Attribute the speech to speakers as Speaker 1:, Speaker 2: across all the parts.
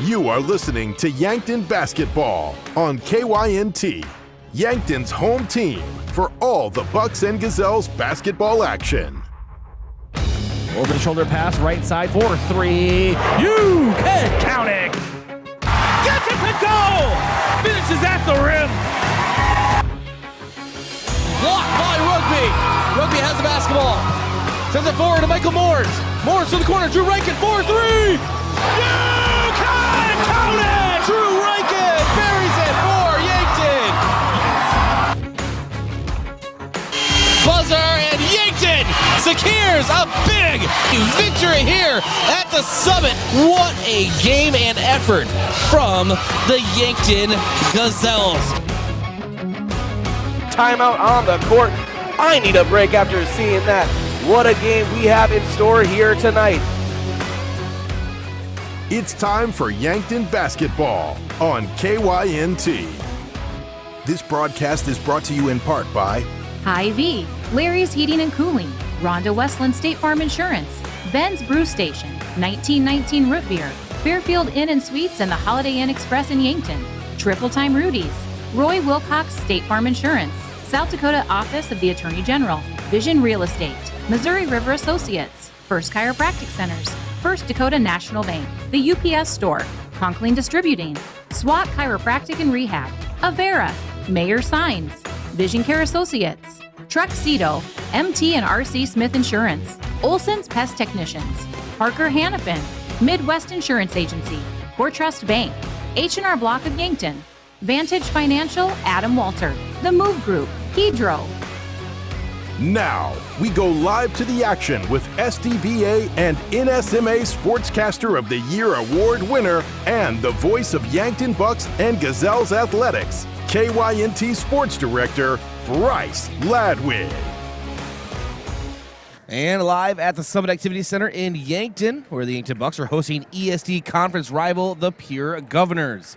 Speaker 1: You are listening to Yankton Basketball on KYNT, Yankton's home team for all the Bucks and Gazelles basketball action.
Speaker 2: Over the shoulder pass, right side for three. You can count it. Gets it to go. Finishes at the rim.
Speaker 3: Blocked by Rugby. Rugby has the basketball. Sends it forward to Michael Moores. Moores to the corner. Drew Rankin, 4-3. You can count it. Drew Rankin buries it for Yankton. Buzzer and Yankton secures a big victory here at the Summit. What a game and effort from the Yankton Gazelles.
Speaker 4: Timeout on the court. I need a break after seeing that. What a game we have in store here tonight.
Speaker 1: It's time for Yankton Basketball on KYNT. This broadcast is brought to you in part by
Speaker 5: Hy-Vee, Larry's Heating and Cooling, Rhonda Westland State Farm Insurance, Ben's Brew Station, 1919 Root Beer, Fairfield Inn and Suites and the Holiday Inn Express in Yankton, Triple Time Rudy's, Roy Wilcox State Farm Insurance, South Dakota Office of the Attorney General, Vision Real Estate, Missouri River Associates, First Chiropractic Centers, First Dakota National Bank, the UPS Store, Conklin Distributing, SWAT Chiropractic and Rehab, Avera, Mayor Signs, Vision Care Associates, Truxedo, MT and RC Smith Insurance, Olson's Pest Technicians, Parker Hannafin, Midwest Insurance Agency, Core Trust Bank, H&R Block of Yankton, Vantage Financial, Adam Walter, The Move Group, Hedro.
Speaker 1: Now, we go live to the action with SDBA and NSMA Sportscaster of the Year award winner and the voice of Yankton Bucks and Gazelles Athletics, KYNT Sports Director, Bryce Ladwig.
Speaker 3: And live at the Summit Activity Center in Yankton, where the Yankton Bucks are hosting ESD conference rival, the Pierre Governors.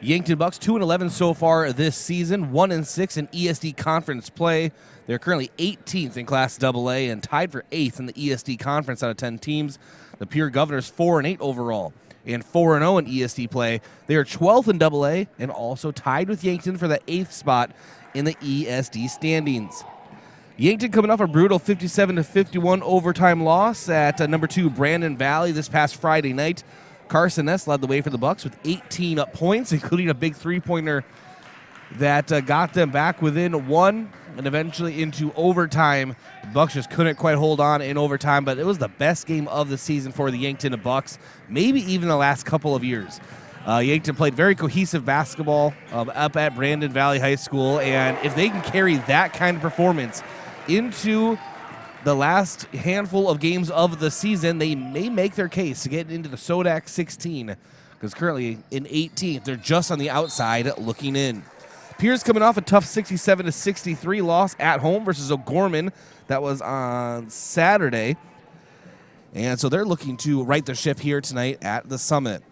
Speaker 3: Yankton Bucks 2-11 so far this season, 1-6 in ESD conference play. They're currently 18th in Class AA and tied for 8th in the ESD conference out of 10 teams. The Pierre Governors 4-8 overall and 4-0 in ESD play. They are 12th in AA and also tied with Yankton for the 8th spot in the ESD standings. Yankton coming off a brutal 57-51 overtime loss at number 2 Brandon Valley this past Friday night. Carson Ness led the way for the Bucks with 18 points, including a big three-pointer that got them back within one and eventually into overtime. The Bucks just couldn't quite hold on in overtime, but it was the best game of the season for the Yankton Bucks, maybe even the last couple of years. Yankton played very cohesive basketball up at Brandon Valley High School, and if they can carry that kind of performance into the last handful of games of the season, they may make their case to get into the SODAC 16, because currently in 18th, they're just on the outside looking in. Pierre's coming off a tough 67-63 loss at home versus O'Gorman. That was on Saturday. And so they're looking to right their ship here tonight at the Summit.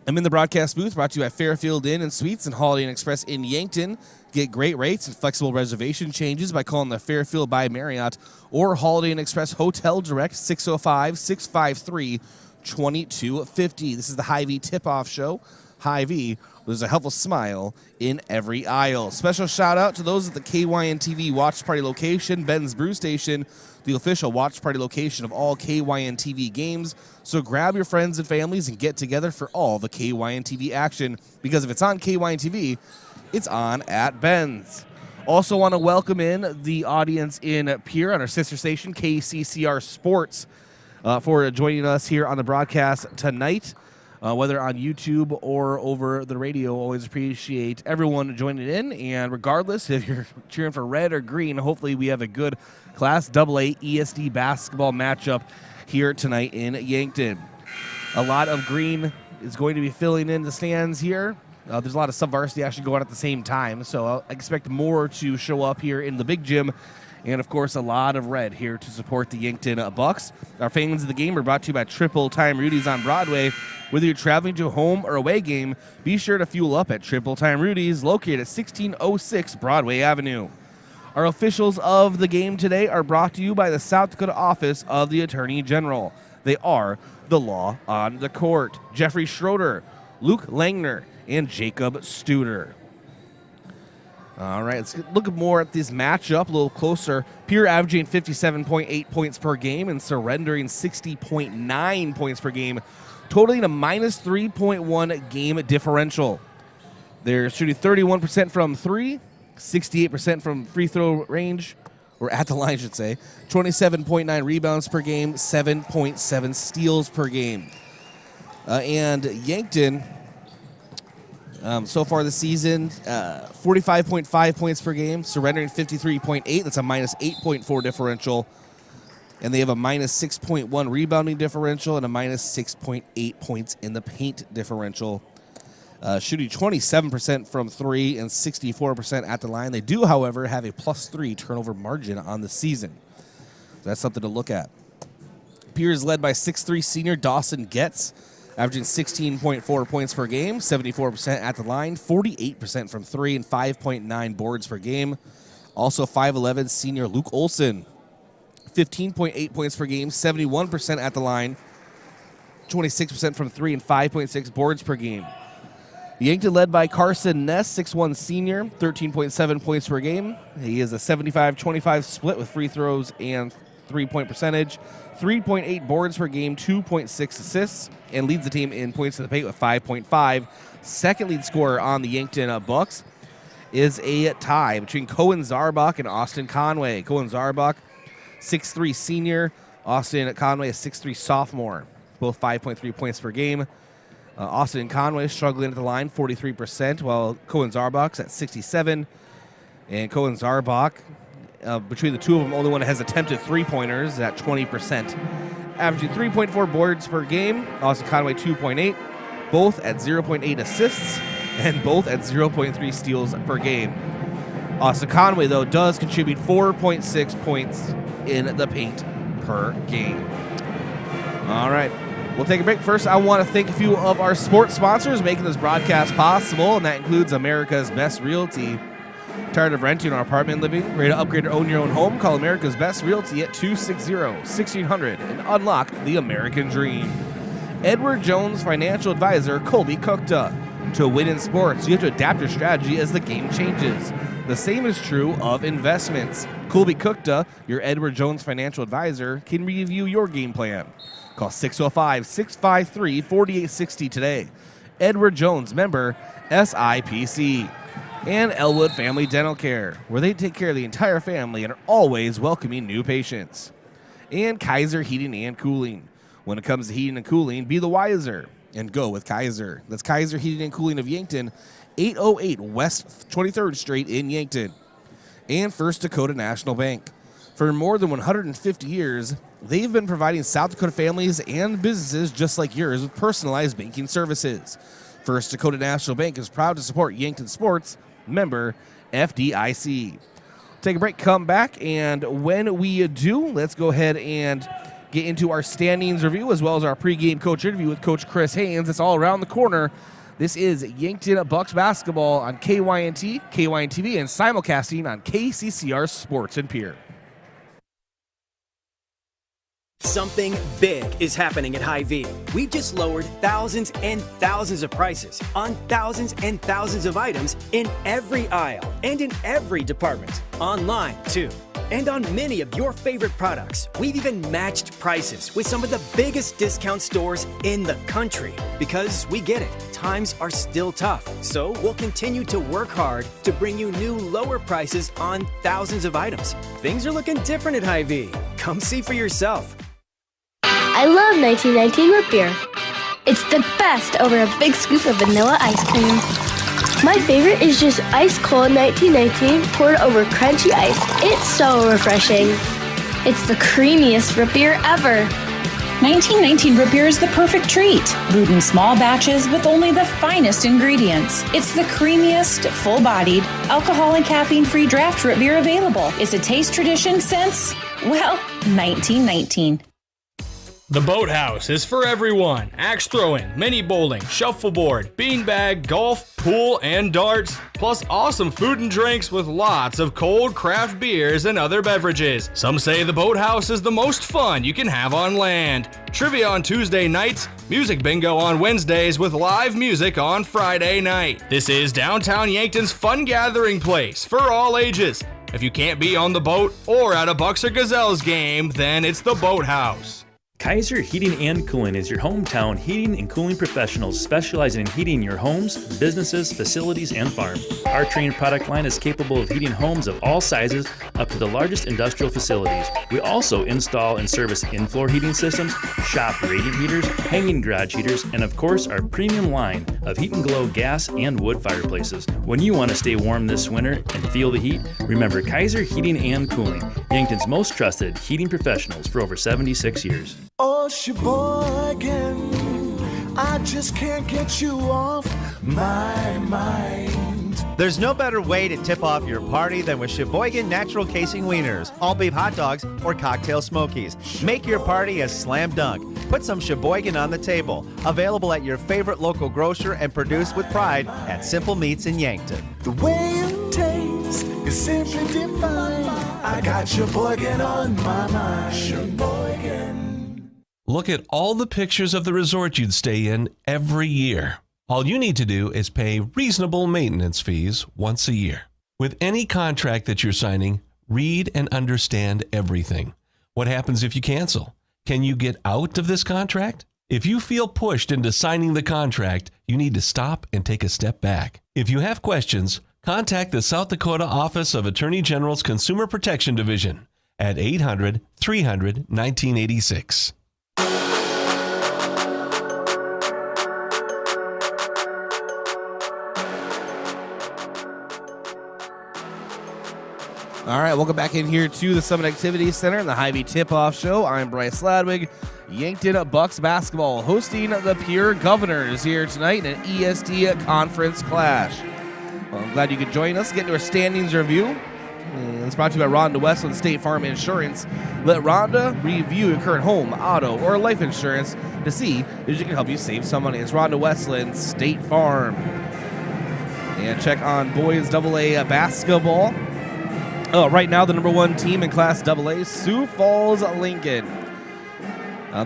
Speaker 3: I'm in the broadcast booth, brought to you by Fairfield Inn and Suites and Holiday Inn Express in Yankton. Get great rates and flexible reservation changes by calling the Fairfield by Marriott or Holiday Inn Express Hotel Direct 605-653-2250. This is the Hy-Vee Tip-Off Show. Hy-Vee, there's a helpful smile in every aisle. Special shout out to those at the KYN-TV Watch Party location, Ben's Brew Station, the official watch party location of all KYN-TV games. So grab your friends and families and get together for all the KYN-TV action, because if it's on KYN-TV, it's on at Ben's. Also want to welcome in the audience in Pierre on our sister station, KCCR Sports, for joining us here on the broadcast tonight. Whether on YouTube or over the radio, always appreciate everyone joining in. And regardless if you're cheering for red or green, hopefully we have a good Class AA ESD basketball matchup here tonight in Yankton. A lot of green is going to be filling in the stands here. There's a lot of sub-varsity actually going at the same time, so I expect more to show up here in the big gym. And, of course, a lot of red here to support the Yankton Bucks. Our fans of the game are brought to you by Triple Time Rudy's on Broadway. Whether you're traveling to a home or away game, be sure to fuel up at Triple Time Rudy's, located at 1606 Broadway Avenue. Our officials of the game today are brought to you by the South Dakota Office of the Attorney General. They are the law on the court. Jeffrey Schroeder, Luke Langner, and Jacob Studer. All right, let's look more at this matchup a little closer. Pierre averaging 57.8 points per game and surrendering 60.9 points per game, totaling a minus 3.1 game differential. They're shooting 31% from three, 68% from free throw range, or at the line, I should say, 27.9 rebounds per game, 7.7 steals per game. And Yankton, so far this season, 45.5 points per game, surrendering 53.8. That's a minus 8.4 differential. And they have a minus 6.1 rebounding differential and a minus 6.8 points in the paint differential. Shooting 27% from three and 64% at the line. They do, however, have a plus 3 turnover margin on the season. So that's something to look at. Pierre is led by 6'3 senior Dawson Getz, averaging 16.4 points per game, 74% at the line, 48% from three, and 5.9 boards per game. Also 5'11 senior Luke Olson, 15.8 points per game, 71% at the line, 26% from three, and 5.6 boards per game. Yankton led by Carson Ness, 6'1 senior, 13.7 points per game. He is a 75-25 split with free throws and three-point percentage, 3.8 boards per game, 2.6 assists, and leads the team in points to the paint with 5.5. Second lead scorer on the Yankton Bucks is a tie between Cohen Zarbach and Austin Conway. Cohen Zarbach, 6'3 senior. Austin Conway, a 6'3 sophomore. Both 5.3 points per game. Austin Conway struggling at the line, 43%, while Cohen Zarbach's at 67%. And Cohen Zarbach, between the two of them, only one that has attempted three-pointers at 20%. Averaging 3.4 boards per game. Austin Conway, 2.8. Both at 0.8 assists and both at 0.3 steals per game. Austin Conway, though, does contribute 4.6 points in the paint per game. All right. We'll take a break. First, I want to thank a few of our sports sponsors making this broadcast possible, and that includes America's Best Realty. Tired of renting or apartment living? Ready to upgrade or own your own home? Call America's Best Realty at 260-1600 and unlock the American dream. Edward Jones Financial Advisor Colby Kukta. To win in sports, you have to adapt your strategy as the game changes. The same is true of investments. Colby Kukta, your Edward Jones Financial Advisor, can review your game plan. Call 605-653-4860 today. Edward Jones, member SIPC. And Elwood Family Dental Care, where they take care of the entire family and are always welcoming new patients. And Kaiser Heating and Cooling. When it comes to heating and cooling, be the wiser and go with Kaiser. That's Kaiser Heating and Cooling of Yankton, 808 West 23rd Street in Yankton. And First Dakota National Bank. For more than 150 years, they've been providing South Dakota families and businesses just like yours with personalized banking services. First Dakota National Bank is proud to support Yankton sports, member FDIC. Take a break, come back, and when we do, let's go ahead and get into our standings review as well as our pregame coach interview with Coach Chris Haynes. It's all around the corner. This is Yankton Bucks basketball on KYNT, KYNTV, and simulcasting on KCCR Sports and Pierre.
Speaker 6: Something big is happening at Hy-Vee. We just lowered thousands and thousands of prices on thousands and thousands of items in every aisle and in every department. Online, too. And on many of your favorite products, we've even matched prices with some of the biggest discount stores in the country. Because we get it, times are still tough. So we'll continue to work hard to bring you new lower prices on thousands of items. Things are looking different at Hy-Vee. Come see for yourself.
Speaker 7: I love 1919 root beer. It's the best over a big scoop of vanilla ice cream. My favorite is just ice cold 1919 poured over crunchy ice. It's so refreshing. It's the creamiest root beer ever.
Speaker 8: 1919 root beer is the perfect treat. Brewed in small batches with only the finest ingredients. It's the creamiest, full-bodied, alcohol and caffeine-free draft root beer available. It's a taste tradition since, well, 1919.
Speaker 9: The Boathouse is for everyone. Axe throwing, mini bowling, shuffleboard, beanbag, golf, pool, and darts. Plus awesome food and drinks with lots of cold craft beers and other beverages. Some say the Boathouse is the most fun you can have on land. Trivia on Tuesday nights, music bingo on Wednesdays with live music on Friday night. This is downtown Yankton's fun gathering place for all ages. If you can't be on the boat or at a Bucks or Gazelles game, then it's the Boathouse.
Speaker 10: Kaiser Heating and Cooling is your hometown heating and cooling professionals specializing in heating your homes, businesses, facilities, and farm. Our trained product line is capable of heating homes of all sizes up to the largest industrial facilities. We also install and service in-floor heating systems, shop radiant heaters, hanging garage heaters, and of course our premium line of Heat and Glow gas and wood fireplaces. When you want to stay warm this winter and feel the heat, remember Kaiser Heating and Cooling, Yankton's most trusted heating professionals for over 76 years.
Speaker 11: Oh, Sheboygan, I just can't get you off my mind.
Speaker 12: There's no better way to tip off your party than with Sheboygan Natural Casing Wieners, all beef hot dogs, or cocktail smokies. Make your party a slam dunk. Put some Sheboygan on the table. Available at your favorite local grocer and produced with pride at Simple Meats in Yankton.
Speaker 11: The way it tastes is simply divine. I got Sheboygan on my mind. Sheboygan.
Speaker 13: Look at all the pictures of the resort you'd stay in every year. All you need to do is pay reasonable maintenance fees once a year. With any contract that you're signing, read and understand everything. What happens if you cancel? Can you get out of this contract? If you feel pushed into signing the contract, you need to stop and take a step back. If you have questions, contact the South Dakota Office of Attorney General's Consumer Protection Division at 800-300-1986.
Speaker 3: All right, welcome back in here to the Summit Activities Center and the Hy-Vee Tip-Off Show. I'm Bryce Ladwig. Yankton Bucks basketball hosting the Pierre Governors here tonight in an ESD conference clash. Well, I'm glad you could join us. Get into our standings review. And it's brought to you by Rhonda Westland State Farm Insurance. Let Rhonda review your current home, auto, or life insurance to see if she can help you save some money. It's Rhonda Westland State Farm. And check on boys AA basketball. Right now, the number one team in Class AA, Sioux Falls Lincoln.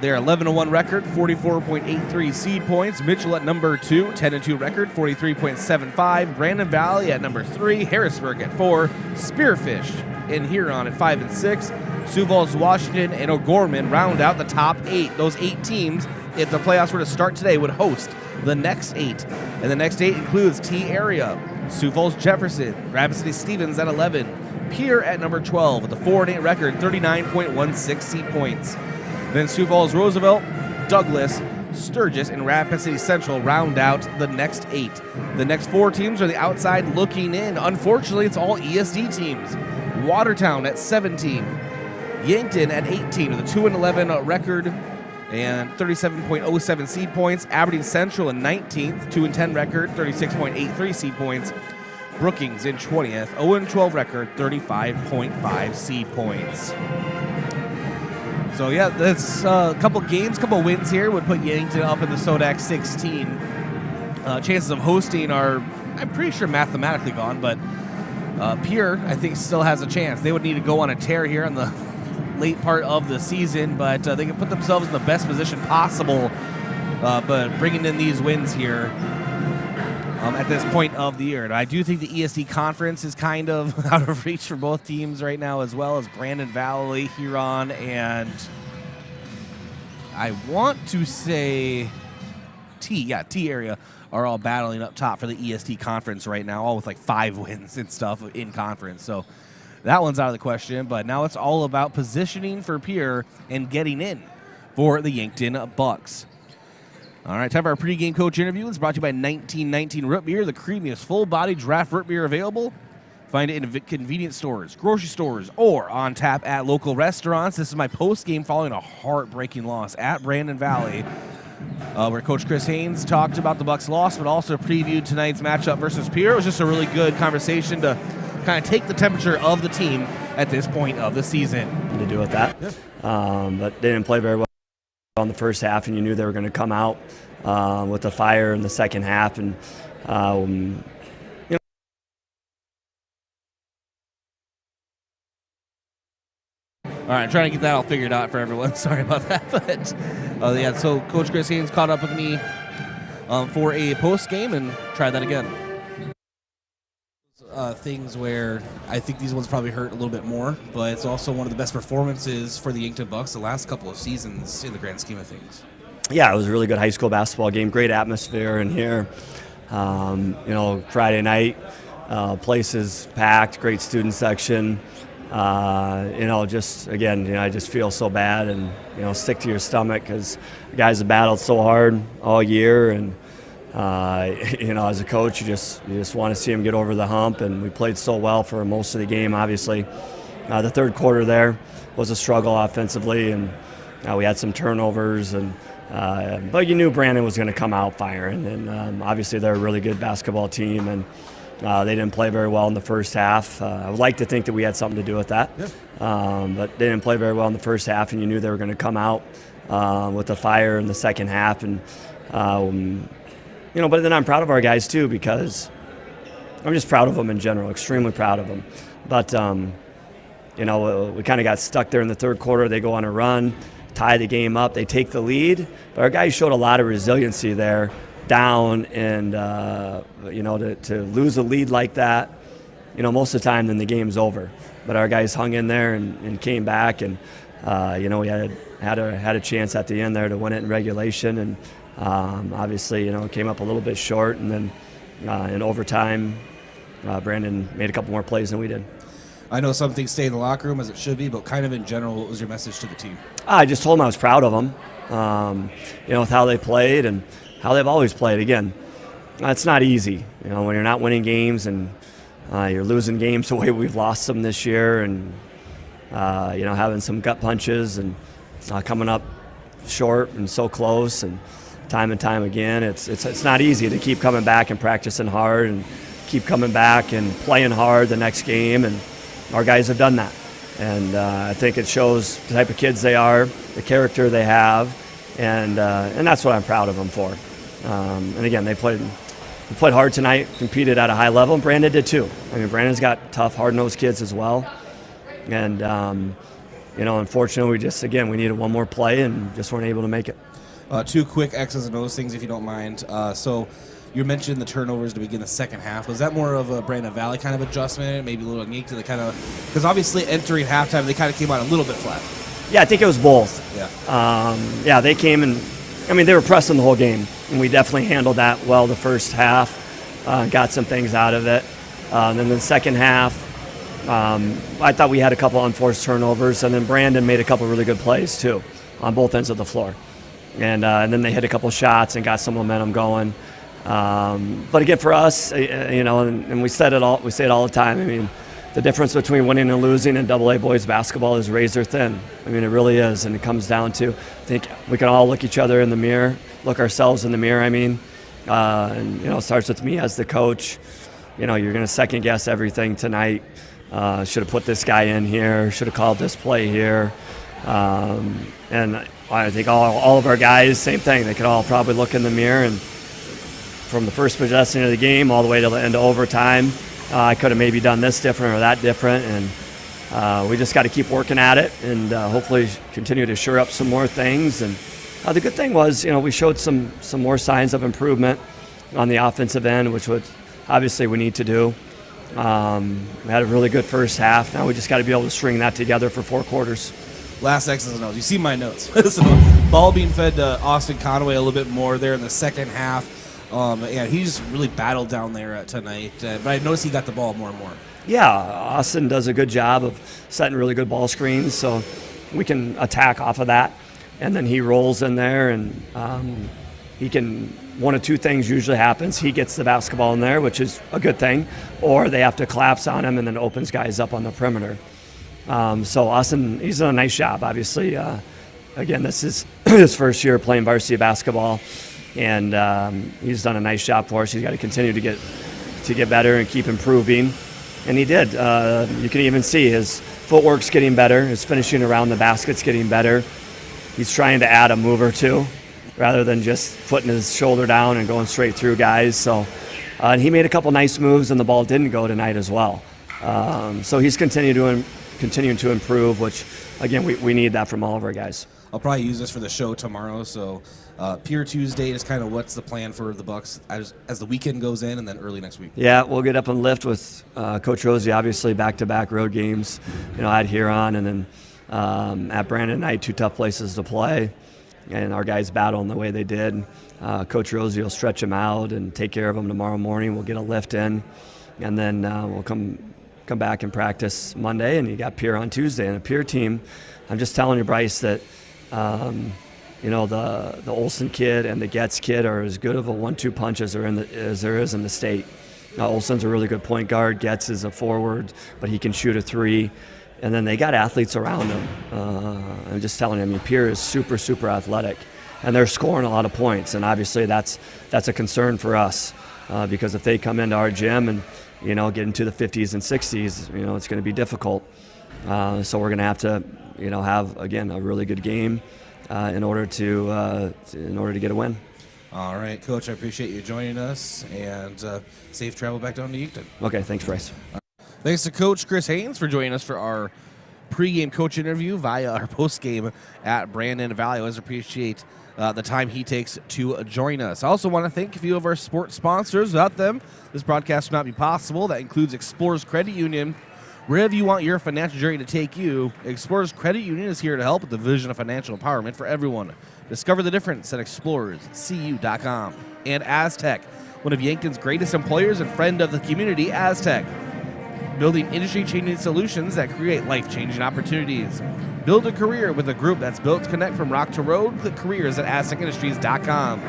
Speaker 3: They're 11-1 record, 44.83 seed points. Mitchell at number 2, 10-2 record, 43.75. Brandon Valley at number 3, Harrisburg at 4, Spearfish in Huron at 5 and 6. Sioux Falls, Washington, and O'Gorman round out the top 8. Those 8 teams, if the playoffs were to start today, would host the next 8. And the next 8 includes T-Area, Sioux Falls, Jefferson, Rapid City Stevens at 11. Pierre at number 12 with a 4-8 record, 39.16 seed points. Then Sioux Falls, Roosevelt, Douglas, Sturgis, and Rapid City Central round out the next 8. The next 4 teams are the outside looking in. Unfortunately, it's all ESD teams. Watertown at 17. Yankton at 18 with a 2-11 record and 37.07 seed points. Aberdeen Central in 19th, 2-10 record, 36.83 seed points. Brookings in 20th, 0-12 record, 35.5 seed points. So yeah, that's a couple games, couple wins here would put Yankton up in the SODAC 16. Chances of hosting are, I'm pretty sure, mathematically gone, but Pierre, I think, still has a chance. They would need to go on a tear here in the late part of the season, but they can put themselves in the best position possible, but bringing in these wins here at this point of the year. And I do think the ESD conference is kind of out of reach for both teams right now, as well as Brandon Valley, Huron, and I want to say T-Area are all battling up top for the ESD conference right now, all with like 5 wins and stuff in conference. So that one's out of the question, but now it's all about positioning for Pierre and getting in for the Yankton Bucks. All right, time for our pregame coach interview. It's brought to you by 1919 Root Beer, the creamiest full-body draft root beer available. Find it in convenience stores, grocery stores, or on tap at local restaurants. This is my post-game following a heartbreaking loss at Brandon Valley, where Coach Chris Haynes talked about the Bucks' loss, but also previewed tonight's matchup versus Pierre. It was just a really good conversation to kind of take the temperature of the team at this point of the season.
Speaker 14: To do with that, but they didn't play very well on the first half, and you knew they were going to come out with the fire in the second half. And
Speaker 3: All right, I'm trying to get that all figured out for everyone. Sorry about that. But yeah, so Coach Chris Haynes caught up with me for a post game and tried that again.
Speaker 2: Things where I think these ones probably hurt a little bit more, but it's also one of the best performances for the Yankton Bucks the last couple of seasons in the grand scheme of things.
Speaker 14: Yeah, it was a really good high school basketball game. Great atmosphere in here. Friday night, place is packed. Great student section. I just feel so bad and sick to your stomach because the guys have battled so hard all year, and as a coach, you just want to see them get over the hump. And we played so well for most of the game. Obviously, the third quarter there was a struggle offensively, and we had some turnovers. But you knew Brandon was going to come out firing, and obviously they're a really good basketball team, and they didn't play very well in the first half. I would like to think that we had something to do with that, but they didn't play very well in the first half, and you knew they were going to come out with the fire in the second half. And but then I'm proud of our guys too, because I'm just proud of them in general, extremely proud of them. But we kind of got stuck there in the third quarter. They go on a run, tie the game up, they take the lead, but our guys showed a lot of resiliency there down, and to lose a lead like that, most of the time then the game's over. But our guys hung in there and came back, and we had a chance at the end there to win it in regulation, and obviously it came up a little bit short, and then in overtime Brandon made a couple more plays than we did.
Speaker 2: I know some things stay in the locker room as it should be, but kind of in general, what was your message to the team?
Speaker 14: I just told them I was proud of them, with how they played and how they've always played. Again, it's not easy, when you're not winning games and you're losing games the way we've lost them this year, and having some gut punches and coming up short and so close and time again. It's not easy to keep coming back and practicing hard and keep coming back and playing hard the next game, and our guys have done that. And I think it shows the type of kids they are, the character they have, and that's what I'm proud of them for. And again, they played hard tonight, competed at a high level, and Brandon did too. I mean, Brandon's got tough, hard-nosed kids as well. And, unfortunately, we needed one more play and just weren't able to make it.
Speaker 2: Two quick X's and O's things, if you don't mind. So you mentioned the turnovers to begin the second half. Was that more of a Brandon Valley kind of adjustment, maybe a little Yankton, because obviously entering halftime, they kind of came out a little bit flat?
Speaker 14: Yeah, I think it was both.
Speaker 2: Yeah.
Speaker 14: They came and, they were pressing the whole game, and we definitely handled that well the first half, got some things out of it. Then the second half, I thought we had a couple unforced turnovers, and then Brandon made a couple really good plays too on both ends of the floor. And then they hit a couple shots and got some momentum going. But again, for us, and we say it all the time. I mean, the difference between winning and losing in AA boys basketball is razor thin. I mean, it really is, and it comes down to, I think we can all look each other in the mirror, look ourselves in the mirror. I mean, and it starts with me as the coach. You're going to second guess everything tonight. Should have put this guy in here. Should have called this play here. And I think all of our guys, same thing. They could all probably look in the mirror, and from the first possession of the game all the way to the end of overtime, I could have maybe done this different or that different, and we just got to keep working at it and hopefully continue to shore up some more things. And the good thing was, we showed some more signs of improvement on the offensive end, which would obviously we need to do. We had a really good first half. Now we just got to be able to string that together for 4 quarters.
Speaker 2: Last X's and O's. You see my notes. So, ball being fed to Austin Conway a little bit more there in the second half. He just really battled down there tonight. But I noticed he got the ball more and more.
Speaker 14: Yeah, Austin does a good job of setting really good ball screens, so we can attack off of that. And then he rolls in there, and he can, one of two things usually happens. He gets the basketball in there, which is a good thing, or they have to collapse on him and then opens guys up on the perimeter. So Austin, he's done a nice job, obviously. Again, this is his first year playing varsity basketball, and he's done a nice job for us. He's got to continue to get better and keep improving, and he did. You can even see his footwork's getting better, his finishing around the basket's getting better. he's trying to add a move or two rather than just putting his shoulder down and going straight through guys. So and he made a couple nice moves, and the ball didn't go tonight as well. So he's continuing to improve, which, again, we need that from all of our guys.
Speaker 2: I'll probably use this for the show tomorrow. So Pierre Tuesday is kind of what's the plan for the Bucks as the weekend goes in, and then early next week.
Speaker 14: Yeah, we'll get up and lift with Coach Rosie, obviously back-to-back road games, at Huron, and then at Brandon Knight, 2 tough places to play. And our guys battling the way they did. Coach Rosie will stretch them out and take care of them tomorrow morning. We'll get a lift in, and then we'll come back and practice Monday, and you got Pierre on Tuesday. And the Pierre team, I'm just telling you, Bryce, that the Olsen kid and the Getz kid are as good of a 1-2 punch as there is in the state. Olsen's a really good point guard. Getz is a forward, but he can shoot a 3. And then they got athletes around them. I'm just telling you, Pierre is super, super athletic, and they're scoring a lot of points. And obviously that's a concern for us because if they come into our gym and get into the 50s and 60s, it's going to be difficult. So we're going to have to, have again a really good game in order to get a win.
Speaker 2: All right, Coach, I appreciate you joining us, and safe travel back down to Yankton.
Speaker 14: Okay, thanks, Bryce.
Speaker 3: Thanks to Coach Chris Haynes for joining us for our pregame coach interview via our postgame at Brandon Valley. I always appreciate the time he takes to join us. I also want to thank a few of our sports sponsors. Without them, this broadcast would not be possible. That includes Explorers Credit Union. Wherever you want your financial journey to take you, Explorers Credit Union is here to help with the vision of financial empowerment for everyone. Discover the difference at explorerscu.com. And Aztec, one of Yankton's greatest employers and friend of the community, Aztec. Building industry-changing solutions that create life-changing opportunities. Build a career with a group that's built to connect from rock to road. Click careers at aztecindustries.com.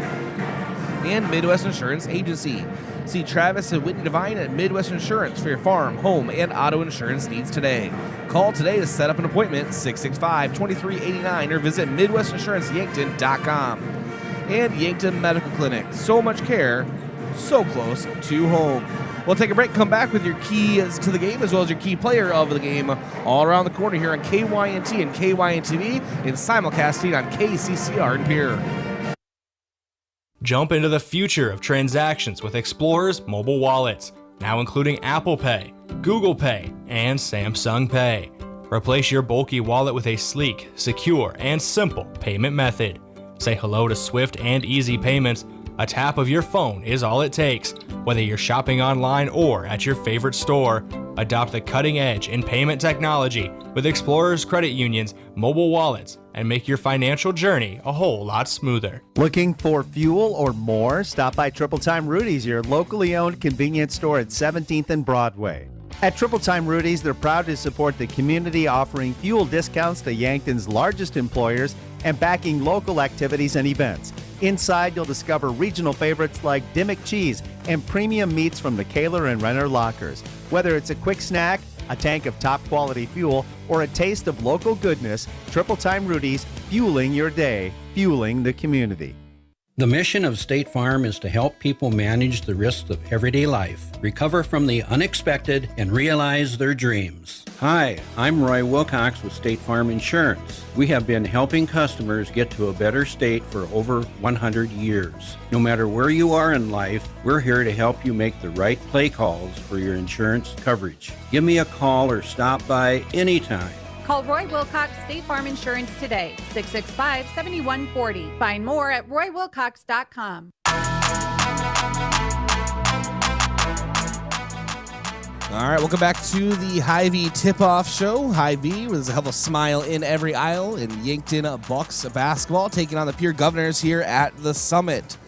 Speaker 3: And Midwest Insurance Agency. See Travis and Whitney Devine at Midwest Insurance for your farm, home, and auto insurance needs today. Call today to set up an appointment, 665-2389, or visit MidwestInsuranceYankton.com. And Yankton Medical Clinic. So much care, so close to home. We'll take a break, come back with your keys to the game as well as your key player of the game all around the corner here on KYNT and KYNTV and simulcasting on KCCR in Pierre.
Speaker 9: Jump into the future of transactions with Explorer's mobile wallets, now including Apple Pay, Google Pay, and Samsung Pay. Replace your bulky wallet with a sleek, secure, and simple payment method. Say hello to swift and easy payments. A tap of your phone is all it takes. Whether you're shopping online or at your favorite store, adopt the cutting edge in payment technology with Explorers Credit Union's mobile wallets and make your financial journey a whole lot smoother.
Speaker 12: Looking for fuel or more? Stop by Triple Time Rudy's, your locally owned convenience store at 17th and Broadway. At Triple Time Rudy's, they're proud to support the community, offering fuel discounts to Yankton's largest employers and backing local activities and events. Inside, you'll discover regional favorites like Dimmick Cheese and premium meats from the Kaler and Renner lockers. Whether it's a quick snack, a tank of top-quality fuel, or a taste of local goodness, Triple Time Rudy's, fueling your day, fueling the community.
Speaker 15: The mission of State Farm is to help people manage the risks of everyday life, recover from the unexpected, and realize their dreams. Hi, I'm Roy Wilcox with State Farm Insurance. We have been helping customers get to a better state for over 100 years. No matter where you are in life, we're here to help you make the right play calls for your insurance coverage. Give me a call or stop by anytime.
Speaker 5: Call Roy Wilcox State Farm Insurance today, 665-7140. Find more at roywilcox.com.
Speaker 3: All right, welcome back to the Hy-Vee Tip-Off Show. Hy-Vee, with a hell of a smile in every aisle in Yankton Bucks basketball, taking on the Pierre Governors here at the Summit.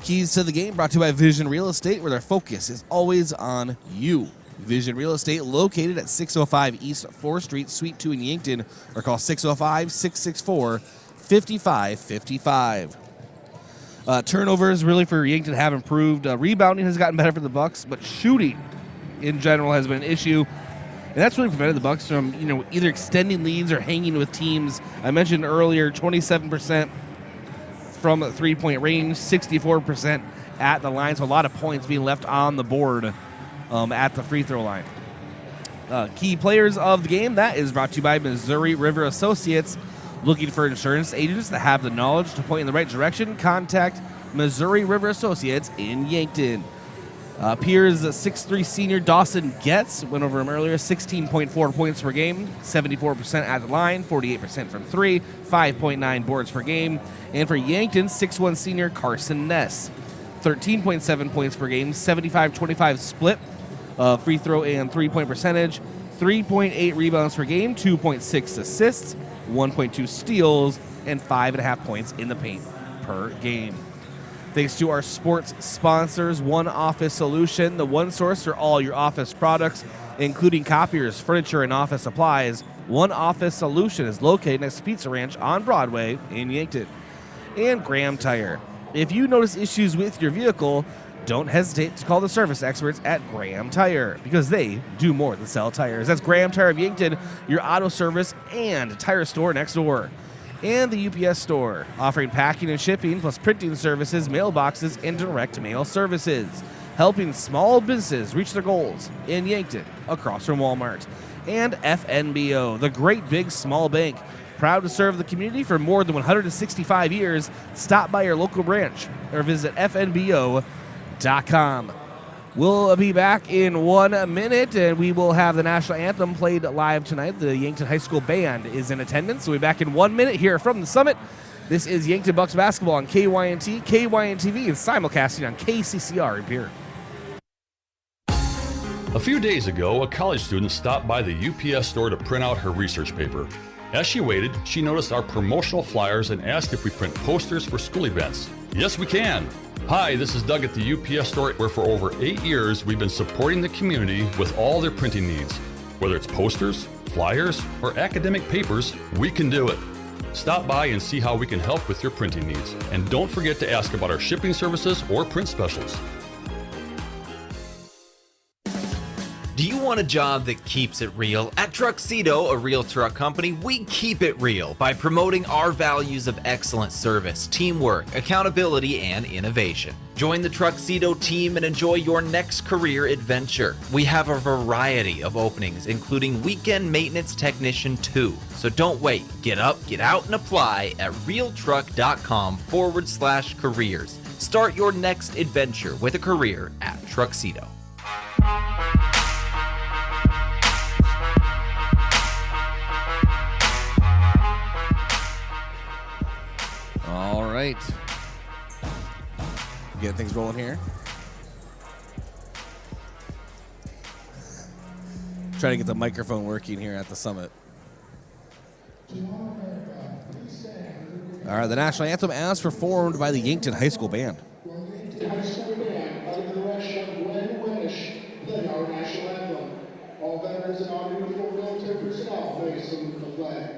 Speaker 3: Keys to the game brought to you by Vision Real Estate, where their focus is always on you. Vision Real Estate, located at 605 East 4th Street, Suite 2 in Yankton, or call 605-664-5555. Turnovers really for Yankton have improved. Rebounding has gotten better for the Bucks, but shooting in general has been an issue, and that's really prevented the Bucks from either extending leads or hanging with teams. I mentioned earlier 27% from the three-point range, 64% at the line, so a lot of points being left on the board at the free throw line. Key players of the game, that is brought to you by Missouri River Associates. Looking for insurance agents that have the knowledge to point in the right direction? Contact Missouri River Associates in Yankton. Pierre's 6'3 senior Dawson Getz, went over him earlier, 16.4 points per game, 74% at the line, 48% from 3, 5.9 boards per game. And for Yankton, 6'1 senior Carson Ness, 13.7 points per game, 75-25 split, free throw and 3-point percentage, 3.8 rebounds per game, 2.6 assists, 1.2 steals, and 5.5 points in the paint per game. Thanks to our sports sponsors, One Office Solution, the one source for all your office products, including copiers, furniture, and office supplies. One Office Solution is located next to Pizza Ranch on Broadway in Yankton. And Graham Tire. If you notice issues with your vehicle, don't hesitate to call the service experts at Graham Tire, because they do more than sell tires. That's Graham Tire of Yankton, your auto service and tire store next door. And the UPS store, offering packing and shipping, plus printing services, mailboxes, and direct mail services, helping small businesses reach their goals in Yankton, across from Walmart. And FNBO, the great big small bank, proud to serve the community for more than 165 years. Stop by your local branch or visit fnbo.com. We'll be back in 1 minute, and we will have the national anthem played live tonight. The Yankton High School Band is in attendance. We'll be back in 1 minute here from the Summit. This is Yankton Bucks basketball on KYNT, KYNTV, and simulcasting on KCCR in Pierre.
Speaker 16: A few days ago, a college student stopped by the UPS store to print out her research paper. As she waited, she noticed our promotional flyers and asked if we print posters for school events. Yes, we can. Hi, this is Doug at the UPS store, where for over 8 years we've been supporting the community with all their printing needs. Whether it's posters, flyers, or academic papers, we can do it. Stop by and see how we can help with your printing needs. And don't forget to ask about our shipping services or print specials.
Speaker 17: Do you want a job that keeps it real? At Truxedo, a real truck company, we keep it real by promoting our values of excellent service, teamwork, accountability, and innovation. Join the Truxedo team and enjoy your next career adventure. We have a variety of openings, including weekend maintenance technician 2. So don't wait. Get up, get out, and apply at realtruck.com/careers. Start your next adventure with a career at Truxedo.
Speaker 3: All right. Getting things rolling here. Trying to get the microphone working here at the Summit. All right, the national anthem as performed by the Yankton High School Band.
Speaker 11: High School Band, under the direction of Glenn Winnish, playing our national anthem. All veterans and our uniformed military personnel may salute the flag.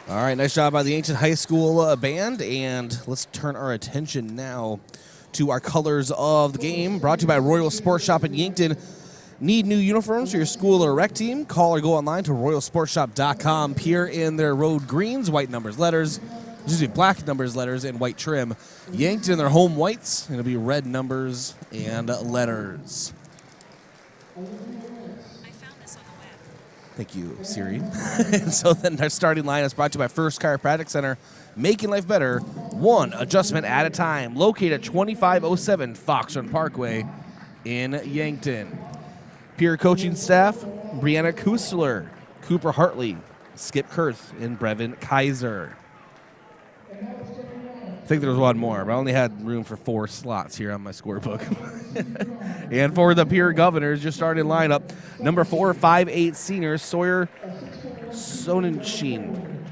Speaker 3: All right, nice job by the Yankton High School Band, and let's turn our attention now to our colors of the game, brought to you by Royal Sports Shop in Yankton. Need new uniforms for your school or rec team? Call or go online to royalsportshop.com. Pierre in their road greens, white numbers, letters, black numbers, letters, and white trim. Yankton in their home whites, it'll be red numbers and letters. Thank you, Siri. And so then our starting line is brought to you by First Chiropractic Center, making life better, one adjustment at a time. Located at 2507 Fox Run Parkway in Yankton. Pierre coaching staff, Brianna Kusler, Cooper Hartley, Skip Kurth, and Brevin Kaiser. I think there was one more, but I only had room for 4 slots here on my scorebook. And for the Pierre Governors, your starting lineup, number 4, 5'8" senior Sawyer Sonnenschein.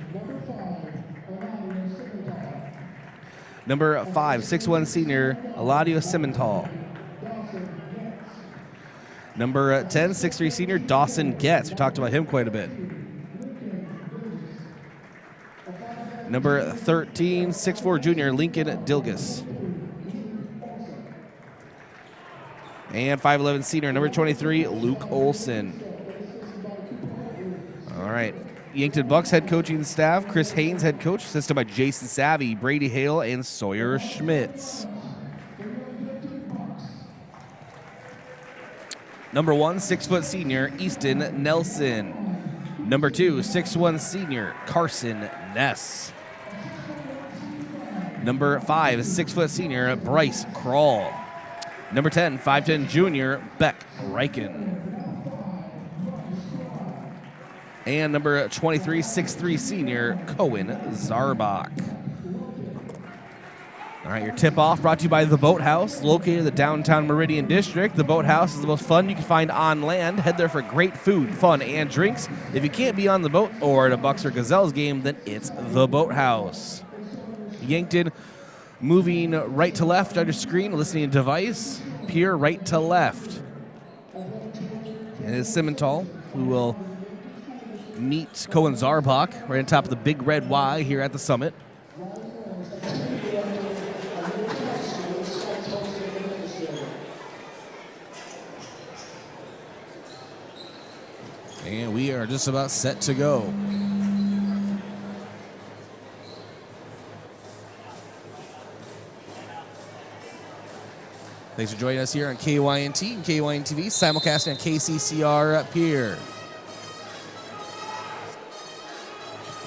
Speaker 3: Number 5, 6'1" senior Eladio Simmental. Number 10, 6'3" senior Dawson Getz. We talked about him quite a bit. Number 13, 6'4" junior Lincoln Dilgus. And 5'11" senior, number 23, Luke Olson. All right. Yankton Bucks head coaching staff, Chris Haynes, head coach, assisted by Jason Savvy, Brady Hale, and Sawyer Schmitz. Number 1, 6' senior, Easton Nelson. Number 2, 6'1" senior, Carson Ness. Number 5, 6' senior, Bryce Kroll. Number 10, 5'10" junior, Beck Reichen. And number 23, 6'3" senior, Cohen Zarbach. All right, your tip-off brought to you by The Boathouse, located in the downtown Meridian District. The Boathouse is the most fun you can find on land. Head there for great food, fun, and drinks. If you can't be on the boat or at a Bucks or Gazelles game, then it's The Boathouse. Yankton moving right to left on your screen, listening device. Pierre right to left. And it's Simmental, who will meet Cohen Zarbach right on top of the big red Y here at the summit. And we are just about set to go. Thanks for joining us here on KYNT and KYN TV, simulcasting on KCCR Pierre.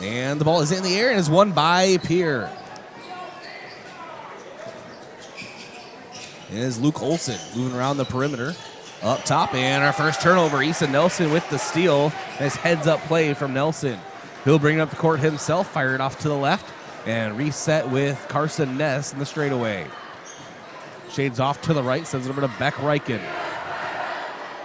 Speaker 3: And the ball is in the air and is won by Pierre. It is Luke Olson moving around the perimeter. Up top, and our first turnover, Issa Nelson with the steal. Nice heads-up play from Nelson. He'll bring it up the court himself, fire it off to the left, and reset with Carson Ness in the straightaway. Shades off to the right, sends it over to Beck Reichen.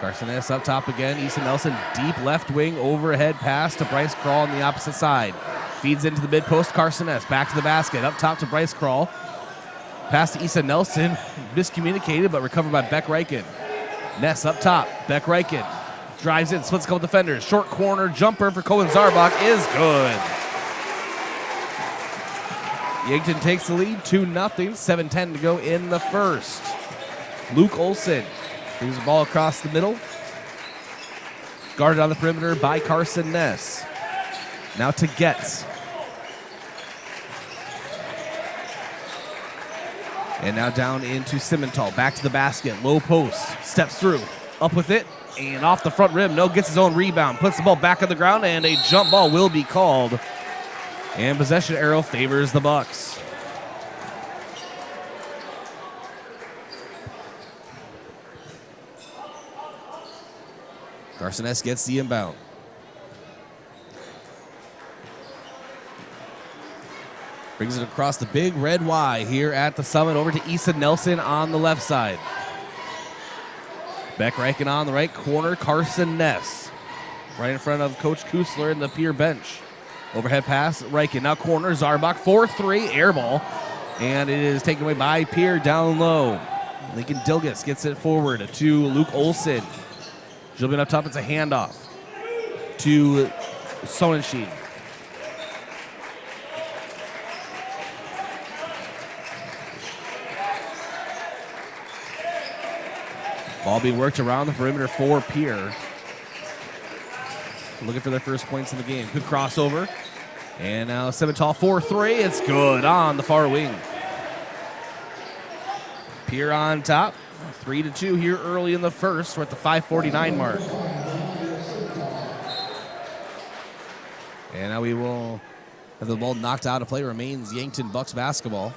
Speaker 3: Carson Ness up top again. Issa Nelson, deep left wing, overhead pass to Bryce Kroll on the opposite side. Feeds into the mid-post, Carson Ness, back to the basket, up top to Bryce Kroll. Pass to Issa Nelson, miscommunicated, but recovered by Beck Reichen. Ness up top, Beck Reichen drives in, splits a couple defenders. Short corner jumper for Cohen Zarbach is good. Yankton takes the lead, 2-0, 7:10 to go in the first. Luke Olson brings the ball across the middle. Guarded on the perimeter by Carson Ness. Now to Getz. And now down into Simmental. Back to the basket. Low post. Steps through. Up with it. And off the front rim. No, gets his own rebound. Puts the ball back on the ground. And a jump ball will be called. And possession arrow favors the Bucks. Carson Ness gets the inbound. Brings it across the big red Y here at the summit over to Issa Nelson on the left side. Beck Reichen on the right corner. Carson Ness right in front of Coach Kusler and the Pierre bench. Overhead pass, Reichen now corner. Zarbach 4-3, air ball. And it is taken away by Pierre down low. Lincoln Dilgus gets it forward to Luke Olson. Jumping up top, it's a handoff to Sonnenschein. Ball being worked around the perimeter for Pierre. Looking for their first points in the game. Good crossover. And now Simmental 4-3. It's good on the far wing. Pierre on top. 3-2 here early in the first. We're at the 5:49 mark. And now we will have the ball knocked out of play. Remains Yankton Bucks basketball.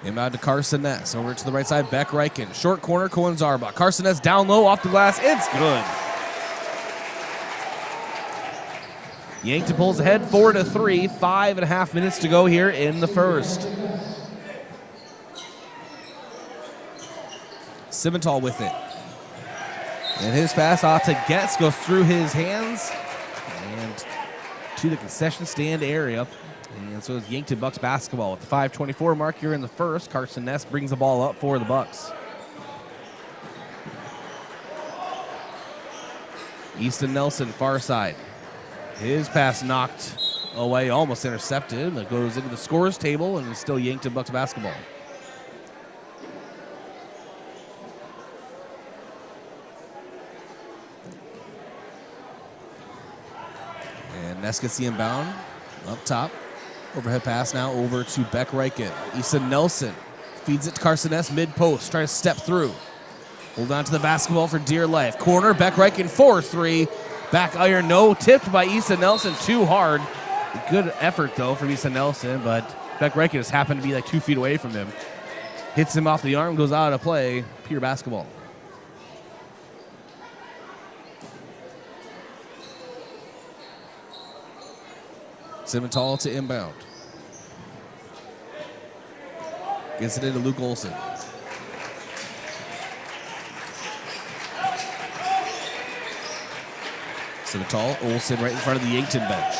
Speaker 3: Inbound to Carson Ness. Over to the right side, Beck Reichen. Short corner, Cohen Zarbach. Carson Ness down low, off the glass. It's good. Yankton pulls ahead 4-3. 5.5 minutes to go here in the first. Simmental with it. And his pass off to Getz goes through his hands and to the concession stand area. And so is Yankton Bucks basketball with the 5:24 mark here in the first. Carson Ness brings the ball up for the Bucks. Easton Nelson, far side. His pass knocked away, almost intercepted. It goes into the scores table, and it's still Yankton Bucks basketball. And Ness gets the inbound up top. Overhead pass now over to Beck Reichen. Easton Nelson feeds it to Carson Ness mid-post, trying to step through. Hold on to the basketball for dear life. Corner, Beck Reichen 4-3. Back iron, no. Tipped by Easton Nelson, too hard. Good effort, though, from Easton Nelson, but Beck Reichen just happened to be like 2 feet away from him. Hits him off the arm, goes out of play. Pierre basketball. Simmental to inbound. Gets it into Luke Olson. Simmental, Olson right in front of the Yankton bench.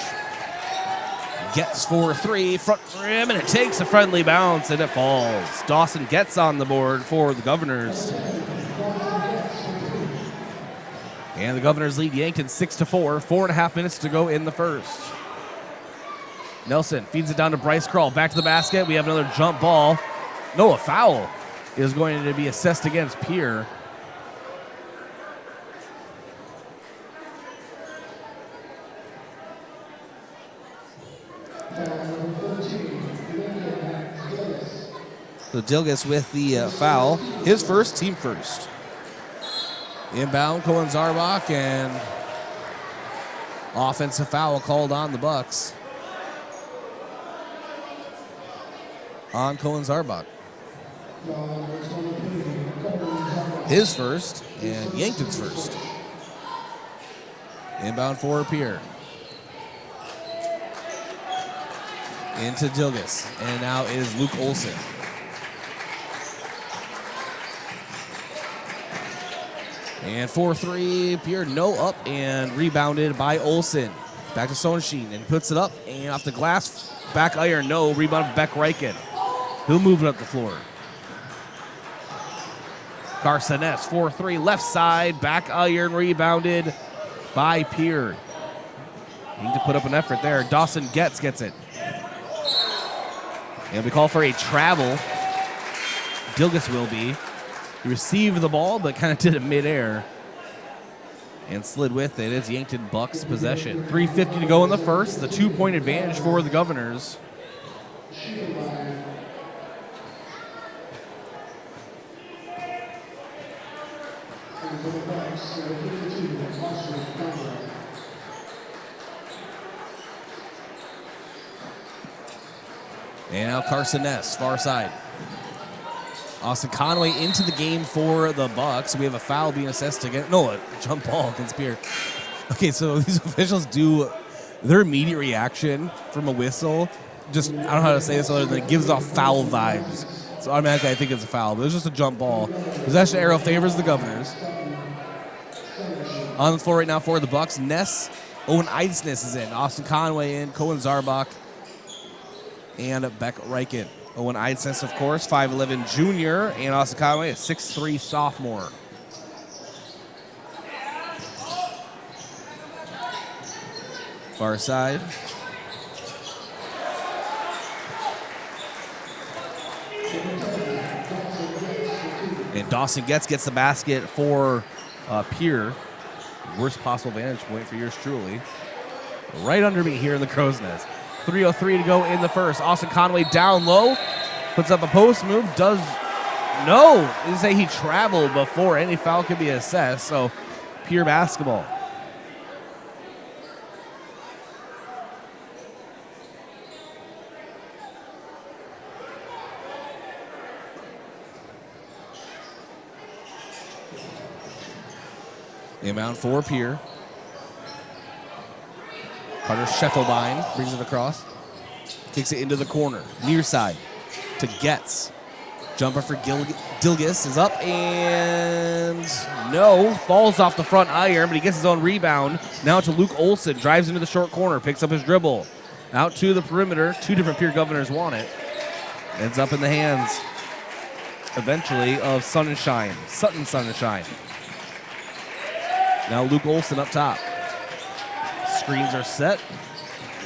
Speaker 3: Gets 4-3, front rim, and it takes a friendly bounce, and it falls. Dawson gets on the board for the Governors. And the Governors lead Yankton 6-4. 4.5 minutes to go in the first. Nelson feeds it down to Bryce Krull. Back to the basket. We have another jump ball. No, a foul is going to be assessed against Pierre. So Dilgus with the foul. His first, team first. Inbound, Cohen Zarbach, and offensive foul called on the Bucks. On Cohen Zarbach. His first, and Yankton's first. Inbound for Pierre. Into Dilgus, and now is Luke Olson. And 4-3, Pierre no up, and rebounded by Olson. Back to Sonnenschein, and puts it up, and off the glass, back iron, no, rebound Beck Reichen. He'll move it up the floor. Carson Ness, 4-3, left side, back iron, rebounded by Pierre. Need to put up an effort there. Dawson gets it. And we call for a travel. Dilgus will be. He received the ball, but kind of did it midair. And slid with it. It's Yankton Bucks possession. 3:50 to go in the first. The 2-point advantage for the Governors. And now Carson Ness, far side. Austin Conway into the game for the Bucks. We have a foul being assessed against, no, a jump ball against Pierre. Okay, so these officials do their immediate reaction from a whistle. Just, I don't know how to say this other than it gives off foul vibes. So automatically I think it's a foul, but it's just a jump ball. Possession arrow favors the Governors. On the floor right now for the Bucks, Ness, Owen Eidsness is in. Austin Conway in, Cohen Zarbach, and Beck Reichen. Owen Eidsness, of course, 5'11 junior, and Austin Conway, a 6'3 sophomore. Far side. And Dawson gets the basket for Pierre. Worst possible vantage point for yours truly. Right under me here in the Crow's Nest. 3:03 to go in the first. Austin Conway down low. Puts up a post move. Does No, they say he traveled before any foul could be assessed, so Pierre basketball. Inbound for Pierre. Carter Scheffelbein brings it across. Kicks it into the corner. Near side to Getz. Jumper for Gilgis is up and no. Falls off the front iron, but he gets his own rebound. Now to Luke Olson. Drives into the short corner. Picks up his dribble. Out to the perimeter. Two different Pierre Governors want it. Ends up in the hands, eventually, of Sutton Sunshine. Now Luke Olson up top. Screens are set.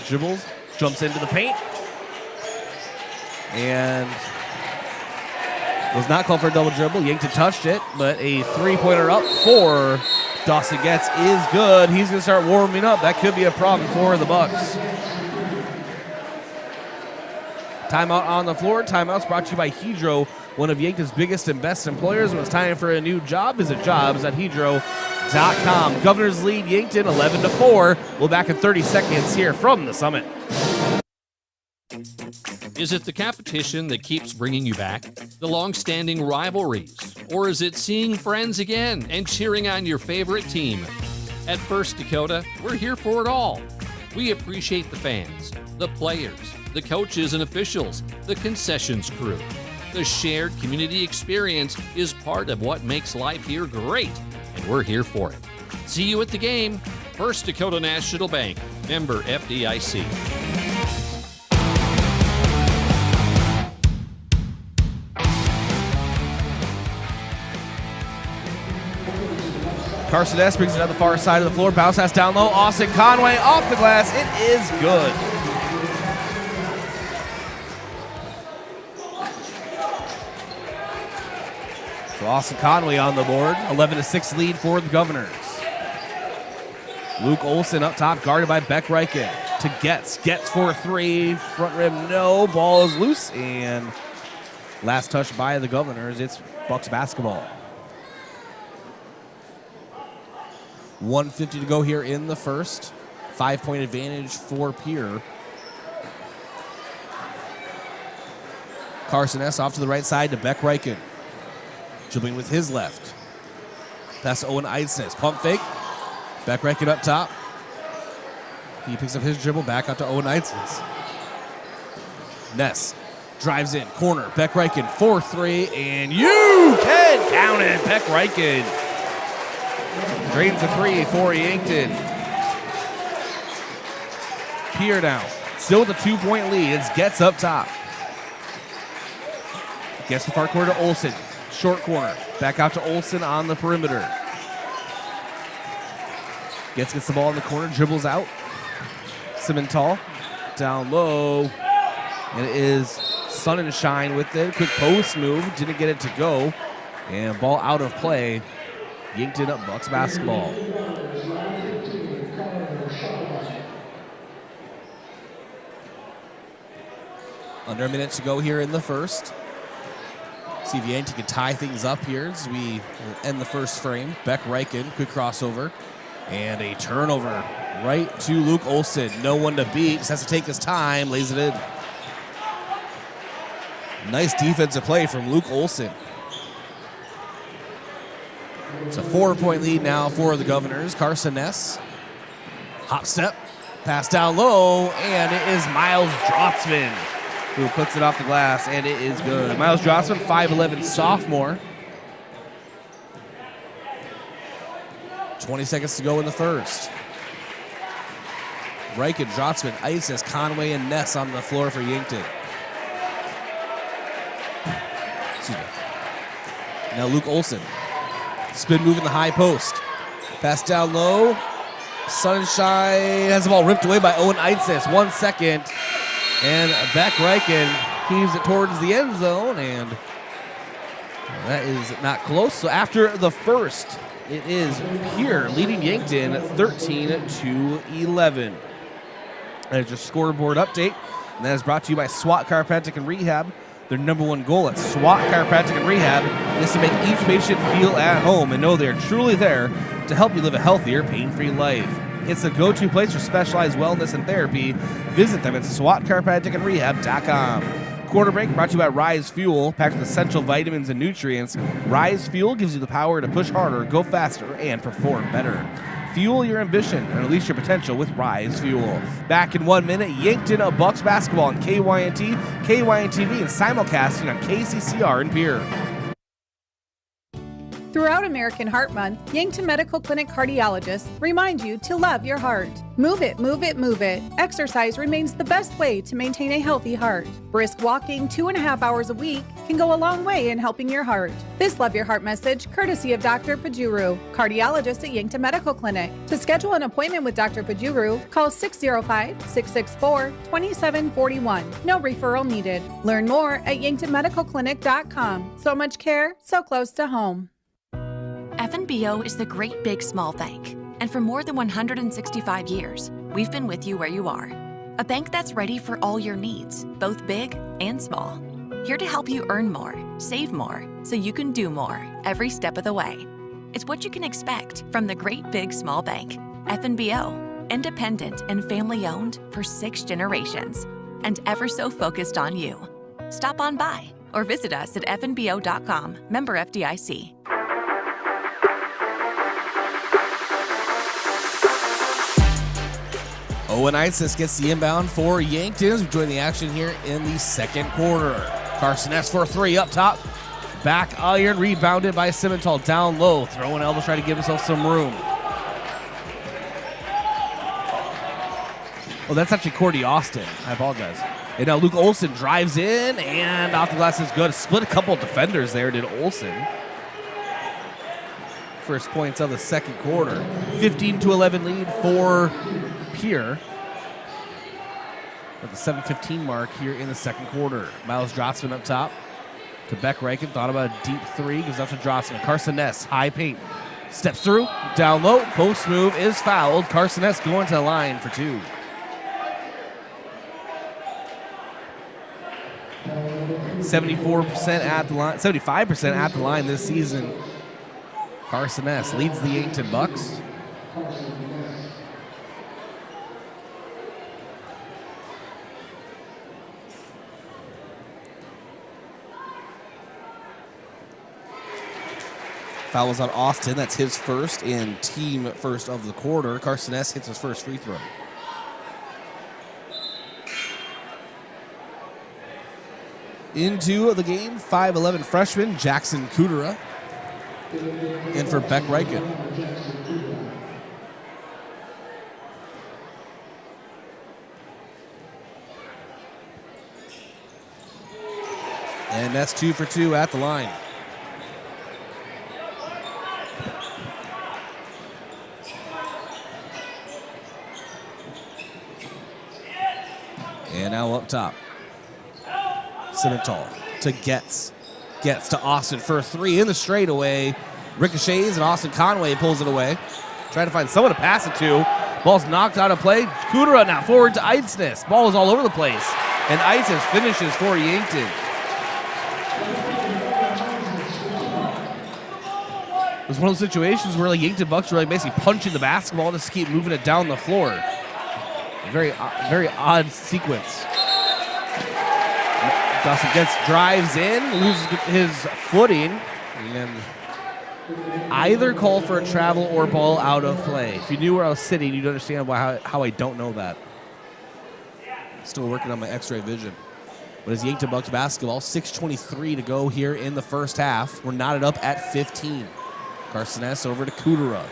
Speaker 3: Dribbles. Jumps into the paint. And was not called for a double dribble. Yankton touched it, but a three-pointer up for Dawson Getz is good. He's going to start warming up. That could be a problem for the Bucks. Timeout on the floor. Timeout's brought to you by Hedro, one of Yankton's biggest and best employers. When it's time for a new job, visit jobs@hedro.com. Governors lead Yankton 11-4. We'll back in 30 seconds here from the Summit.
Speaker 18: Is it the competition that keeps bringing you back? The long-standing rivalries? Or is it seeing friends again and cheering on your favorite team? At First Dakota, we're here for it all. We appreciate the fans, the players, the coaches and officials, the concessions crew. The shared community experience is part of what makes life here great, and we're here for it. See you at the game. First Dakota National Bank, member FDIC.
Speaker 3: Carson S brings it on the far side of the floor. Bounce pass down low. Austin Conway off the glass. It is good. So Austin Conway on the board. 11-6 lead for the Governors. Luke Olson up top, guarded by Beck Reichen. To Getz. Getz for three. Front rim, no. Ball is loose. And last touch by the Governors. It's Bucks basketball. 1:50 to go here in the first. 5-point advantage for Pierre. Carson S off to the right side to Beck Reichen. Dribbling with his left. Pass to Owen Eidsness. Pump fake. Beck Reichen up top. He picks up his dribble back out to Owen Eidsness. Ness drives in. Corner. Beck Reichen 4-3. And you can count it. Beck Reichen drains a three for Yankton. Pierre now. Still with a 2-point lead. It's Getz up top. Gets the far corner to Olson. Short corner. Back out to Olson on the perimeter. Gets the ball in the corner. Dribbles out. Simmental. Down low. And it is Sunshine with it. Quick post move. Didn't get it to go. And ball out of play. Yankton up Bucks basketball. Under a minute to go here in the first. See if Yankton can tie things up here as we end the first frame. Beck Reichen, quick crossover. And a turnover right to Luke Olson. No one to beat. Just has to take his time. Lays it in. Nice defensive play from Luke Olson. It's a 4-point lead now for the Governors. Carson Ness. Hop step. Pass down low. And it is Miles Drotzman who puts it off the glass, and it is good. Miles Drotzman, 5'11", sophomore. 20 seconds to go in the first. Reichen, Drotzman, Isis, Conway, and Ness on the floor for Yankton. Excuse me. Now Luke Olson. Spin move in the high post. Pass down low. Sunshine has the ball ripped away by Owen Eidsness. 1 second. And Beck Reichen heaves it towards the end zone. And that is not close. So after the first, it is Pierre leading Yankton 13-11. That is your scoreboard update. And that is brought to you by SWAT Chiropractic and Rehab. Their number one goal at SWAT Chiropractic and Rehab is to make each patient feel at home and know they're truly there to help you live a healthier, pain-free life. It's the go-to place for specialized wellness and therapy. Visit them at SWATChiropracticandRehab.com. Quarter break brought to you by Rise Fuel, packed with essential vitamins and nutrients. Rise Fuel gives you the power to push harder, go faster, and perform better. Fuel your ambition and release your potential with Rise Fuel. Back in 1 minute, Yankton Bucks basketball on KYNT, KYNTV, and simulcasting on KCCR in Pierre.
Speaker 19: Throughout American Heart Month, Yankton Medical Clinic cardiologists remind you to love your heart. Move it, move it, move it. Exercise remains the best way to maintain a healthy heart. Brisk walking 2.5 hours a week can go a long way in helping your heart. This Love Your Heart message courtesy of Dr. Pajuru, cardiologist at Yankton Medical Clinic. To schedule an appointment with Dr. Pajuru, call 605-664-2741. No referral needed. Learn more at yanktonmedicalclinic.com. So much care, so close to home.
Speaker 20: FNBO is the great big small bank. And for more than 165 years, we've been with you where you are. A bank that's ready for all your needs, both big and small. Here to help you earn more, save more, so you can do more every step of the way. It's what you can expect from the great big small bank. FNBO, independent and family owned for 6 generations, and ever so focused on you. Stop on by or visit us at fnbo.com, member FDIC.
Speaker 3: Owen Isis gets the inbound for Yankton as we join the action here in the second quarter. Carson S for 3 up top. Back iron, rebounded by Simmental down low. Throwing elbows, trying to give himself some room. Oh, that's actually Cordy Austin. I apologize. And now Luke Olson drives in, and off the glass is good. Split a couple of defenders there, did Olson. First points of the second quarter. 15-11 lead for Pierre at the 7:15 mark here in the second quarter. Miles Drotsman up top to Beck Reichen. Thought about a deep 3. Goes up to Drotsman. Carson Ness, high paint. Steps through. Down low. Post move is fouled. Carson Ness going to the line for 2. .74% at the line, 75% at the line this season. Carson Ness leads the Yankton Bucks. Foul was on Austin. That's his first and team first of the quarter. Carson S. hits his first free throw. Into the game, 5'11 freshman Jackson Kudera. In for Beck Reichen. And that's 2 for 2 at the line. And now up top. Simmental to Getz. Getz to Austin for 3 in the straightaway. Ricochets and Austin Conway pulls it away. Trying to find someone to pass it to. Ball's knocked out of play. Kudera now forward to Eidsness. Ball is all over the place. And Eidsness finishes for Yankton. It was one of those situations where like Yankton Bucks were like basically punching the basketball just to keep moving it down the floor. Very odd sequence. Dawson Getz drives in, loses his footing, and then either call for a travel or ball out of play. If you knew where I was sitting, you'd understand how I don't know that. Still working on my x-ray vision. But it's Yankton Bucks basketball, 6:23 to go here in the first half. We're knotted up at 15. Carson Ness over to Kudera.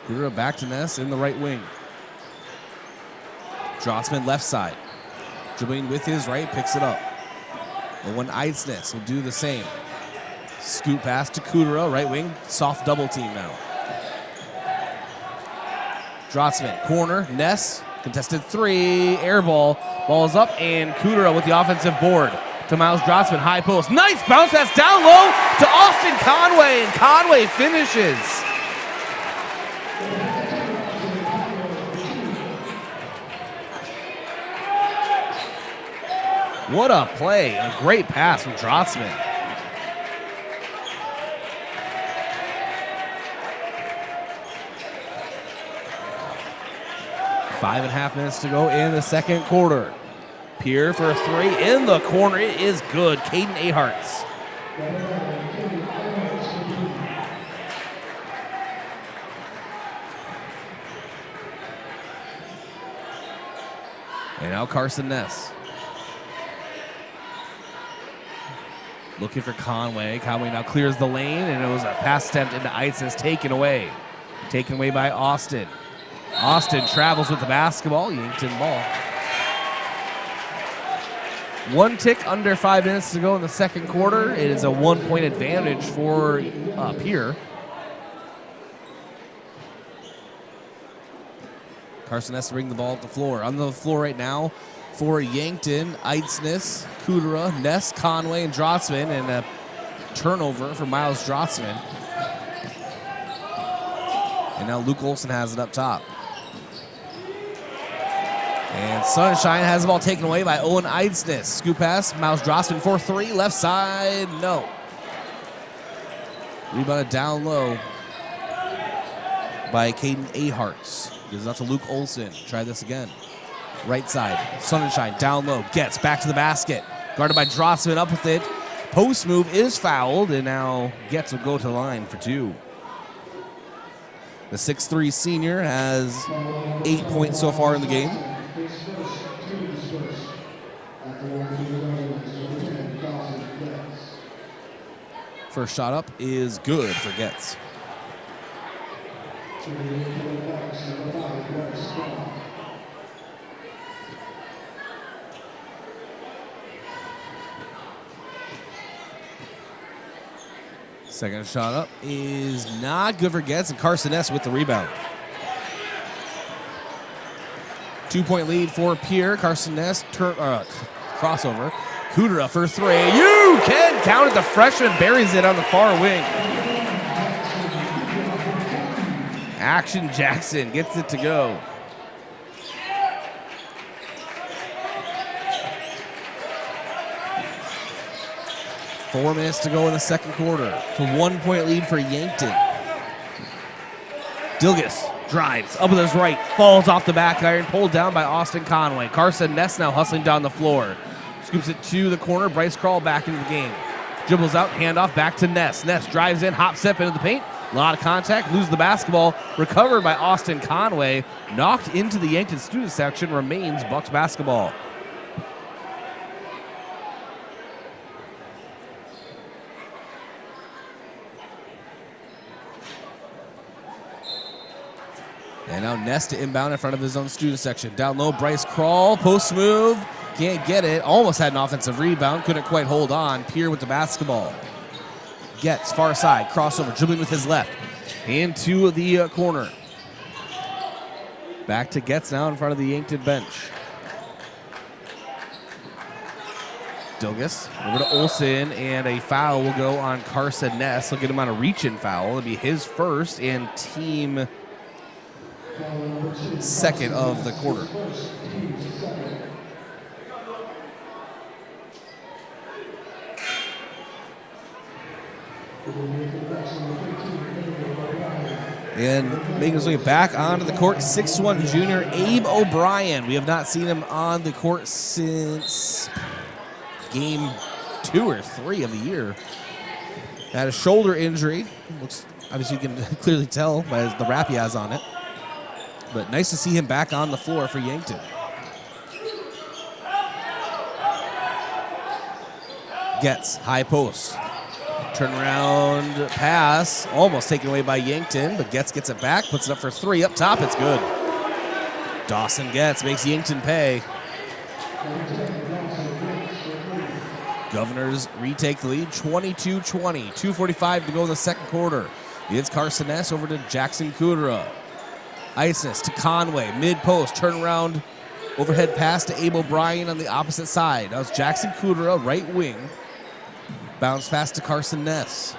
Speaker 3: Kudera back to Ness in the right wing. Drotsman left side. Dribbling with his right, picks it up. But when Eidsness will do the same. Scoot pass to Kudera, right wing, soft double team now. Drotsman, corner, Ness, contested 3, air ball. Ball is up, and Kudera with the offensive board to Miles Drotsman, high post. Nice bounce pass down low to Austin Conway, and Conway finishes. What a play. A great pass from Drotzman. Five and a half minutes to go in the second quarter. Pierre for a three in the corner. It is good. Caden Aharts. And now Carson Ness. Looking for Conway. Conway now clears the lane, and it was a pass attempt into Eitzes, taken away. Taken away by Austin. Austin travels with the basketball. Yankton ball. One tick under 5 minutes to go in the second quarter. It is a 1-point advantage for Pierre. Carson has to bring the ball up the floor. On the floor right now for Yankton, Eitznes, Kudera, Ness, Conway, and Drotzman, and a turnover for Miles Drotzman. And now Luke Olson has it up top. And Sunshine has the ball taken away by Owen Eitznes. Scoop pass, Miles Drotzman for three, left side, no. Rebounded down low by Caden Aharts. Gives it out to Luke Olson. Try this again. Right side, Sunshine down low, gets back to the basket. Guarded by Drotzman, up with it. Post move is fouled, and now Getz will go to the line for two. The 6'3 senior has 8 points so far in the game. First shot up is good for Getz. Second shot up is not good for Getz, and Carson Ness with the rebound. 2-point lead for Pierre. Carson Ness, crossover. Kudera for three. You can count it. The freshman buries it on the far wing. Action Jackson gets it to go. Four minutes to go in the second quarter. It's a 1-point lead for Yankton. Dilgus drives up with his right, falls off the back iron, pulled down by Austin Conway. Carson Ness now hustling down the floor. Scoops it to the corner. Bryce Crawl back into the game. Dribbles out, handoff back to Ness. Ness drives in, hop step into the paint. A lot of contact, loses the basketball. Recovered by Austin Conway. Knocked into the Yankton student section. Remains Bucks basketball. And now Ness to inbound in front of his own student section. Down low, Bryce Crawl, post move. Can't get it. Almost had an offensive rebound. Couldn't quite hold on. Pierre with the basketball. Gets far side. Crossover. Dribbling with his left. Into the corner. Back to Getz now in front of the Yankton bench. Dilgus over to Olson, and a foul will go on Carson Ness. He'll get him on a reach-in foul. It'll be his first and team second of the quarter. And making his way back onto the court, 6'1 junior Abe O'Brien. We have not seen him on the court since game 2 or 3 of the year. Had a shoulder injury. Looks, obviously you can clearly tell by the wrap he has on it. But nice to see him back on the floor for Yankton. Gets high post. Turnaround pass, almost taken away by Yankton, but Getz gets it back, puts it up for three. Up top, it's good. Dawson Getz makes Yankton pay. Governors retake the lead, 22-20. 2:45 to go in the second quarter. It's Carson Ness over to Jackson Kudera. Eitznes to Conway, mid-post, turnaround, overhead pass to Abe O'Brien on the opposite side. That was Jackson Kudera, right wing. Bounce pass to Carson Ness.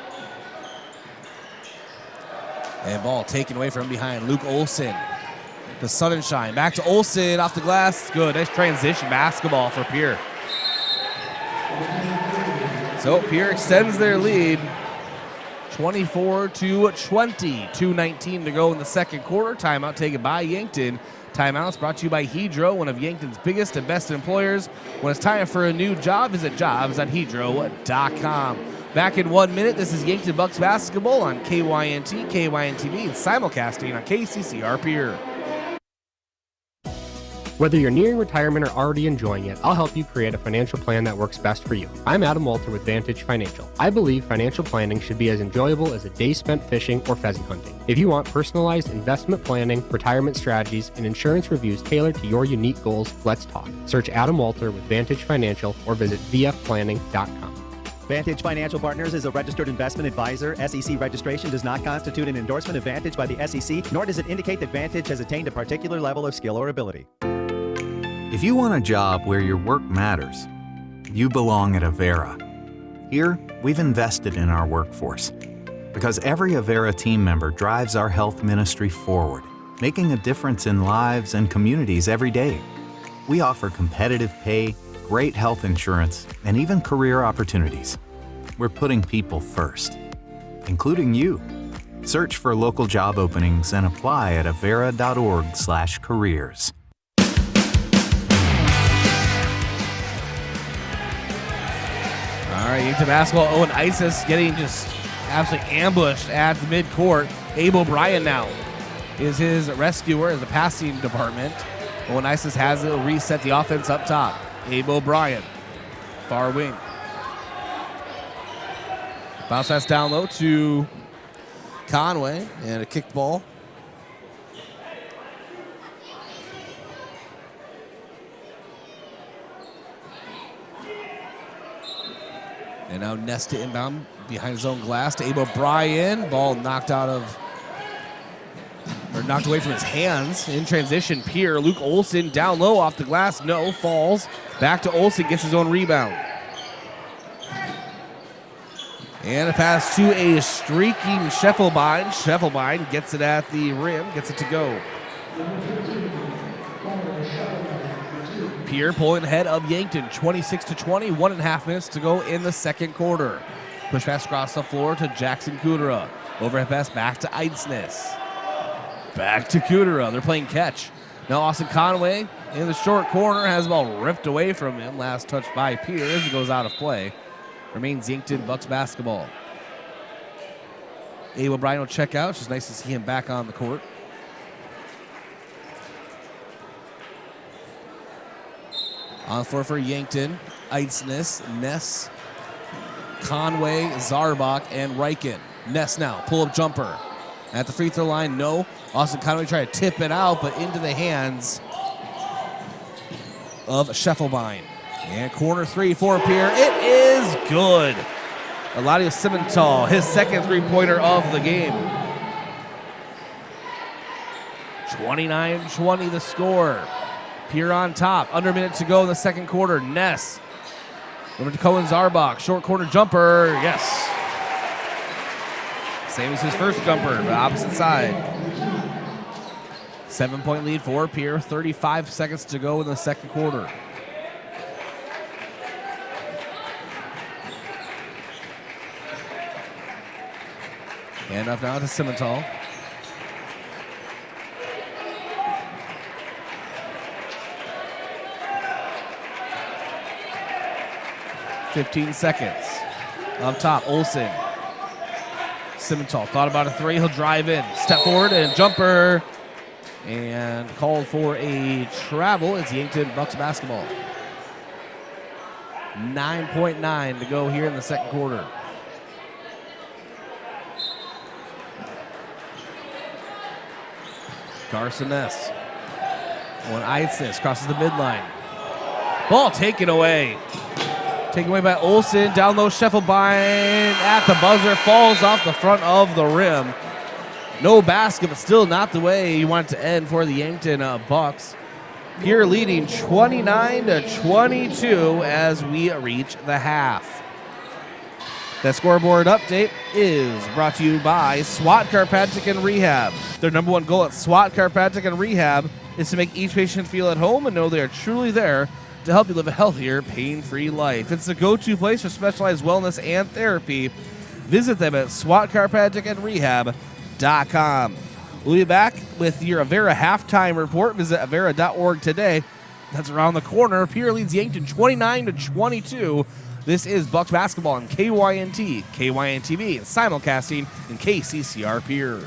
Speaker 3: And ball taken away from behind. Luke Olson. The Sunshine. Back to Olson off the glass. Good. Nice transition basketball for Pierre. So Pierre extends their lead 24-20. 2:19 to go in the second quarter. Timeout taken by Yankton. Timeouts brought to you by Hedro, one of Yankton's biggest and best employers. When it's time for a new job, visit jobs.hedro.com. Back in 1 minute, this is Yankton Bucks basketball on KYNT, KYNTV, and simulcasting on KCCR Pierre.
Speaker 21: Whether you're nearing retirement or already enjoying it, I'll help you create a financial plan that works best for you. I'm Adam Walter with Vantage Financial. I believe financial planning should be as enjoyable as a day spent fishing or pheasant hunting. If you want personalized investment planning, retirement strategies, and insurance reviews tailored to your unique goals, let's talk. Search Adam Walter with Vantage Financial or visit vfplanning.com.
Speaker 12: Vantage Financial Partners is a registered investment advisor. SEC registration does not constitute an endorsement of Vantage by the SEC, nor does it indicate that Vantage has attained a particular level of skill or ability.
Speaker 22: If you want a job where your work matters, you belong at Avera. Here, we've invested in our workforce because every Avera team member drives our health ministry forward, making a difference in lives and communities every day. We offer competitive pay, great health insurance, and even career opportunities. We're putting people first, including you. Search for local job openings and apply at avera.org/careers.
Speaker 3: All right, Yankton basketball. Owen Isis getting just absolutely ambushed at the midcourt. Abe O'Brien now is his rescuer as a passing department. Owen Isis has it, reset the offense up top. Abe O'Brien, far wing. Bounce pass down low to Conway and a kick ball. And now Nesta inbound behind his own glass to Abe O'Brien. Ball knocked away from his hands. In transition, Pierre. Luke Olson down low off the glass. No, falls. Back to Olson, gets his own rebound. And a pass to a streaking Scheffelbein. Scheffelbein gets it at the rim, gets it to go. Pierre pulling ahead of Yankton, 26-20, 1.5 minutes to go in the second quarter. Push pass across the floor to Jackson Kudera. Overhead pass back to Eidsness. Back to Kudera. They're playing catch. Now Austin Conway in the short corner has the ball ripped away from him. Last touch by Pierre as it goes out of play. Remains Yankton Bucks basketball. Abe O'Brien will check out. It's just nice to see him back on the court. On the floor for Yankton, Eidsness, Ness, Conway, Zarbach, and Reichen. Ness now, pull-up jumper. At the free throw line, no. Austin Conway tried to tip it out, but into the hands of Scheffelbein. And corner three for Pierre. It is good. Eladio Simmental, his second three-pointer of the game. 29-20 the score. Pierre on top. Under a minute to go in the second quarter. Ness. Over to Cohen Zarbach. Short corner jumper. Yes. Same as his first jumper, but opposite side. 7-point lead for Pierre. 35 seconds to go in the second quarter. And up now to Simmental. .15 seconds. Up top, Olsen. Simmental thought about a three. He'll drive in. Step forward and jumper. And called for a travel. It's Yankton Bucks basketball. 9.9 to go here in the second quarter. Carson Ness. On Eidsness, crosses the midline. Ball taken away. Taken away by Olsen. Down low, Scheffelbein at the buzzer. Falls off the front of the rim. No basket, but still not the way you want it to end for the Yankton Bucks. Pierre leading 29-22 as we reach the half. That scoreboard update is brought to you by SWAT Chiropractic and Rehab. Their number one goal at SWAT Chiropractic and Rehab is to make each patient feel at home and know they are truly there to help you live a healthier, pain-free life. It's the go-to place for specialized wellness and therapy. Visit them at SWAT-Chiropractic-and-Rehab.com. We'll be back with your Avera halftime report. Visit Avera.org today. That's around the corner. Pierre leads Yankton 29-22. This is Bucks basketball on KYNT, KYNTV, and simulcasting in KCCR Pierre.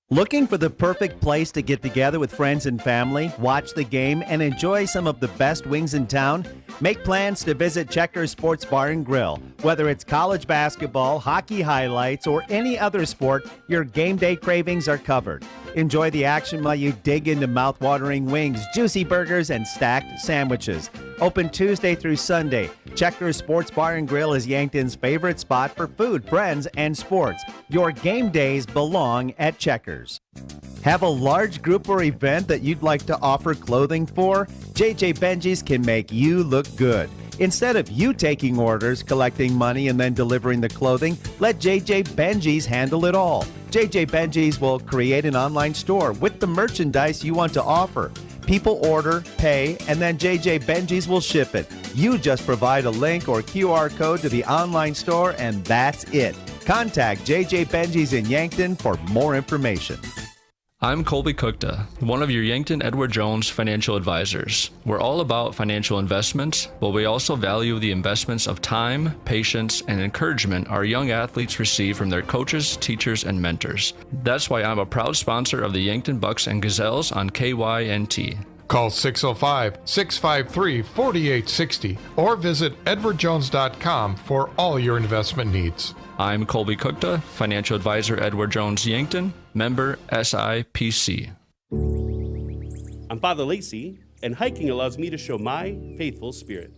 Speaker 12: Looking for the perfect place to get together with friends and family, watch the game, and enjoy some of the best wings in town? Make plans to visit Checkers Sports Bar and Grill. Whether it's college basketball, hockey highlights, or any other sport, your game day cravings are covered. Enjoy the action while you dig into mouth-watering wings, juicy burgers, and stacked sandwiches. Open Tuesday through Sunday, Checkers Sports Bar and Grill is Yankton's favorite spot for food, friends, and sports. Your game days belong at Checkers. Have a large group or event that you'd like to offer clothing for? JJ Benji's can make you look good. Instead of you taking orders, collecting money, and then delivering the clothing, let JJ Benji's handle it all. JJ Benji's will create an online store with the merchandise you want to offer. People order, pay, and then JJ Benji's will ship it. You just provide a link or QR code to the online store, and that's it. Contact JJ Benji's in Yankton for more information.
Speaker 9: I'm Colby Cookta, one of your Yankton Edward Jones financial advisors. We're all about financial investments, but we also value the investments of time, patience, and encouragement our young athletes receive from their coaches, teachers, and mentors. That's why I'm a proud sponsor of the Yankton Bucks and Gazelles on KYNT.
Speaker 1: Call 605-653-4860 or visit edwardjones.com for all your investment needs.
Speaker 9: I'm Colby Cookta, financial advisor Edward Jones Yankton, member SIPC.
Speaker 4: I'm Father Lacey, and hiking allows me to show my faithful spirit.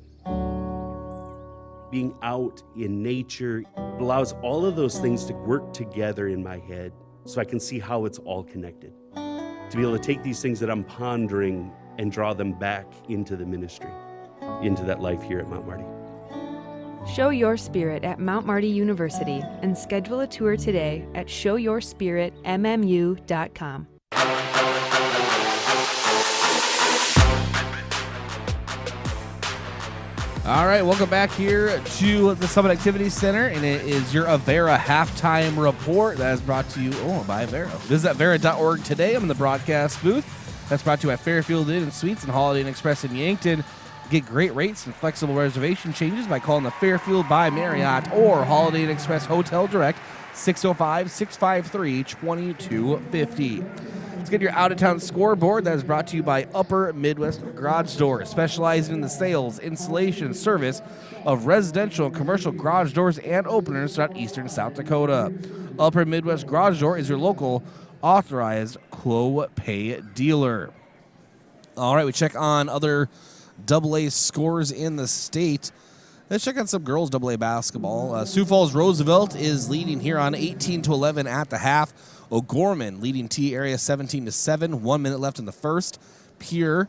Speaker 4: Being out in nature allows all of those things to work together in my head so I can see how it's all connected. To be able to take these things that I'm pondering and draw them back into the ministry, into that life here at Mount Marty.
Speaker 23: Show your spirit at Mount Marty University and schedule a tour today at showyourspiritmmu.com.
Speaker 3: All right, welcome back here to the Summit Activity Center, and it is your Avera halftime report that is brought to you by Avera. Visit Avera.org today. I'm in the broadcast booth. That's brought to you by Fairfield Inn and Suites and Holiday Inn Express in Yankton. Get great rates and flexible reservation changes by calling the Fairfield by Marriott or Holiday Inn Express Hotel Direct, 605-653-2250. Let's get your out-of-town scoreboard that is brought to you by Upper Midwest Garage Doors, specializing in the sales, installation, and service of residential and commercial garage doors and openers throughout eastern South Dakota. Upper Midwest Garage Door is your local authorized Clo-Pay dealer. All right, we check on other AA scores in the state. Let's check on some girls AA basketball. Sioux Falls Roosevelt is leading here on 18-11 at the half. O'Gorman leading T area 17-7. 1 minute left in the first. Pierre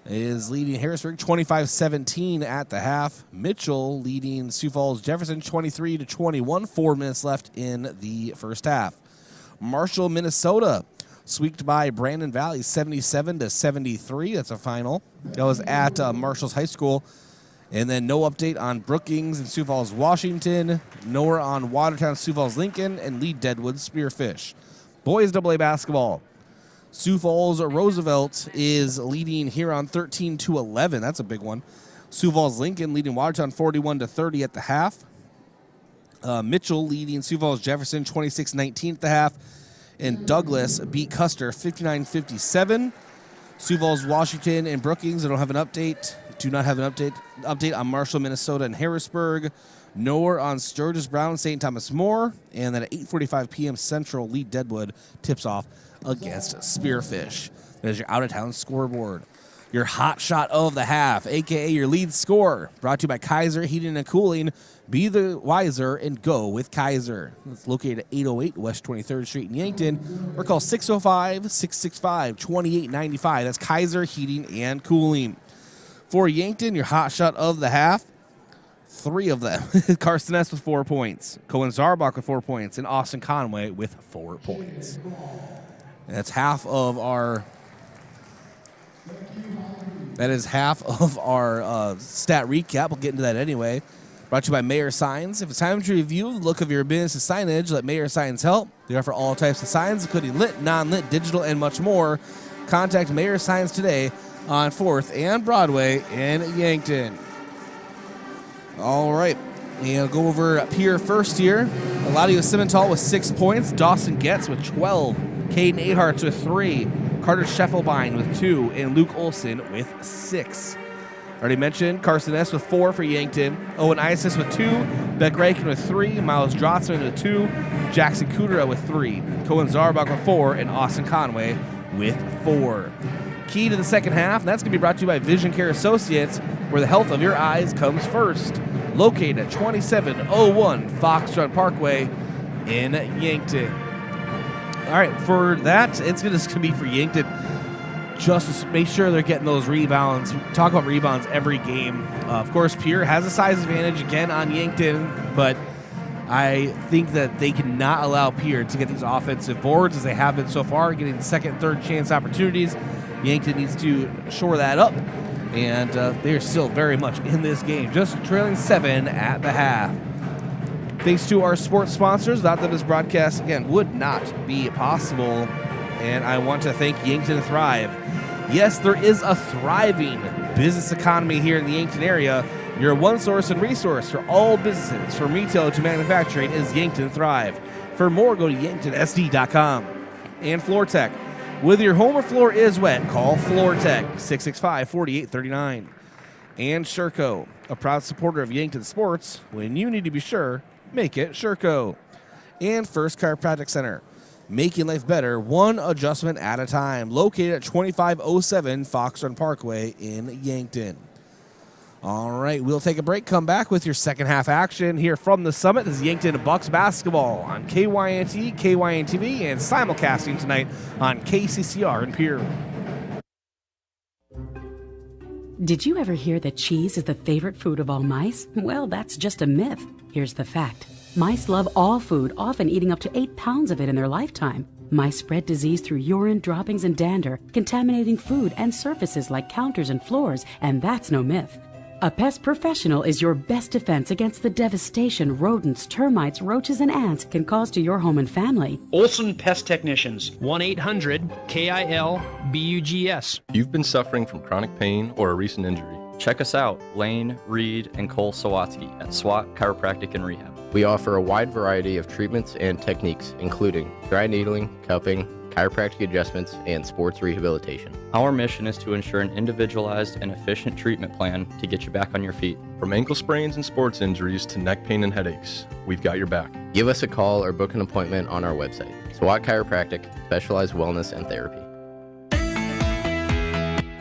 Speaker 3: is leading Harrisburg 25-17 at the half. Mitchell leading Sioux Falls Jefferson 23-21. 4 minutes left in the first half. Marshall, Minnesota swept by Brandon Valley 77-73. That's a final. That was at Marshall's High School. And then no update on Brookings and Sioux Falls, Washington. Nor on Watertown, Sioux Falls, Lincoln, and Lee Deadwood, Spearfish. Boys AA basketball. Sioux Falls Roosevelt is leading here on 13-11. That's a big one. Sioux Falls Lincoln leading Watertown 41-30 at the half. Mitchell leading Sioux Falls Jefferson 26-19 at the half. And Douglas beat Custer 59-57. Sioux Falls, Washington, and Brookings, I don't have an update. Do not have an update on Marshall, Minnesota, and Harrisburg, nor on Sturgis, Brown, St. Thomas More. And then at 8:45 p.m. Central, Lee Deadwood tips off against Spearfish. There's your out-of-town scoreboard. Your hot shot of the half, a.k.a. your lead scorer, brought to you by Kaiser Heating and Cooling. Be the wiser and go with Kaiser. It's located at 808 West 23rd Street in Yankton, or call 605-665-2895. That's Kaiser Heating and Cooling. For Yankton, your hot shot of the half, 3 of them. Carson S. with 4 points, Cohen Zarbach with 4 points, and Austin Conway with 4 points. And that's half of our
Speaker 2: That is half of our stat recap. We'll get into that anyway. Brought to you by Mayor Signs. If it's time to review the look of your business signage, let Mayor Signs help. They offer all types of signs, including lit, non-lit, digital, and much more. Contact Mayor Signs today on 4th and Broadway in Yankton. All right. And go over Pierre first here. Eladio Simmental with 6 points. Dawson Getz with 12. Caden Aharts with 3. Carter Scheffelbein with 2. And Luke Olson with 6. Already mentioned Carson S. with 4 for Yankton. Owen Isis with 2. Beck Reichen with 3. Miles Drotzman with 2. Jackson Kudera with 3. Cohen Zarbach with 4. And Austin Conway with 4. Key to the second half, and that's going to be brought to you by Vision Care Associates, where the health of your eyes comes first. Located at 2701 Fox Run Parkway in Yankton. All right, for that, it's going to be for Yankton. Just make sure they're getting those rebounds. We talk about rebounds every game. Of course, Pierre has a size advantage again on Yankton, but I think that they cannot allow Pierre to get these offensive boards as they have been so far, getting second, third chance opportunities. Yankton needs to shore that up, and they're still very much in this game, just trailing 7 at the half. Thanks to our sports sponsors. Without them, this broadcast, again, would not be possible. And I want to thank Yankton Thrive. Yes, there is a thriving business economy here in the Yankton area. Your one source and resource for all businesses, from retail to manufacturing, is Yankton Thrive. For more, go to yanktonsd.com. And Floor Tech. Whether your home or floor is wet, call Floor Tech, 665-4839. And Sherco, a proud supporter of Yankton sports. When you need to be sure, make it Sherco. And First Chiropractic Center, making life better one adjustment at a time. Located at 2507 Fox Run Parkway in Yankton. All right, we'll take a break. Come back with your second half action here from the Summit. This is Yankton Bucks basketball on KYNT, KYNTV, and simulcasting tonight on KCCR in Pierre.
Speaker 6: Did you ever hear that cheese is the favorite food of all mice? Well, that's just a myth. Here's the fact. Mice love all food, often eating up to 8 pounds of it in their lifetime. Mice spread disease through urine, droppings, and dander, contaminating food and surfaces like counters and floors, and that's no myth. A pest professional is your best defense against the devastation rodents, termites, roaches, and ants can cause to your home and family.
Speaker 7: Olson Pest Technicians, 1-800-KIL-BUGS.
Speaker 8: If you've been suffering from chronic pain or a recent injury, check us out, Lane, Reed, and Cole Sawatsky at SWAT Chiropractic and Rehab.
Speaker 24: We offer a wide variety of treatments and techniques, including dry needling, cupping, chiropractic adjustments, and sports rehabilitation.
Speaker 8: Our mission is to ensure an individualized and efficient treatment plan to get you back on your feet.
Speaker 25: From ankle sprains and sports injuries to neck pain and headaches, we've got your back.
Speaker 24: Give us a call or book an appointment on our website. SWAT Chiropractic, specialized wellness and therapy.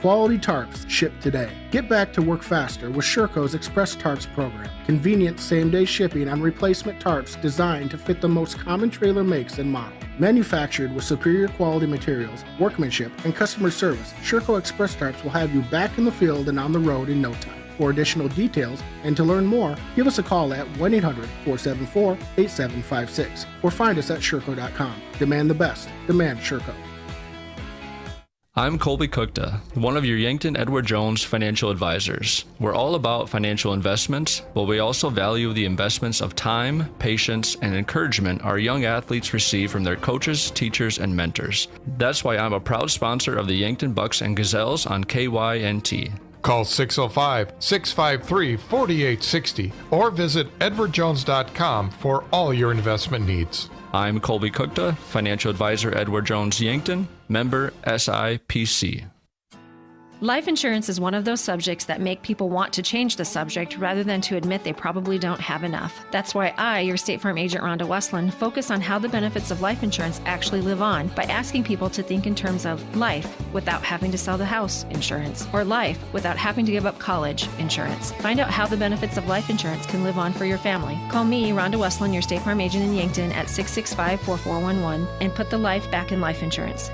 Speaker 11: Quality tarps shipped today. Get back to work faster with Sherco's Express Tarps program. Convenient same-day shipping on replacement tarps designed to fit the most common trailer makes and models. Manufactured with superior quality materials, workmanship, and customer service, Sherco Express Tarps will have you back in the field and on the road in no time. For additional details and to learn more, give us a call at 1-800-474-8756 or find us at Sherco.com. Demand the best. Demand Sherco.
Speaker 9: I'm Colby Kukta, one of your Yankton Edward Jones financial advisors. We're all about financial investments, but we also value the investments of time, patience, and encouragement our young athletes receive from their coaches, teachers, and mentors. That's why I'm a proud sponsor of the Yankton Bucks and Gazelles on KYNT.
Speaker 1: Call 605-653-4860 or visit edwardjones.com for all your investment needs.
Speaker 9: I'm Colby Kukta, financial advisor Edward Jones Yankton, member SIPC.
Speaker 26: Life insurance is one of those subjects that make people want to change the subject rather than to admit they probably don't have enough. That's why I, your State Farm agent Rhonda Westland, focus on how the benefits of life insurance actually live on by asking people to think in terms of life without having to sell the house insurance, or life without having to give up college insurance. Find out how the benefits of life insurance can live on for your family. Call me, Rhonda Westland, your State Farm agent in Yankton at 665-4411 and put the life back in life insurance.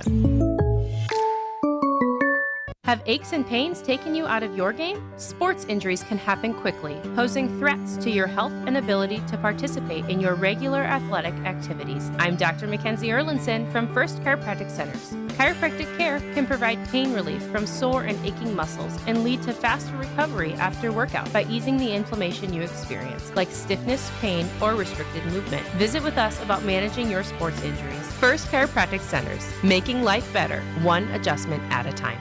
Speaker 27: Have aches and pains taken you out of your game? Sports injuries can happen quickly, posing threats to your health and ability to participate in your regular athletic activities. I'm Dr. Mackenzie Erlinson from First Chiropractic Centers. Chiropractic care can provide pain relief from sore and aching muscles and lead to faster recovery after workout by easing the inflammation you experience, like stiffness, pain, or restricted movement. Visit with us about managing your sports injuries. First Chiropractic Centers, making life better, one adjustment at a time.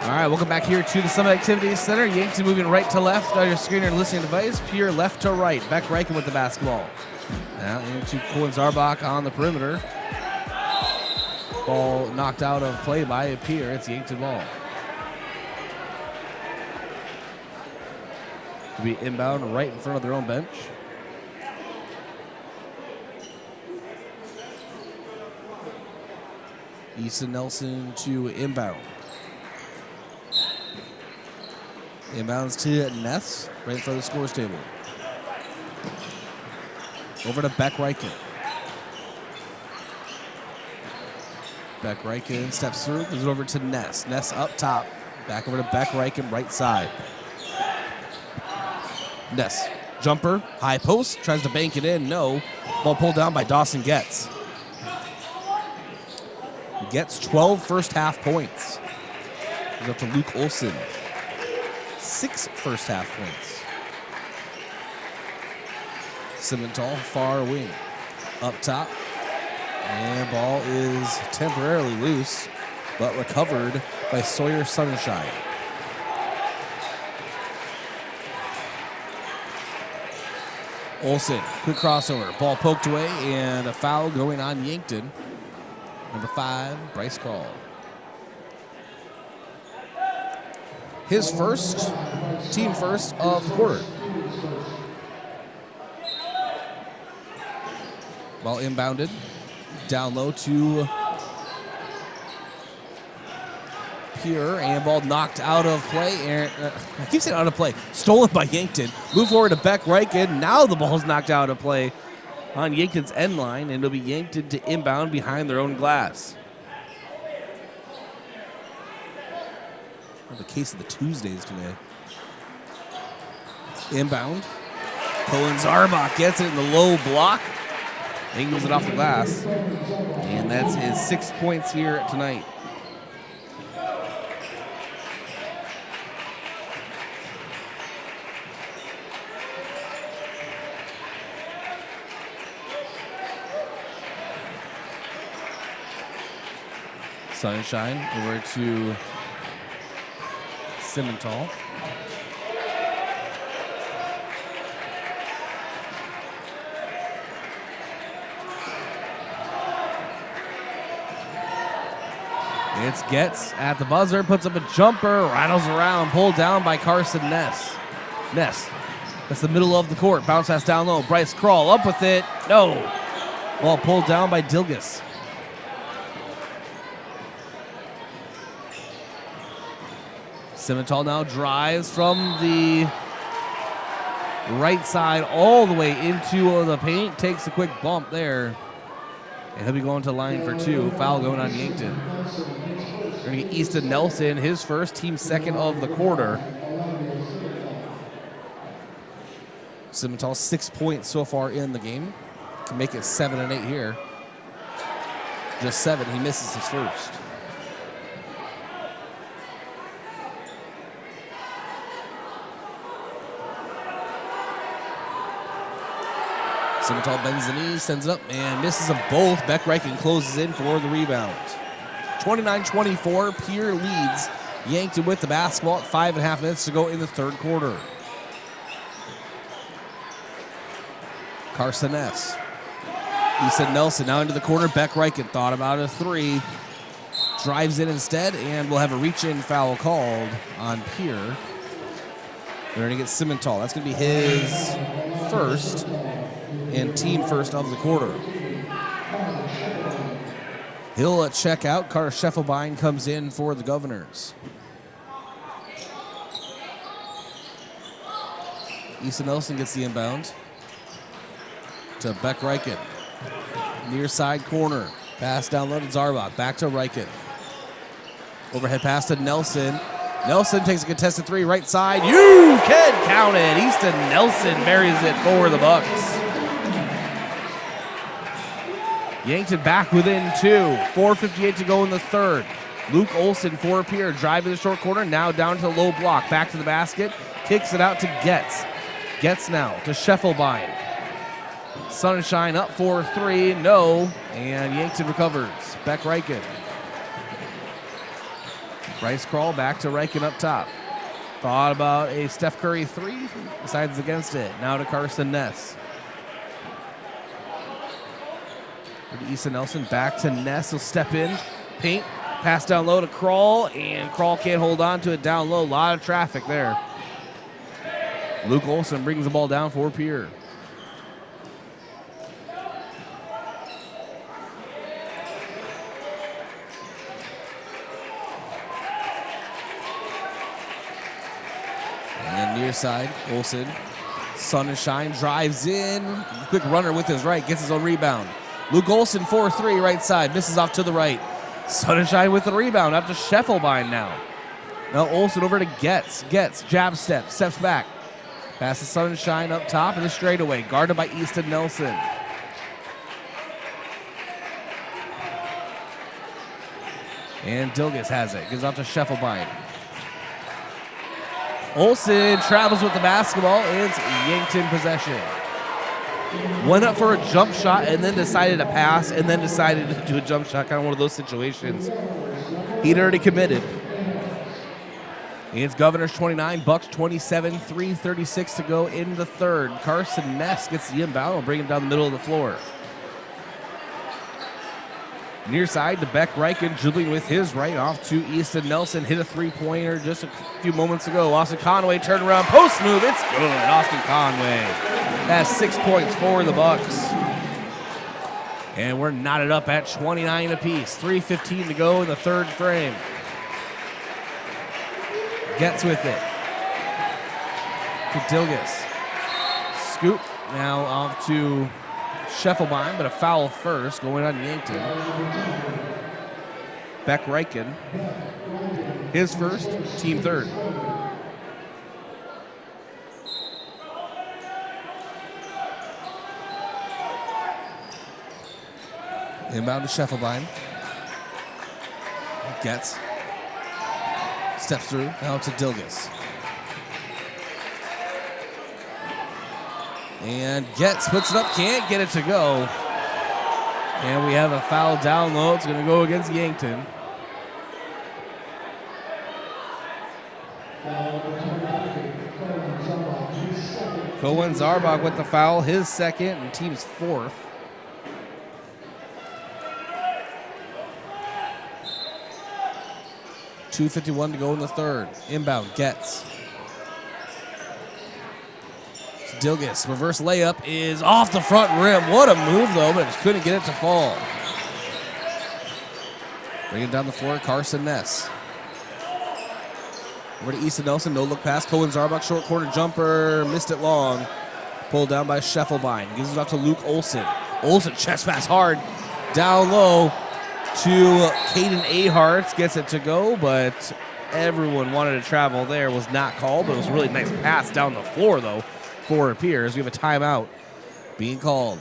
Speaker 3: All right, welcome back here to the Summit Activities Center. Yankton moving right to left on your screen or listening device. Pierre left to right. Beck Reichen with the basketball. Now into Colin Zarbach on the perimeter. Ball knocked out of play by Pierre. It's Yankton ball. To be inbound right in front of their own bench. Easton Nelson to inbound. Inbounds to Ness, right in front of the scores table. Over to Beck Reichen. Beck Reichen steps through, moves it over to Ness. Ness up top, back over to Beck Reichen, right side. Ness, jumper, high post, tries to bank it in, no. Ball pulled down by Dawson Getz. Getz 12 first half points. Goes up to Luke Olson. 6 first half points. Simmental, far wing. Up top. And ball is temporarily loose, but recovered by Sawyer Sunshine. Olsen, quick crossover. Ball poked away, and a foul going on Yankton. Number 5, Bryce Krall. His first, team first of the quarter. Ball inbounded. Down low to Pierre, and ball knocked out of play. I keep saying out of play. Stolen by Yankton. Move forward to Beck Reichen. Now the ball's knocked out of play on Yankton's end line, and it'll be Yankton to inbound behind their own glass. The case of the Tuesdays today. Inbound. Colin Zarbach gets it in the low block. Angles it off the glass. And that's his 6 points here tonight. Sunshine over to Simmental. It's Getz at the buzzer, puts up a jumper, rattles around, pulled down by Carson Ness. Ness, that's the middle of the court. Bounce pass down low. Bryce Krall up with it. No. Ball pulled down by Dilgus. Simmental now drives from the right side all the way into the paint. Takes a quick bump there. And he'll be going to line for 2. Foul going on Yankton. We're going to get Easton Nelson, his first, team second of the quarter. Simmental 6 points so far in the game. Can make it 7 and 8 here. Just 7. He misses his first. Simmental bends the knee, sends it up, and misses them both. Beck Reichen closes in for the rebound. 29-24, Pierre leads Yankton with the basketball at 5.5 minutes to go in the third quarter. Carson Ness. Easton Nelson now into the corner. Beck Reichen thought about a 3. Drives in instead, and we'll have a reach-in foul called on Pierre. They're going to get Simmental. That's going to be his first and team first of the quarter. He'll check out. Carter Scheffelbein comes in for the Governors. Easton Nelson gets the inbound to Beck Reichen. Near side corner. Pass down low to Zarbach. Back to Reichen. Overhead pass to Nelson. Nelson takes a contested three, right side. You can count it. Easton Nelson buries it for the Bucks. Yankton back within 2. 4:58 to go in the third. Luke Olson for Pierre, driving the short corner, now down to the low block. Back to the basket, kicks it out to Getz. Getz now to Scheffelbein. Sunshine up for 3, no, and Yankton recovers. Beck Reichen. Bryce Crawl back to Reichen up top. Thought about a Steph Curry 3, decides against it. Now to Carson Ness. Easton Nelson back to Ness, will step in, paint, pass down low to Crawl, and Crawl can't hold on to it down low. A lot of traffic there. Luke Olson brings the ball down for Pierre. And near side, Olson. Sun and Shine drives in. Quick runner with his right, gets his own rebound. Luke Olson 4-3 right side, misses off to the right. Sun and Shine with the rebound up to Scheffelbein now. Now Olson over to Getz. Getz, jab step, steps back. Passes Sun and Shine up top in the straightaway, guarded by Easton Nelson. And Dilgus has it, gives off to Scheffelbein. Olson travels with the basketball. It's Yankton possession. Went up for a jump shot and then decided to pass and then decided to do a jump shot. Kind of one of those situations. He'd already committed. It's Governors 29, Bucks 27, 3:36 to go in the third. Carson Ness gets the inbound. Will bring him down the middle of the floor. Near side to Beck Reichen, dribbling with his right off to Easton Nelson. Hit a three-pointer just a few moments ago. Austin Conway turned around, post move. It's good. Austin Conway has 6 points for the Bucks. And we're knotted up at 29 apiece. 3:15 to go in the third frame. Gets with it. To Dilgus. Scoop now off to Scheffelbein, but a foul first going on Yankton. Beck Reichen. His first, team third. Inbound to Scheffelbein. Gets. Steps through, now to Dilgus. And Getz puts it up, can't get it to go. And we have a foul down low. It's going to go against Yankton. Cohen Zarbach with the foul, his second and team's fourth. .251 to go in the third. Inbound, Getz. Dilgus, reverse layup is off the front rim. What a move, though, but just couldn't get it to fall. Bringing down the floor, Carson Ness. Over to Easton Nelson, no look pass. Cohen Zarbach, short corner jumper, missed it long. Pulled down by Scheffelbein. Gives it off to Luke Olson. Olson chest pass hard. Down low to Caden Ahart. Gets it to go, but everyone wanted to travel there. Was not called, but it was a really nice pass down the floor, though, for Pierre. We have a timeout being called.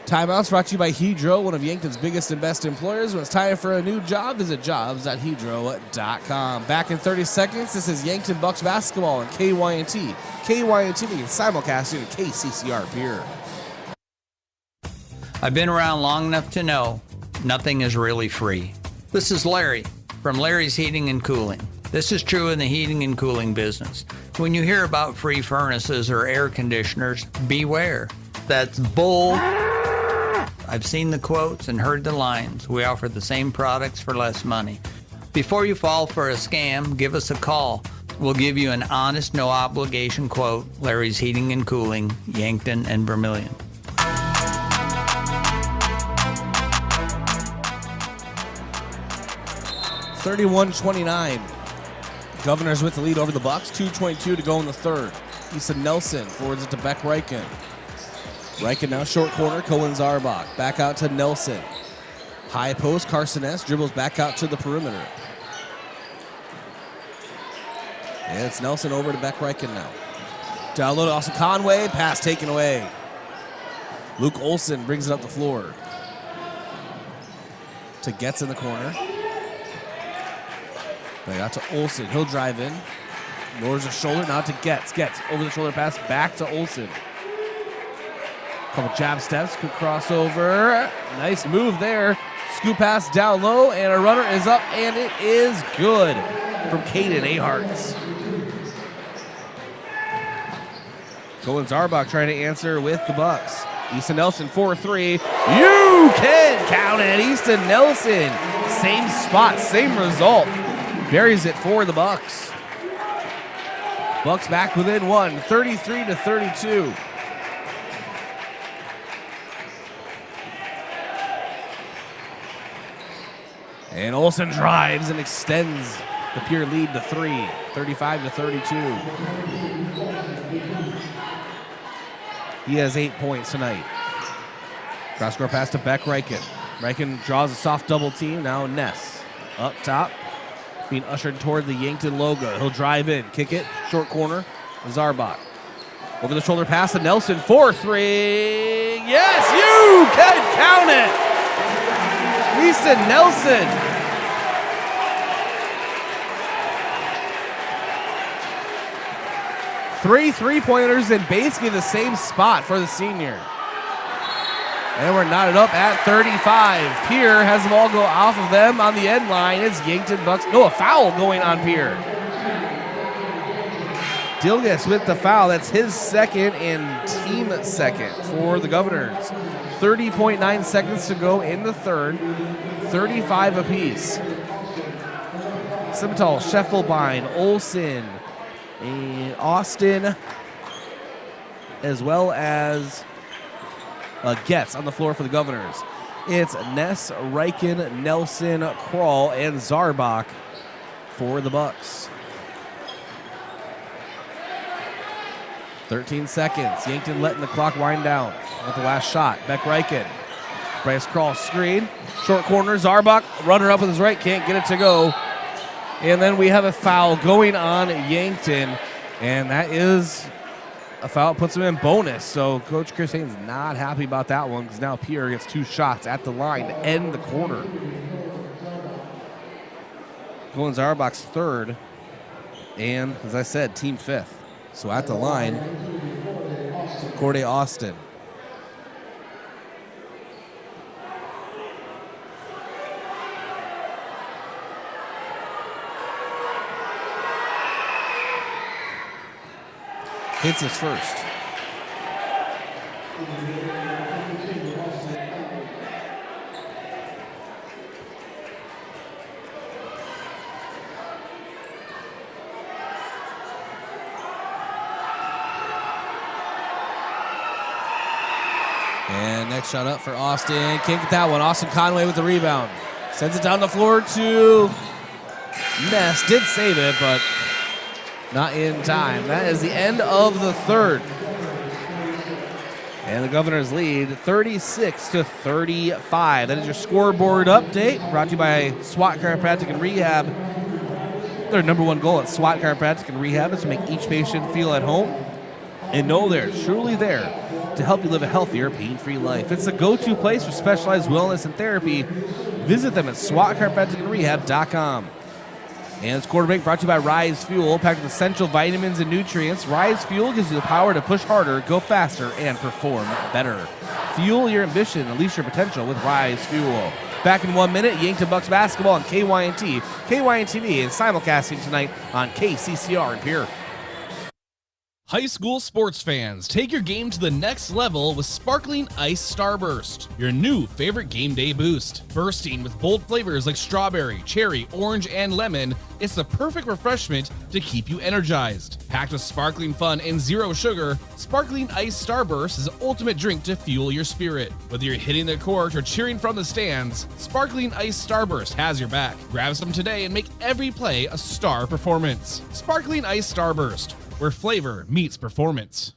Speaker 3: Timeouts brought to you by Hedro, one of Yankton's biggest and best employers. When it's time for a new job, visit jobs.hedro.com. Back in 30 seconds, this is Yankton Bucks basketball on KYNT. KYNT being simulcasting to KCCR Pierre.
Speaker 5: I've been around long enough to know nothing is really free. This is Larry from Larry's Heating and Cooling. This is true in the heating and cooling business. When you hear about free furnaces or air conditioners, beware. That's bull. I've seen the quotes and heard the lines. We offer the same products for less money. Before you fall for a scam, give us a call. We'll give you an honest, no obligation quote. Larry's Heating and Cooling, Yankton and Vermilion.
Speaker 3: 31-29. Governors with the lead over the Bucks. 2:22 to go in the third. Easton Nelson forwards it to Beck Reichen. Reichen now short corner. Cohen Zarbach. Back out to Nelson. High post. Carson S. dribbles back out to the perimeter.
Speaker 2: And it's Nelson over to Beck-Reichen now. Down low to Austin Conway. Pass taken away. Luke Olson brings it up the floor. To Getz in the corner. They got to Olson. He'll drive in. Lowers his shoulder. Now to Getz. Getz over the shoulder pass. Back to Olson. Couple jab steps. Quick crossover. Nice move there. Scoop pass down low. And a runner is up. And it is good from Caden Aharts. Colin Zarbach trying to answer with the Bucks. Easton Nelson 4-3. You can count it. Easton Nelson. Same spot, same result. Buries it for the Bucks. Bucks back within one, 33-32. And Olson drives and extends the Pierre lead to 3, 35-32. He has 8 points tonight. Cross-court pass to Beck-Reichen. Reichen draws a soft double team. Now Ness up top. Being ushered toward the Yankton logo. He'll drive in. Kick it. Short corner. Zarbach. Over the shoulder pass to Nelson. 4-3. Yes, you can count it. Easton Nelson. Three three-pointers in basically the same spot for the senior. And we're knotted up at 35. Pierre has the ball go off of them on the end line. It's Yankton Bucks. No, a foul going on Pierre. Dilges with the foul. That's his second and team second for the Governors. 30.9 seconds to go in the third. 35 apiece. Simmental, Scheffelbein, Olson, and Austin, as well as Getz on the floor for the Governors. It's Ness, Reichen, Nelson, Kroll, and Zarbach for the Bucks. 13 seconds. Yankton letting the clock wind down with the last shot. Beck-Reichen. Bryce Kroll screen. Short corner. Zarbach, runner up with his right. Can't get it to go. And then we have a foul going on Yankton. And that is a foul. Puts him in bonus. So Coach Chris Haynes not happy about that one because now Pierre gets 2 shots at the line to end the quarter. Colin Zarbach's third. And as I said, team 5th. So at the line, Corday Austin. Hits his first. And next shot up for Austin. Can't get that one. Austin Conway with the rebound. Sends it down the floor to Ness. Did save it, but not in time. That is the end of the third. And the Governors lead 36-35. That is your scoreboard update brought to you by SWAT Chiropractic and Rehab. Their number one goal at SWAT Chiropractic and Rehab is to make each patient feel at home and know they're truly there to help you live a healthier, pain-free life. It's the go-to place for specialized wellness and therapy. Visit them at SWATChiropracticandRehab.com. And this quarter break brought to you by Rise Fuel, packed with essential vitamins and nutrients. Rise Fuel gives you the power to push harder, go faster, and perform better. Fuel your ambition, unleash your potential with Rise Fuel. Back in 1 minute, Yankton Bucks basketball on KYNT, KYNTV, and simulcasting tonight on KCCR in Pierre.
Speaker 10: High school sports fans, take your game to the next level with Sparkling Ice Starburst, your new favorite game day boost. Bursting with bold flavors like strawberry, cherry, orange, and lemon, it's the perfect refreshment to keep you energized. Packed with sparkling fun and zero sugar, Sparkling Ice Starburst is the ultimate drink to fuel your spirit. Whether you're hitting the court or cheering from the stands, Sparkling Ice Starburst has your back. Grab some today and make every play a star performance. Sparkling Ice Starburst, where flavor meets performance.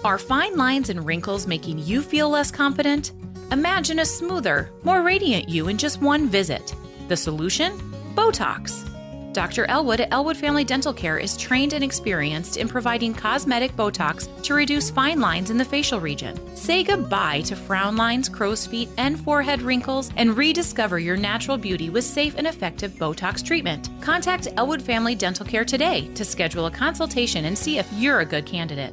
Speaker 13: Are fine lines and wrinkles making you feel less confident? Imagine a smoother, more radiant you in just one visit. The solution? Botox. Dr. Elwood at Elwood Family Dental Care is trained and experienced in providing cosmetic Botox to reduce fine lines in the facial region. Say goodbye to frown lines, crow's feet, and forehead wrinkles, and rediscover your natural beauty with safe and effective Botox treatment. Contact Elwood Family Dental Care today to schedule a consultation and see if you're a good candidate.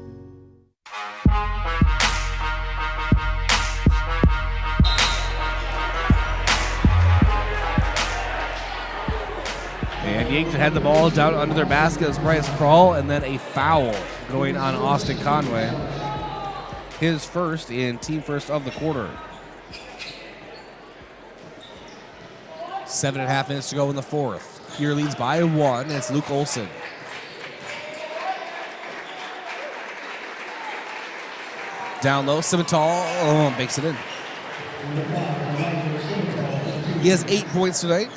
Speaker 3: And Yankton had the ball down under their basket as Bryce Crawl, and then a foul going on Austin Conway. His first and team first of the quarter. 7.5 minutes to go in the fourth. Pierre leads by 1, and it's Luke Olson. Down low, Simmental makes it in. He has 8 points tonight.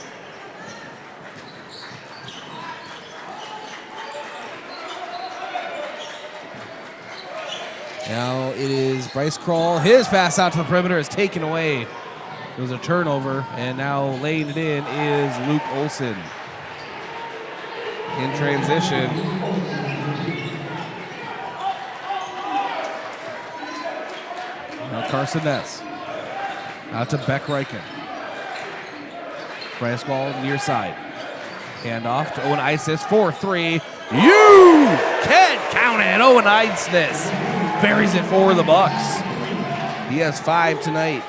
Speaker 3: Now it is Bryce Crawl. His pass out to the perimeter is taken away. It was a turnover, and now laying it in is Luke Olson. In transition. Now Carson Ness. Out to Beck Reichen. Bryce Crawl near side. Hand off to Owen Eisness. 4-3. You can't count it. Owen Eisness buries it for the Bucks. He has 5 tonight.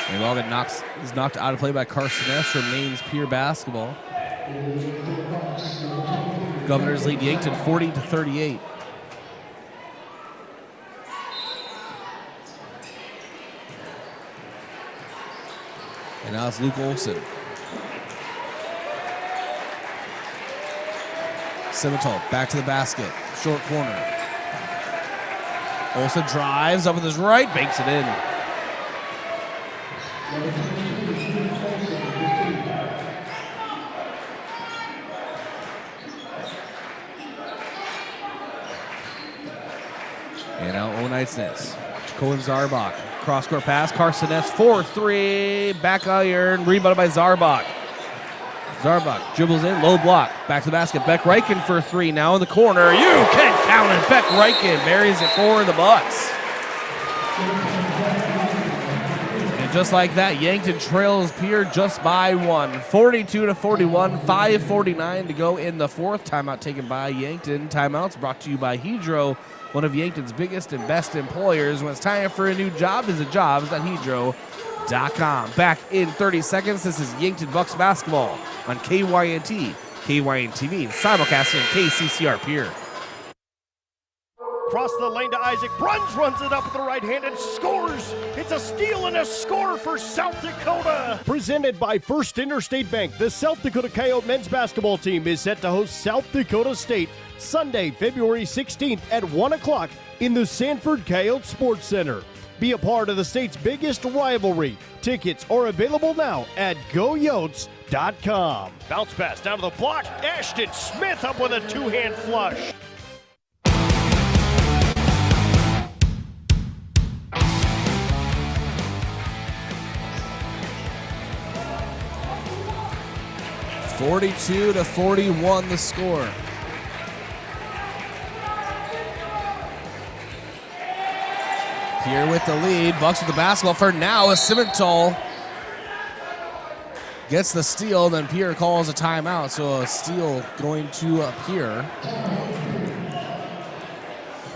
Speaker 3: And Logan is knocked out of play by Carson Ness. Remains Pierre basketball. Governors lead Yankton 40-38. And now it's Luke Olson. Simmental back to the basket. Short corner. Olson drives up with his right, banks it in. And now Owen Eisness. Cohen Zarbach. Cross-court pass. Carson Ness. 4-3. Back iron. Rebounded by Zarbach. Zarbach dribbles in. Low block. Back to the basket. Beck Reichen for 3. Now in the corner. You can't count it. Beck Reichen buries it for the Bucks. And just like that, Yankton trails Pierre just by 1. 42-41. 5:49 to go in the fourth. Timeout taken by Yankton. Timeouts brought to you by Hedro, one of Yankton's biggest and best employers. When it's time for a new job, visit jobs.hedro.com. Back in 30 seconds, this is Yankton Bucks basketball on KYNT, KYNTV, simulcasting KCCR Pierre.
Speaker 14: Across the lane to Isaac. Bruns runs it up with the right hand and scores. It's a steal and a score for South Dakota. Presented by First Interstate Bank, the South Dakota Coyote men's basketball team is set to host South Dakota State Sunday, February 16th at 1 o'clock in the Sanford Coyote Sports Center. Be a part of the state's biggest rivalry. Tickets are available now at GoYotes.com. Bounce pass down to the block. Ashton Smith up with a two-hand flush.
Speaker 3: (42-41) the score. Pierre with the lead. Bucks with the basketball for now. As Simmental gets the steal, then Pierre calls a timeout. So a steal going to Pierre.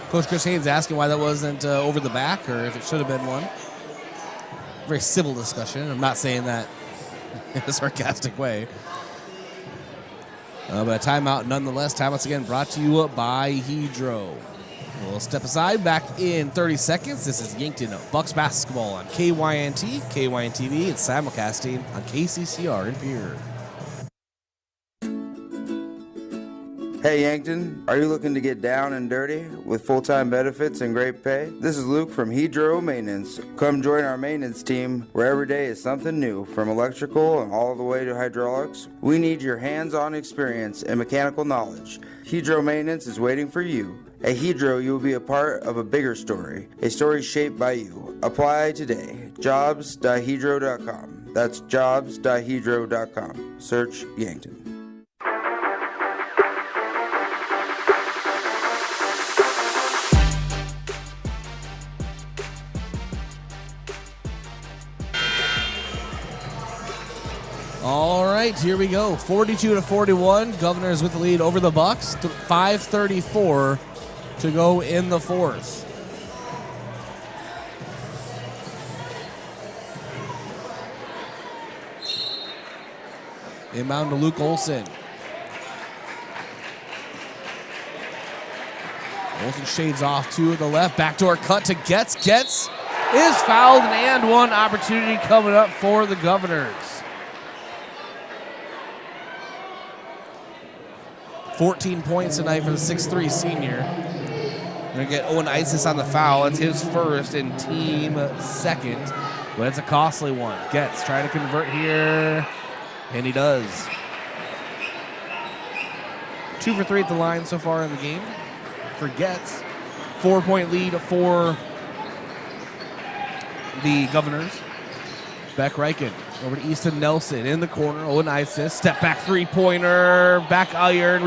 Speaker 3: Coach Chris Haynes asking why that wasn't over the back, or if it should have been one. Very civil discussion. I'm not saying that in a sarcastic way. But a timeout nonetheless. Timeouts again brought to you by Hedro. We'll step aside. Back in 30 seconds. This is Yankton Bucks basketball on KYNT, KYNTV, and simulcasting on KCCR in Pierre.
Speaker 15: Hey Yankton, are you looking to get down and dirty with full-time benefits and great pay? This is Luke from Hedro Maintenance. Come join our maintenance team where every day is something new, from electrical and all the way to hydraulics. We need your hands-on experience and mechanical knowledge. Hedro Maintenance is waiting for you At Hedro, you will be a part of a bigger story, a story shaped by you. Apply today. Jobs.hedro.com. That's jobs.hedro.com. Search Yankton.
Speaker 3: All right, here we go. 42-41. Governors with the lead over the Bucks. 5:34 to go in the fourth. Inbound to Luke Olson. Olson shades off to the left. Backdoor cut to Getz. Getz is fouled, and one opportunity coming up for the Governors. 14 points tonight for the 6'3 senior. Going to get Owen Isis on the foul. It's his first and team second, but it's a costly one. Getz trying to convert here, and he does. 2 for 3 at the line so far in the game for Getz. 4-point lead for the Governors. Beck Reichen over to Easton Nelson in the corner. Owen Isis, step back three-pointer, back iron,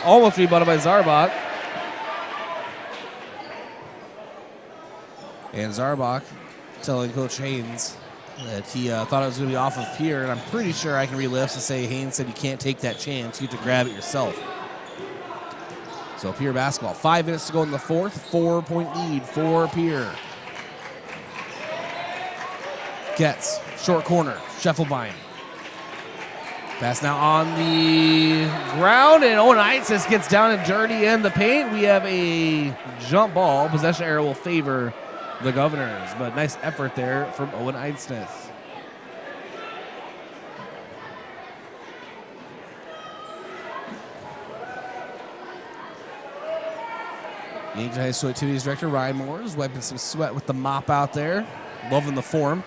Speaker 3: almost rebounded by Zarbach. And Zarbach telling Coach Haynes that he thought it was going to be off of Pierre, and I'm pretty sure I can read lips and say Haynes said you can't take that chance, you have to grab it yourself. So Pierre basketball, 5 minutes to go in the fourth, 4-point lead for Pierre. Getz, short corner, Scheffelbein. Pass now on the ground, and Owen Isis gets down and dirty in the paint. We have a jump ball. Possession error will favor the Governors, but nice effort there from Owen Isis. Yankton High School Activities Director Ryan Moore is wiping some sweat with the mop out there. Loving the form.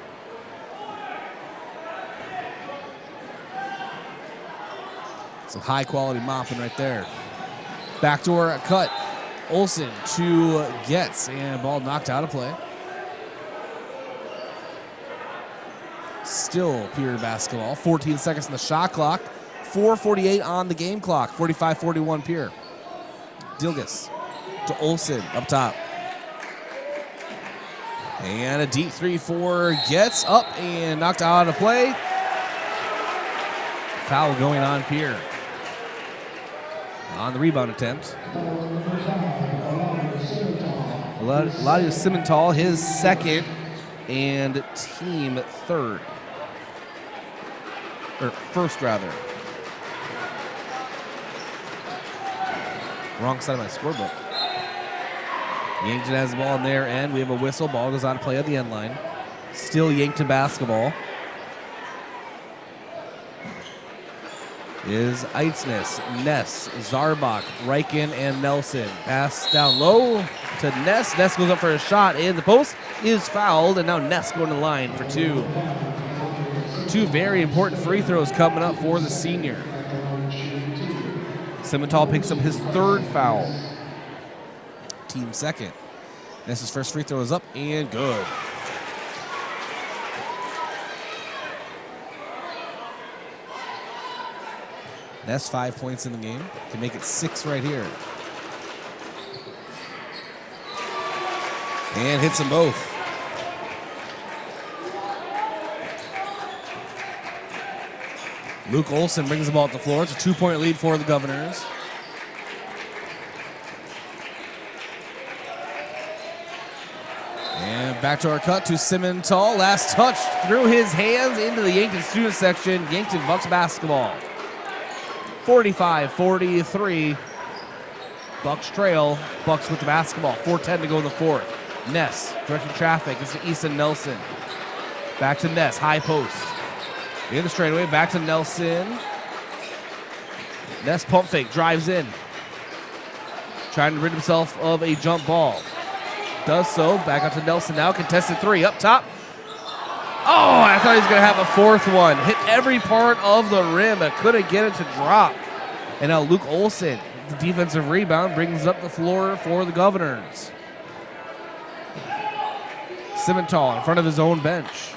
Speaker 3: Some high quality mopping right there. Backdoor cut. Olsen to Getz, and ball knocked out of play. Still Pierre basketball. 14 seconds on the shot clock. 4:48 on the game clock. 45-41 Pierre. Dilgus to Olsen up top. And a deep 3-4 Getz up and knocked out of play. Foul going on Pierre. On the rebound attempt. Eladio Simmental, his second and team third. Or first, rather. Wrong side of my scorebook. Yankton has the ball in their end. We have a whistle. Ball goes out of play at the end line. Still Yankton basketball. Is Eitznes, Ness, Zarbach, Reichen, and Nelson. Pass down low to Ness. Ness goes up for a shot, and the post is fouled, and now Ness going to the line for two. Two very important free throws coming up for the senior. Simmental picks up his third foul. Team second. Ness's first free throw is up and good. Ness 5 points in the game. Can make it 6 right here. And hits them both. Luke Olson brings the ball up the floor. It's a 2-point lead for the Governors. And backdoor cut to Simmental. Last touch through his hands into the Yankton student section. Yankton Bucks basketball. 45-43. Bucks trail. Bucks with the basketball. 4:10 to go in the fourth. Ness directing traffic. It's to Easton Nelson. Back to Ness. High post. In the straightaway. Back to Nelson. Ness pump fake. Drives in. Trying to rid himself of a jump ball. Does so. Back out to Nelson now. Contested three. Up top. Oh, I thought he was going to have a fourth one. Hit every part of the rim, but couldn't get it to drop. And now Luke Olson the defensive rebound, brings it up the floor for the Governors. Simmental in front of his own bench.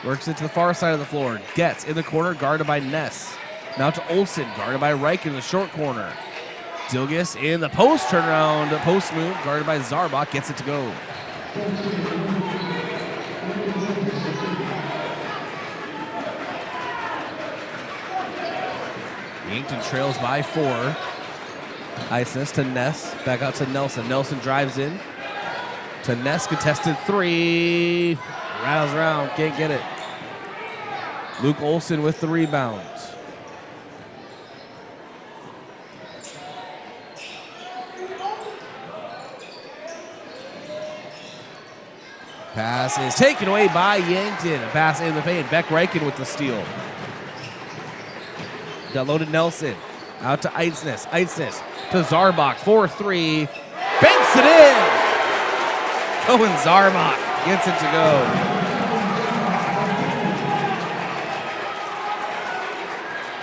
Speaker 3: Works it to the far side of the floor. Gets in the corner, guarded by Ness. Now to Olsen, guarded by Reich in the short corner. Dilgus in the post turnaround, post move, guarded by Zarbach, gets it to go. Yankton trails by 4. Iceness to Ness, back out to Nelson. Nelson drives in to Ness, contested 3. Rattles around, can't get it. Luke Olsen with the rebound. Pass is taken away by Yankton. A pass in the paint. Beck Reichen with the steal. Got loaded Nelson. Out to Eidsness. Eidsness to Zarbach. 4-3. Banks it in. Owen Zarbach gets it to go.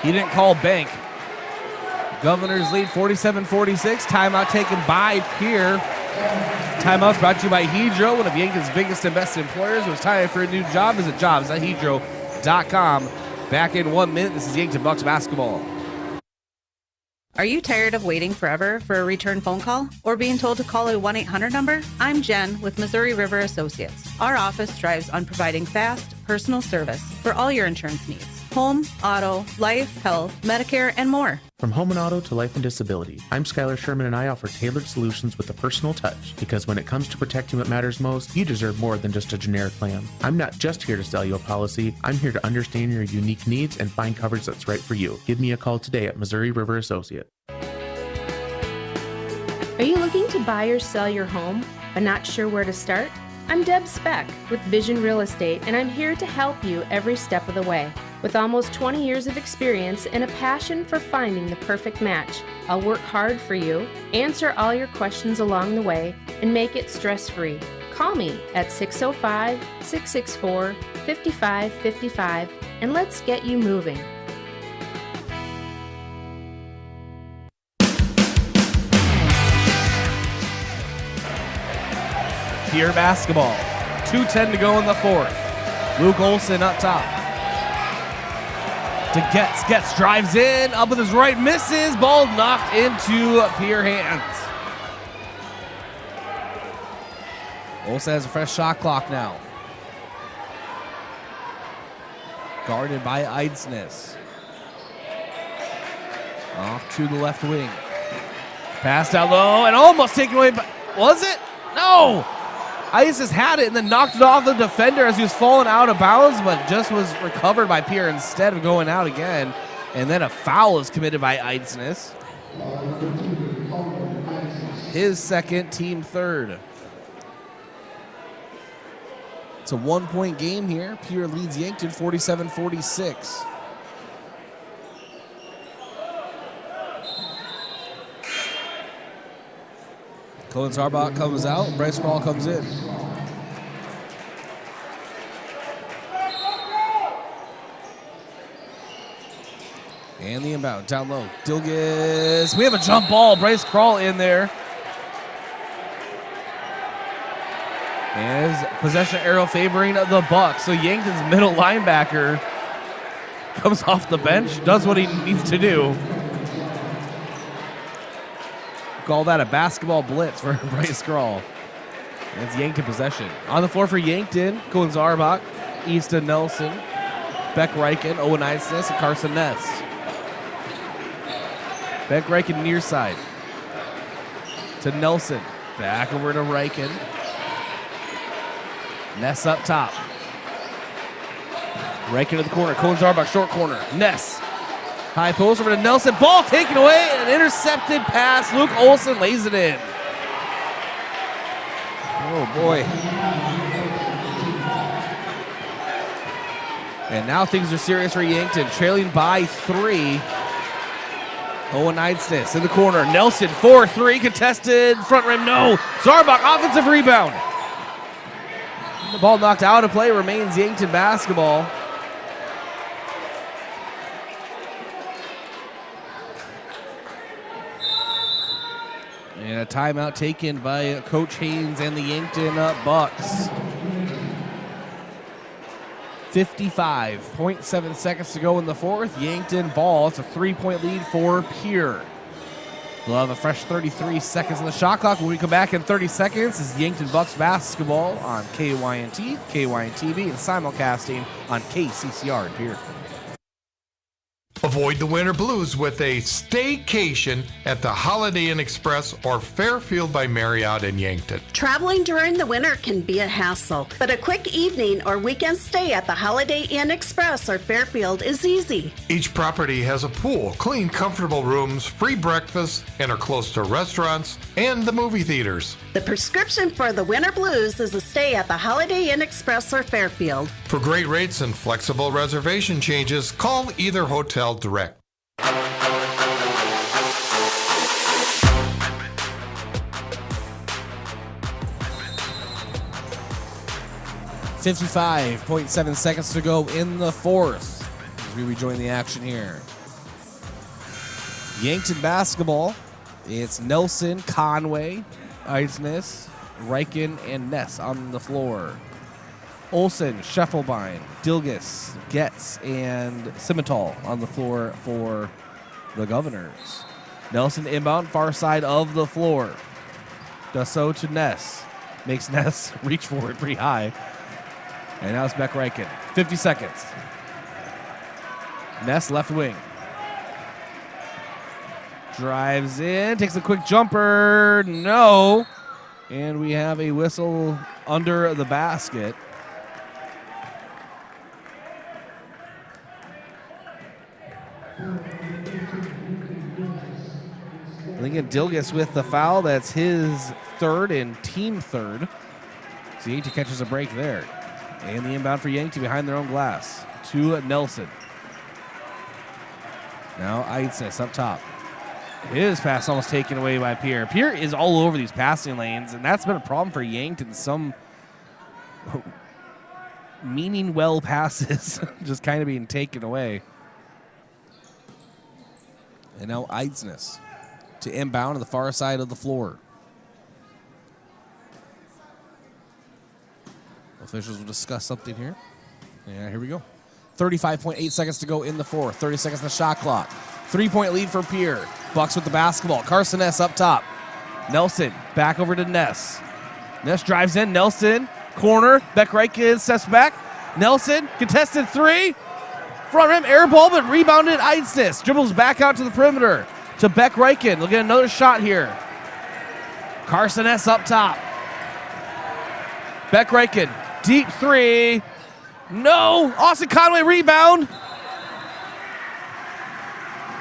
Speaker 3: He didn't call bank. Governors lead 47-46. Timeout taken by Pierre. Timeouts brought to you by Hedro, one of Yankton's biggest and best employers. It was time for a new job. Visit jobs.hedro.com. Back in 1 minute. This is Yankton Bucks basketball.
Speaker 16: Are you tired of waiting forever for a return phone call or being told to call a 1-800 number? I'm Jen with Missouri River Associates. Our office strives on providing fast, personal service for all your insurance needs. Home, auto, life, health, Medicare, and more.
Speaker 17: From home and auto to life and disability, I'm Skylar Sherman and I offer tailored solutions with a personal touch. Because when it comes to protecting what matters most, you deserve more than just a generic plan. I'm not just here to sell you a policy, I'm here to understand your unique needs and find coverage that's right for you. Give me a call today at Missouri River Associate.
Speaker 18: Are you looking to buy or sell your home, but not sure where to start? I'm Deb Speck with Vision Real Estate, and I'm here to help you every step of the way. With almost 20 years of experience and a passion for finding the perfect match, I'll work hard for you, answer all your questions along the way, and make it stress-free. Call me at 605-664-5555, and let's get you moving.
Speaker 3: Pierre basketball. 2:10 to go in the fourth. Luke Olsen up top. To Getz drives in, up with his right, misses. Ball knocked into Pierre hands. Olsen has a fresh shot clock now. Guarded by Eidsness. Off to the left wing. Pass down low and almost taken away by, was it? No! Eidsness had it and then knocked it off the defender as he was falling out of bounds, but just was recovered by Pierre instead of going out again. And then a foul is committed by Eidsness. His second, team third. It's a 1-point game here. Pierre leads Yankton 47-46. Colin Zarbach comes out. Bryce Ladwig comes in. And the inbound down low. Dilgus. We have a jump ball. Bryce Crawl in there. And his possession arrow favoring the Bucks. So Yankton's middle linebacker comes off the bench, does what he needs to do. Call that a basketball blitz for Bryce Crawl. That's Yankton possession. On the floor for Yankton, Colin Zarbach, Easton Nelson, Beck Reichen, Owen Eidsness, and Carson Ness. Beck Reichen near side. To Nelson. Back over to Reichen. Ness up top. Reichen to the corner. Colin Zarbach, short corner. Ness. High post over to Nelson. Ball taken away. An intercepted pass. Luke Olsen lays it in. Oh, boy. And now things are serious for Yankton. Trailing by 3. Owen Eidsness in the corner. Nelson, 4-3. Contested. Front rim, no. Zarbach, offensive rebound. The ball knocked out of play. Remains Yankton basketball. a timeout taken by Coach Haynes and the Yankton Bucks. 55.7 seconds to go in the fourth. Yankton ball. It's a 3-point lead for Pierre. We'll have a fresh 33 seconds on the shot clock. When we come back in 30 seconds, is Yankton Bucks basketball on KYNT, KYNTV, and simulcasting on KCCR in Pierre.
Speaker 1: Avoid the winter blues with a staycation at the Holiday Inn Express or Fairfield by Marriott in Yankton.
Speaker 4: Traveling during the winter can be a hassle, but a quick evening or weekend stay at the Holiday Inn Express or Fairfield is easy.
Speaker 1: Each property has a pool, clean, comfortable rooms, free breakfast, and are close to restaurants and the movie theaters.
Speaker 4: The prescription for the winter blues is a stay at the Holiday Inn Express or Fairfield.
Speaker 1: For great rates and flexible reservation changes, call either hotel direct.
Speaker 3: 55.7 seconds to go in the fourth as we rejoin the action here. Yankton basketball. It's Nelson, Conway, Eisnes, Reichen, and Ness on the floor. Olsen, Scheffelbein, Dilges, Getz, and Simmental on the floor for the Governors. Nelson inbound, far side of the floor. Does so to Ness. Makes Ness reach for it pretty high. And now it's Beck Reichen. 50 seconds. Ness left wing. Drives in, takes a quick jumper. No. And we have a whistle under the basket. I think Dilges with the foul. That's his third and team third. So Yankton catches a break there. And the inbound for Yankton behind their own glass to Nelson. Now Eisnes up top. His pass almost taken away by Pierre. Pierre is all over these passing lanes, and that's been a problem for Yankton. Some meaning well passes just kind of being taken away. And now Eisnes to inbound on the far side of the floor. Officials will discuss something here. Yeah, here we go. 35.8 seconds to go in the fourth. 30 seconds on the shot clock. 3-point lead for Pierre. Bucks with the basketball. Carson Ness up top. Nelson back over to Ness. Ness drives in. Nelson, corner. Beck Reichen steps back. Nelson, contested three. Front rim, air ball, but rebounded Eisnes. Dribbles back out to the perimeter to Beck Reichen. We'll get another shot here. Carson Ness up top. Beck Reichen, deep three. No. Austin Conway rebound.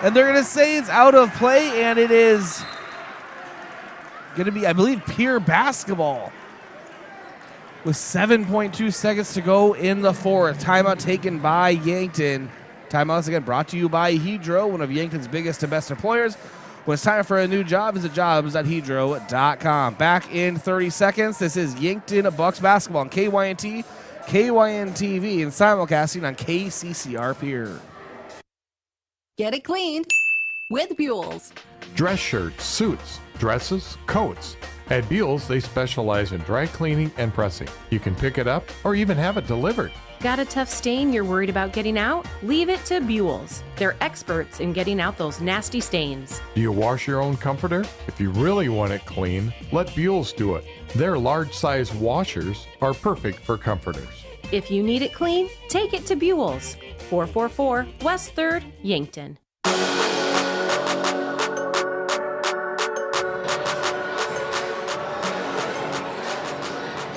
Speaker 3: And they're going to say it's out of play, and it is going to be, I believe, Pierre basketball. With 7.2 seconds to go in the fourth. Timeout taken by Yankton. Timeouts again brought to you by Hedro, one of Yankton's biggest and best employers. When it's time for a new job, visit jobs.hedro.com. Back in 30 seconds. This is Yankton Bucks basketball on KYNT, KYNTV, and simulcasting on KCCR Pierre.
Speaker 12: Get it cleaned with Buell's.
Speaker 1: Dress shirts, suits, dresses, coats. At Buell's, they specialize in dry cleaning and pressing. You can pick it up or even have it delivered.
Speaker 27: Got a tough stain you're worried about getting out? Leave it to Buell's. They're experts in getting out those nasty stains.
Speaker 1: Do you wash your own comforter? If you really want it clean, let Buell's do it. Their large-size washers are perfect for comforters.
Speaker 27: If you need it clean, take it to Buell's. 444 West 3rd, Yankton.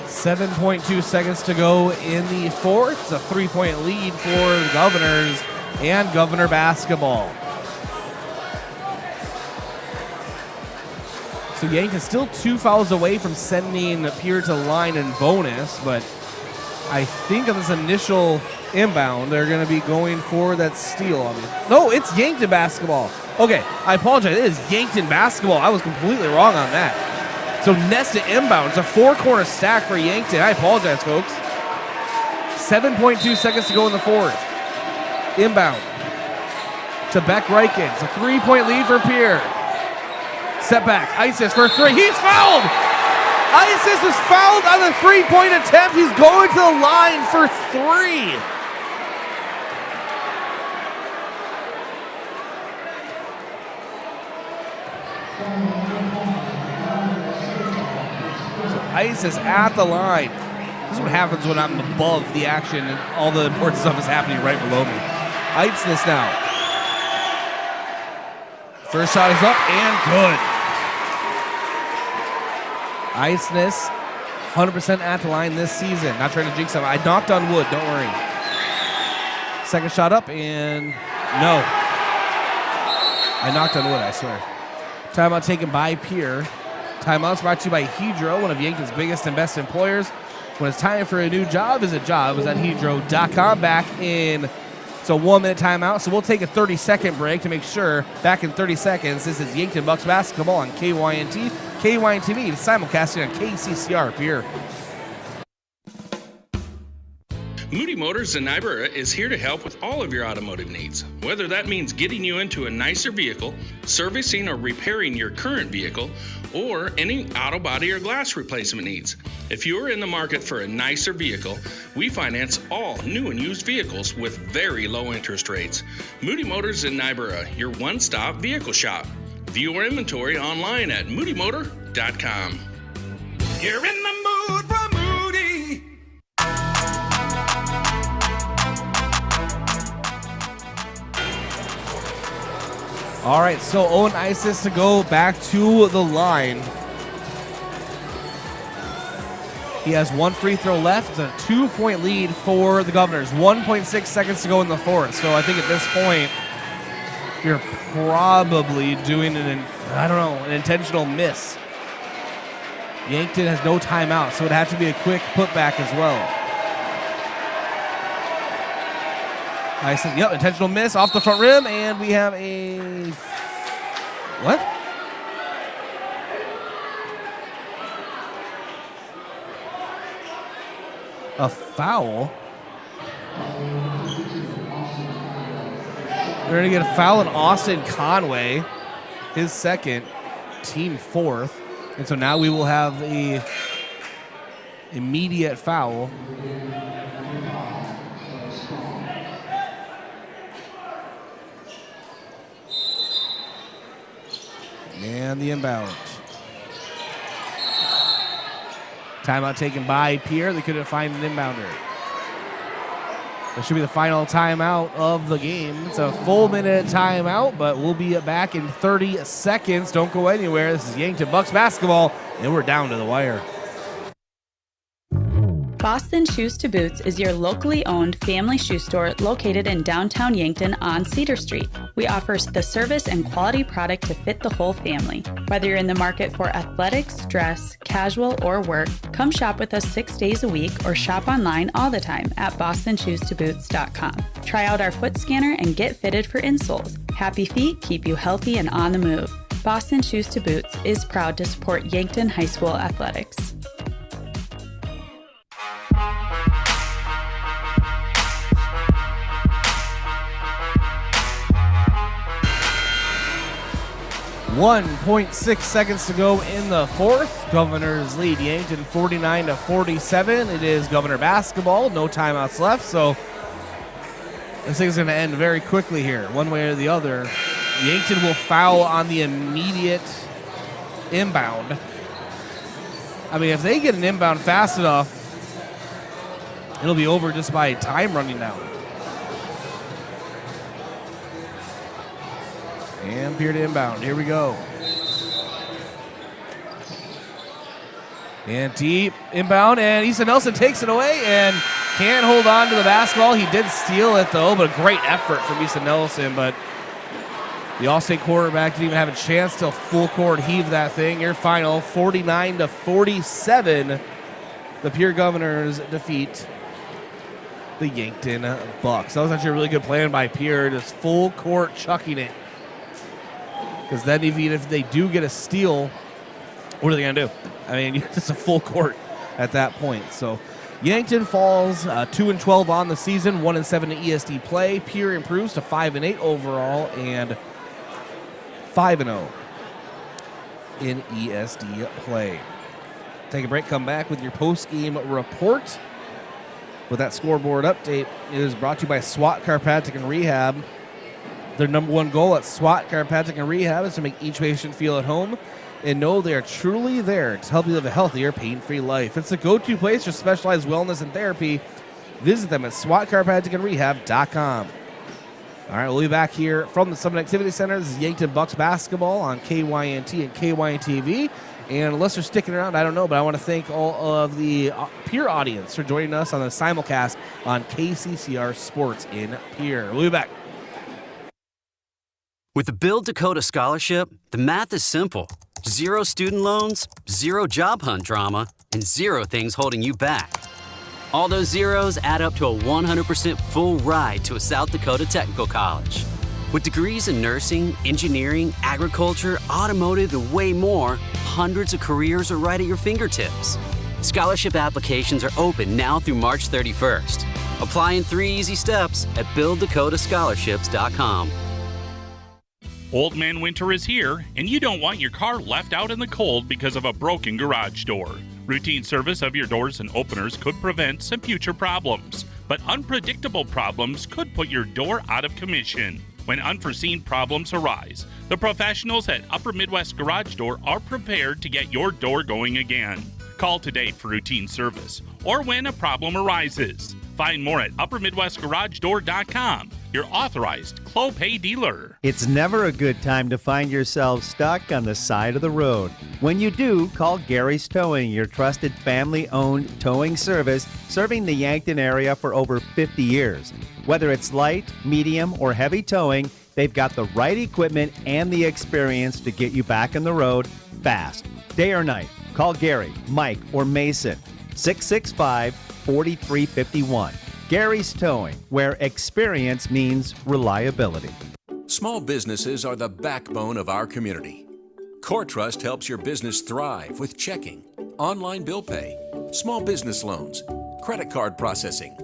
Speaker 3: 7.2 seconds to go in the fourth. It's a 3-point lead for the Governors and Governor basketball. So Yankton still 2 fouls away from sending Pierre to line and bonus, but I think on this initial inbound, they're going to be going for that steal on me. No, it's Yankton basketball. Okay, I apologize. It is Yankton basketball. I was completely wrong on that. So Ness to inbound. It's a 4-corner stack for Yankton. I apologize, folks. 7.2 seconds to go in the fourth. Inbound to Beck Reichen. It's a 3-point lead for Pierre. Step back. Isis for three. He's fouled. Isis is fouled on the three-point attempt. He's going to the line for three. So Isis at the line. This is what happens when I'm above the action and all the important stuff is happening right below me. Isis now. First shot is up and good. Iceness, 100% at the line this season. Not trying to jinx him. I knocked on wood, don't worry. Second shot up and no. I knocked on wood, I swear. Timeout taken by Pierre. Timeout's brought to you by Hedro, one of Yankton's biggest and best employers. When it's time for a new job, visit jobs at hedro.com. Back in, so 1 minute timeout. So we'll take a 30-second break to make sure. Back in 30 seconds, this is Yankton Bucks basketball on KYNT. KYNTV, simulcasting on KCCR. Pierre.
Speaker 6: Moody Motors in Niobrara is here to help with all of your automotive needs. Whether that means getting you into a nicer vehicle, servicing or repairing your current vehicle, or any auto body or glass replacement needs. If you are in the market for a nicer vehicle, we finance all new and used vehicles with very low interest rates. Moody Motors in Niobrara, your one-stop vehicle shop. View our inventory online at moodymotor.com.
Speaker 7: You're in the mood for Moody.
Speaker 3: All right, so Owen Isis to go back to the line. He has one free throw left. It's a 2-point lead for the Governors. 1.6 seconds to go in the fourth. So I think at this point, you're probably doing an intentional miss. Yankton has no timeout, so it'd have to be a quick putback as well. Isis, yep, intentional miss off the front rim, and we have a what? A foul. We're going to get a foul on Austin Conway, his second, team fourth. And so now we will have a immediate foul. And the inbound. Timeout taken by Pierre. They couldn't find an inbounder. That should be the final timeout of the game. It's a full minute timeout, but we'll be back in 30 seconds. Don't go anywhere. This is Yankton Bucks basketball, and we're down to the wire.
Speaker 19: Boston Shoes to Boots is your locally owned family shoe store located in downtown Yankton on Cedar Street. We offer the service and quality product to fit the whole family. Whether you're in the market for athletics, dress, casual, or work, come shop with us 6 days a week or shop online all the time at bostonshoestoboots.com. Try out our foot scanner and get fitted for insoles. Happy feet keep you healthy and on the move. Boston Shoes to Boots is proud to support Yankton High School athletics.
Speaker 3: .6 seconds to go in the fourth. Governors lead Yankton 49-47. It is Governor basketball. No timeouts left, so this thing's going to end very quickly here, one way or the other. Yankton will foul on the immediate inbound. I mean, if they get an inbound fast enough, it'll be over just by time running down. And Pierre to inbound. Here we go. And deep inbound, and Issa Nelson takes it away and can't hold on to the basketball. He did steal it, though, but a great effort from Issa Nelson. But the All-State quarterback didn't even have a chance to full court heave that thing. Your final 49-47. The Pierre Governors defeat the Yankton Bucks. That was actually a really good plan by Pierre, just full court chucking it. Because then even if they do get a steal, what are they going to do? I mean, it's a full court at that point. So Yankton falls 2-12 on the season, 1-7 in ESD play. Pierre improves to 5-8 overall and 5-0
Speaker 2: in ESD play. Take a break, come back with your post-game report. With that scoreboard update, it is brought to you by SWAT Chiropractic and Rehab. Their number one goal at SWAT Chiropractic and Rehab is to make each patient feel at home and know they are truly there to help you live a healthier, pain-free life. It's the go-to place for specialized wellness and therapy. Visit them at SWATChiropracticandRehab.com. All right, we'll be back here from the Summit Activity Center. This is Yankton Bucks basketball on KYNT and KYNTV. And unless you're sticking around, I don't know, but I want to thank all of the Pierre audience for joining us on the simulcast on KCCR Sports in Pierre. We'll be back.
Speaker 8: With the Build Dakota Scholarship, the math is simple. 0 student loans, 0 job hunt drama, and 0 things holding you back. All those zeros add up to a 100% full ride to a South Dakota technical college. With degrees in nursing, engineering, agriculture, automotive, and way more, hundreds of careers are right at your fingertips. Scholarship applications are open now through March 31st. Apply in 3 easy steps at BuildDakotaScholarships.com.
Speaker 20: Old Man Winter is here, and you don't want your car left out in the cold because of a broken garage door. Routine service of your doors and openers could prevent some future problems, but unpredictable problems could put your door out of commission. When unforeseen problems arise, the professionals at Upper Midwest Garage Door are prepared to get your door going again. Call today for routine service or when a problem arises. Find more at UpperMidwestGarageDoor.com, your authorized Clopay dealer.
Speaker 21: It's never a good time to find yourself stuck on the side of the road. When you do, call Gary's Towing, your trusted family-owned towing service serving the Yankton area for over 50 years. Whether it's light, medium, or heavy towing, they've got the right equipment and the experience to get you back on the road fast. Day or night, call Gary, Mike, or Mason, 665-4351. Gary's Towing, where experience means reliability.
Speaker 22: Small businesses are the backbone of our community. CoreTrust helps your business thrive with checking, online bill pay, small business loans, credit card processing,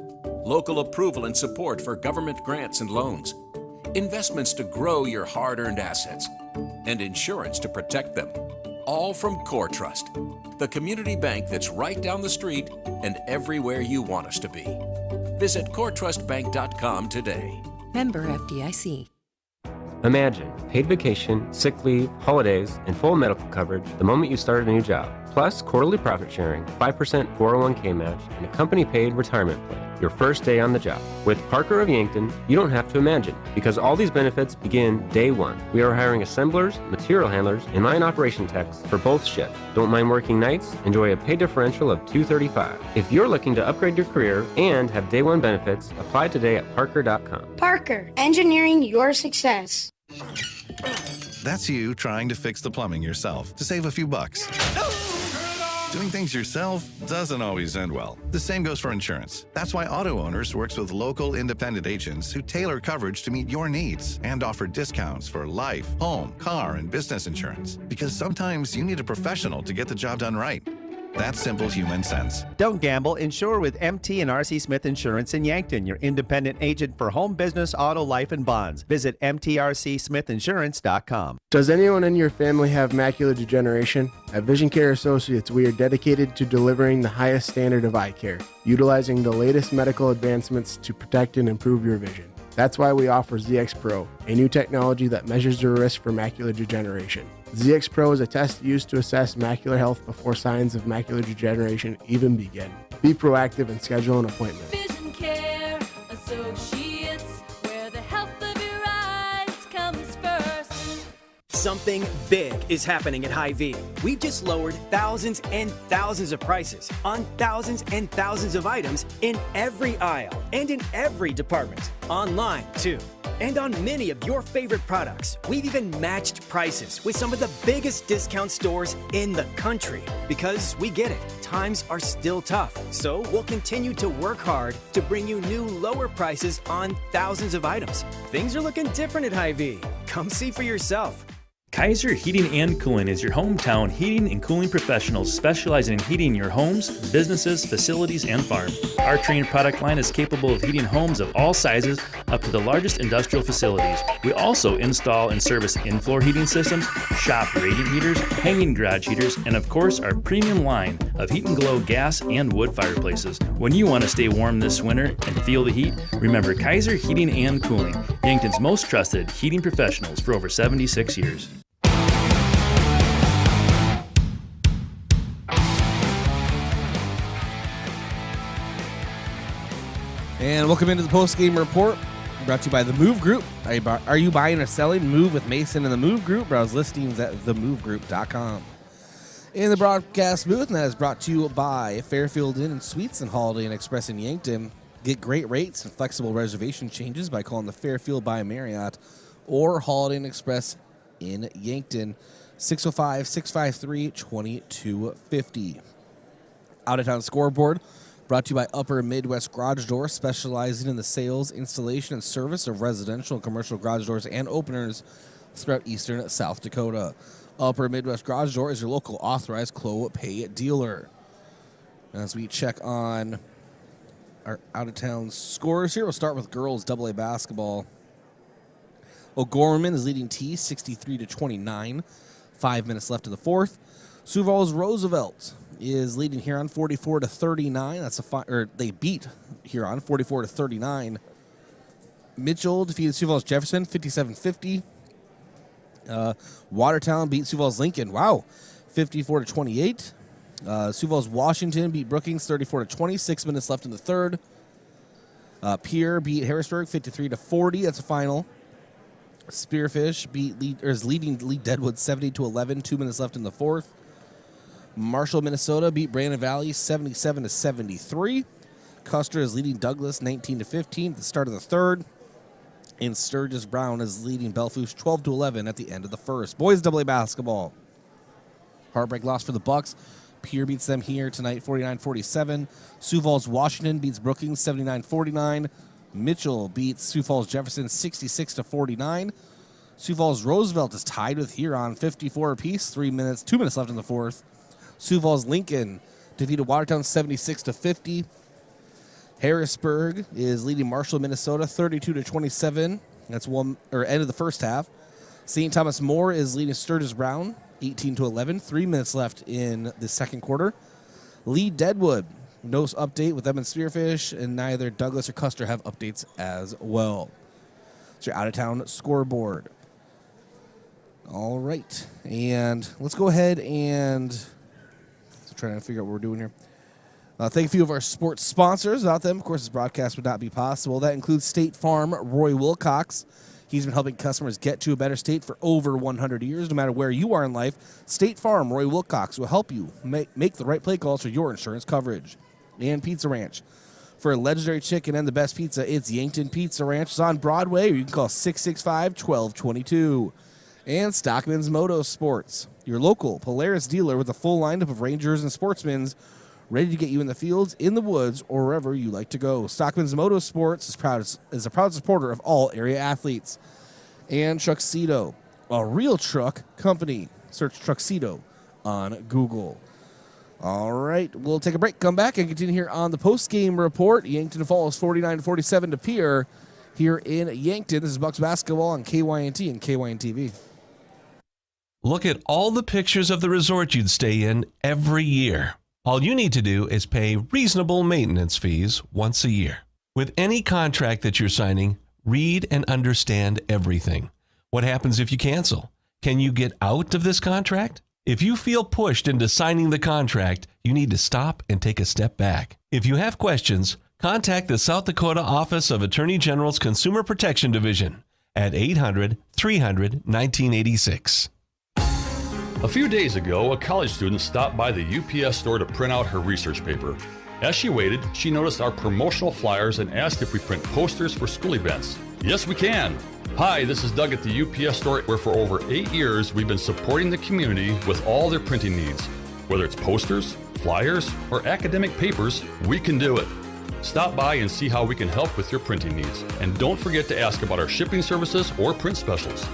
Speaker 22: local approval and support for government grants and loans, investments to grow your hard-earned assets, and insurance to protect them. All from CoreTrust, the community bank that's right down the street and everywhere you want us to be. Visit CoreTrustBank.com today.
Speaker 23: Member FDIC.
Speaker 24: Imagine paid vacation, sick leave, holidays, and full medical coverage the moment you start a new job. Plus quarterly profit sharing, 5% 401k match, and a company-paid retirement plan your first day on the job. With Parker of Yankton, you don't have to imagine, because all these benefits begin day one. We are hiring assemblers, material handlers, and line operation techs for both shifts. Don't mind working nights? Enjoy a pay differential of $235. If you're looking to upgrade your career and have day one benefits, apply today at Parker.com.
Speaker 25: Parker, engineering your success.
Speaker 28: That's you trying to fix the plumbing yourself to save a few bucks. Doing things yourself doesn't always end well. The same goes for insurance. That's why Auto Owners works with local independent agents who tailor coverage to meet your needs and offer discounts for life, home, car, and business insurance. Because sometimes you need a professional to get the job done right. That's simple human sense.
Speaker 21: Don't gamble. Insure with MT and RC Smith Insurance in Yankton, your independent agent for home, business, auto, life, and bonds. Visit mtrcsmithinsurance.com.
Speaker 29: Does anyone in your family have macular degeneration? At Vision Care Associates, we are dedicated to delivering the highest standard of eye care, utilizing the latest medical advancements to protect and improve your vision. That's why we offer ZX Pro, a new technology that measures your risk for macular degeneration. ZX Pro is a test used to assess macular health before signs of macular degeneration even begin. Be proactive and schedule an appointment.
Speaker 30: Vision Care Associates, where the health of your eyes comes first.
Speaker 31: Something big is happening at Hy-Vee. We've just lowered thousands and thousands of prices on thousands and thousands of items in every aisle and in every department. Online, too. And on many of your favorite products, we've even matched prices with some of the biggest discount stores in the country. Because we get it, times are still tough. So we'll continue to work hard to bring you new lower prices on thousands of items. Things are looking different at Hy-Vee. Come see for yourself.
Speaker 5: Kaiser Heating and Cooling is your hometown heating and cooling professionals specializing in heating your homes, businesses, facilities, and farm. Our trained product line is capable of heating homes of all sizes up to the largest industrial facilities. We also install and service in-floor heating systems, shop radiant heaters, hanging garage heaters, and of course our premium line of Heat and Glow gas and wood fireplaces. When you want to stay warm this winter and feel the heat, remember Kaiser Heating and Cooling, Yankton's most trusted heating professionals for over 76 years.
Speaker 2: And welcome into the post-game report, brought to you by The Move Group. Are you buying or selling? Move with Mason and The Move Group. Browse listings at themovegroup.com. In the broadcast booth, and that is brought to you by Fairfield Inn and Suites and Holiday Inn Express in Yankton. Get great rates and flexible reservation changes by calling the Fairfield by Marriott or Holiday Inn Express in Yankton, 605-653-2250. Out-of-town scoreboard, brought to you by Upper Midwest Garage Door, specializing in the sales, installation, and service of residential and commercial garage doors and openers throughout eastern South Dakota. Upper Midwest Garage Door is your local authorized Clopay dealer. As we check on our out-of-town scores here, we'll start with girls AA basketball. O'Gorman is leading T 63-29. 5 minutes left in the fourth. Sioux Falls Roosevelt is leading Huron 44-39. They beat Huron 44-39. Mitchell defeated Sioux Falls Jefferson 57-50. Watertown beat Sioux Falls Lincoln. Wow, 54-28. Sioux Falls Washington beat Brookings 34-20. 6 minutes left in the third. Pierre beat Harrisburg 53-40. That's a final. Spearfish is leading Deadwood 70-11. 2 minutes left in the fourth. Marshall, Minnesota beat Brandon Valley 77-73. Custer is leading Douglas 19-15 at the start of the third. And Sturgis Brown is leading Belfouche 12-11 at the end of the first. Boys AA basketball. Heartbreak loss for the Bucks. Pierre beats them here tonight 49-47. Sioux Falls Washington beats Brookings 79-49. Mitchell beats Sioux Falls Jefferson 66-49. Sioux Falls Roosevelt is tied with Huron 54 apiece. 2 minutes left in the fourth. Sioux Falls Lincoln defeated Watertown 76-50. Harrisburg is leading Marshall, Minnesota 32-27. That's end of the first half. St. Thomas More is leading Sturgis Brown 18-11. 3 minutes left in the second quarter. Lee Deadwood, no update with them and Spearfish, and neither Douglas or Custer have updates as well. It's your out-of-town scoreboard. All right, and let's go ahead and trying to figure out what we're doing here. Thank a few of our sports sponsors. Without them, of course, this broadcast would not be possible. That includes State Farm, Roy Wilcox. He's been helping customers get to a better state for over 100 years. No matter where you are in life, State Farm, Roy Wilcox will help you make the right play calls for your insurance coverage. And Pizza Ranch. For a legendary chicken and the best pizza, it's Yankton Pizza Ranch. It's on Broadway, or you can call 665-1222. And Stockman's Motorsports, your local Polaris dealer with a full lineup of Rangers and Sportsmans ready to get you in the fields, in the woods, or wherever you like to go. Stockman's Motorsports is a proud supporter of all area athletes. And Truxedo, a real truck company. Search Truxedo on Google. All right, we'll take a break, come back, and continue here on the post-game report. Yankton falls 49-47 to Pierre here in Yankton. This is Bucks basketball on KYNT and KYN-TV.
Speaker 9: Look at all the pictures of the resort you'd stay in every year. All you need to do is pay reasonable maintenance fees once a year. With any contract that you're signing, read and understand everything. What happens if you cancel? Can you get out of this contract? If you feel pushed into signing the contract, you need to stop and take a step back. If you have questions, contact the South Dakota Office of Attorney General's Consumer Protection Division at 800-300-1986.
Speaker 10: A few days ago, a college student stopped by the UPS store to print out her research paper. As she waited, she noticed our promotional flyers and asked if we print posters for school events. Yes, we can. Hi, this is Doug at the UPS store, where for over 8 years we've been supporting the community with all their printing needs. Whether it's posters, flyers, or academic papers, we can do it. Stop by and see how we can help with your printing needs. And don't forget to ask about our shipping services or print specials.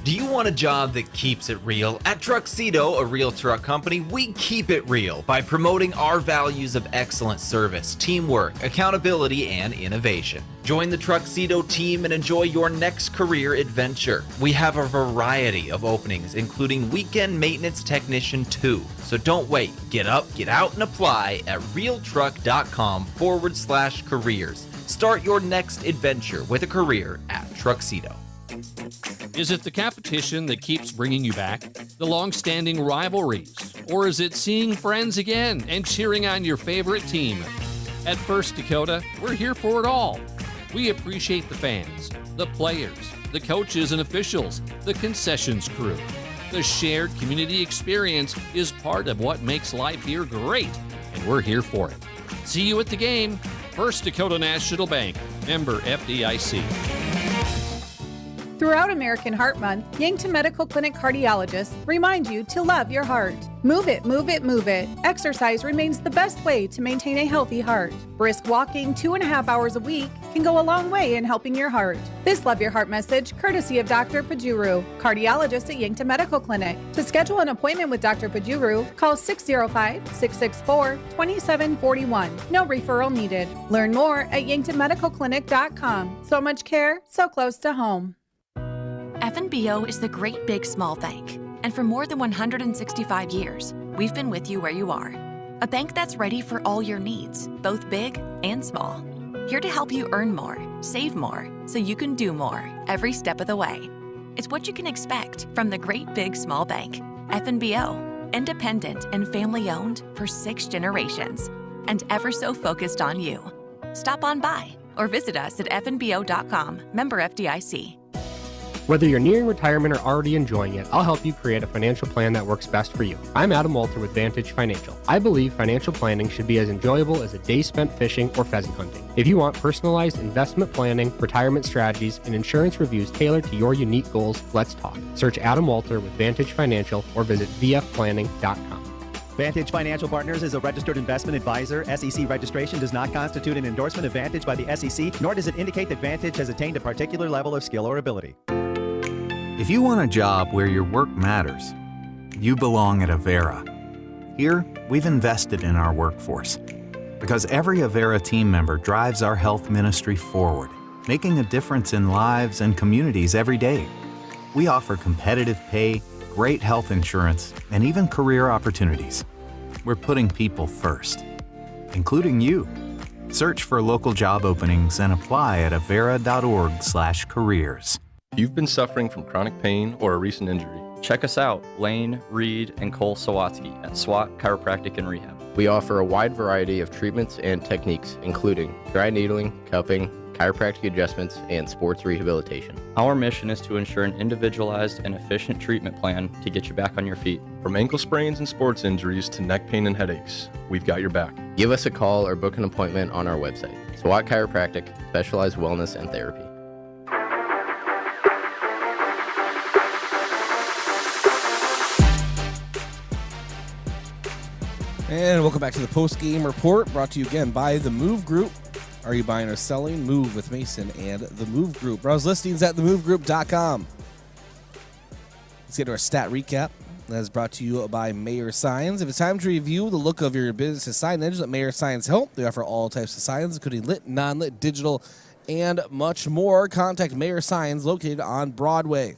Speaker 1: Do you want a job that keeps it real? At Truxedo, a real truck company, we keep it real by promoting our values of excellent service, teamwork, accountability, and innovation. Join the Truxedo team and enjoy your next career adventure. We have a variety of openings, including Weekend Maintenance Technician 2. So don't wait. Get up, get out, and apply at realtruck.com/careers. Start your next adventure with a career at Truxedo.
Speaker 4: Is it the competition that keeps bringing you back? The long-standing rivalries? Or is it seeing friends again and cheering on your favorite team? At First Dakota, we're here for it all. We appreciate the fans, the players, the coaches and officials, the concessions crew. The shared community experience is part of what makes life here great, and we're here for it. See you at the game. First Dakota National Bank, member FDIC.
Speaker 11: Throughout American Heart Month, Yankton Medical Clinic cardiologists remind you to love your heart. Move it, move it, move it. Exercise remains the best way to maintain a healthy heart. Brisk walking 2.5 hours a week can go a long way in helping your heart. This Love Your Heart message, courtesy of Dr. Pajuru, cardiologist at Yankton Medical Clinic. To schedule an appointment with Dr. Pajuru, call 605-664-2741. No referral needed. Learn more at yanktonmedicalclinic.com. So much care, so close to home.
Speaker 12: FNBO is the great big small bank. And for more than 165 years, we've been with you where you are. A bank that's ready for all your needs, both big and small. Here to help you earn more, save more, so you can do more every step of the way. It's what you can expect from the great big small bank. FNBO, independent and family owned for 6 generations, and ever so focused on you. Stop on by or visit us at fnbo.com, member FDIC.
Speaker 13: Whether you're nearing retirement or already enjoying it, I'll help you create a financial plan that works best for you. I'm Adam Walter with Vantage Financial. I believe financial planning should be as enjoyable as a day spent fishing or pheasant hunting. If you want personalized investment planning, retirement strategies, and insurance reviews tailored to your unique goals, let's talk. Search Adam Walter with Vantage Financial or visit vfplanning.com.
Speaker 31: Vantage Financial Partners is a registered investment advisor. SEC registration does not constitute an endorsement of Vantage by the SEC, nor does it indicate that Vantage has attained a particular level of skill or ability.
Speaker 14: If you want a job where your work matters, you belong at Avera. Here, we've invested in our workforce because every Avera team member drives our health ministry forward, making a difference in lives and communities every day. We offer competitive pay, great health insurance, and even career opportunities. We're putting people first, including you. Search for local job openings and apply at avera.org/careers.
Speaker 15: If you've been suffering from chronic pain or a recent injury, check us out, Lane, Reed, and Cole Sawatsky at SWAT Chiropractic and Rehab.
Speaker 16: We offer a wide variety of treatments and techniques, including dry needling, cupping, chiropractic adjustments, and sports rehabilitation.
Speaker 15: Our mission is to ensure an individualized and efficient treatment plan to get you back on your feet. From ankle sprains and sports injuries to neck pain and headaches, we've got your back.
Speaker 16: Give us a call or book an appointment on our website. SWAT Chiropractic, specialized wellness and therapy.
Speaker 2: And welcome back to the post-game report, brought to you again by The Move Group. Are you buying or selling? Move with Mason and The Move Group. Browse listings at themovegroup.com. Let's get to our stat recap. That is brought to you by Mayor Signs. If it's time to review the look of your business signage, let Mayor Signs help. They offer all types of signs, including lit, non-lit, digital, and much more. Contact Mayor Signs, located on Broadway.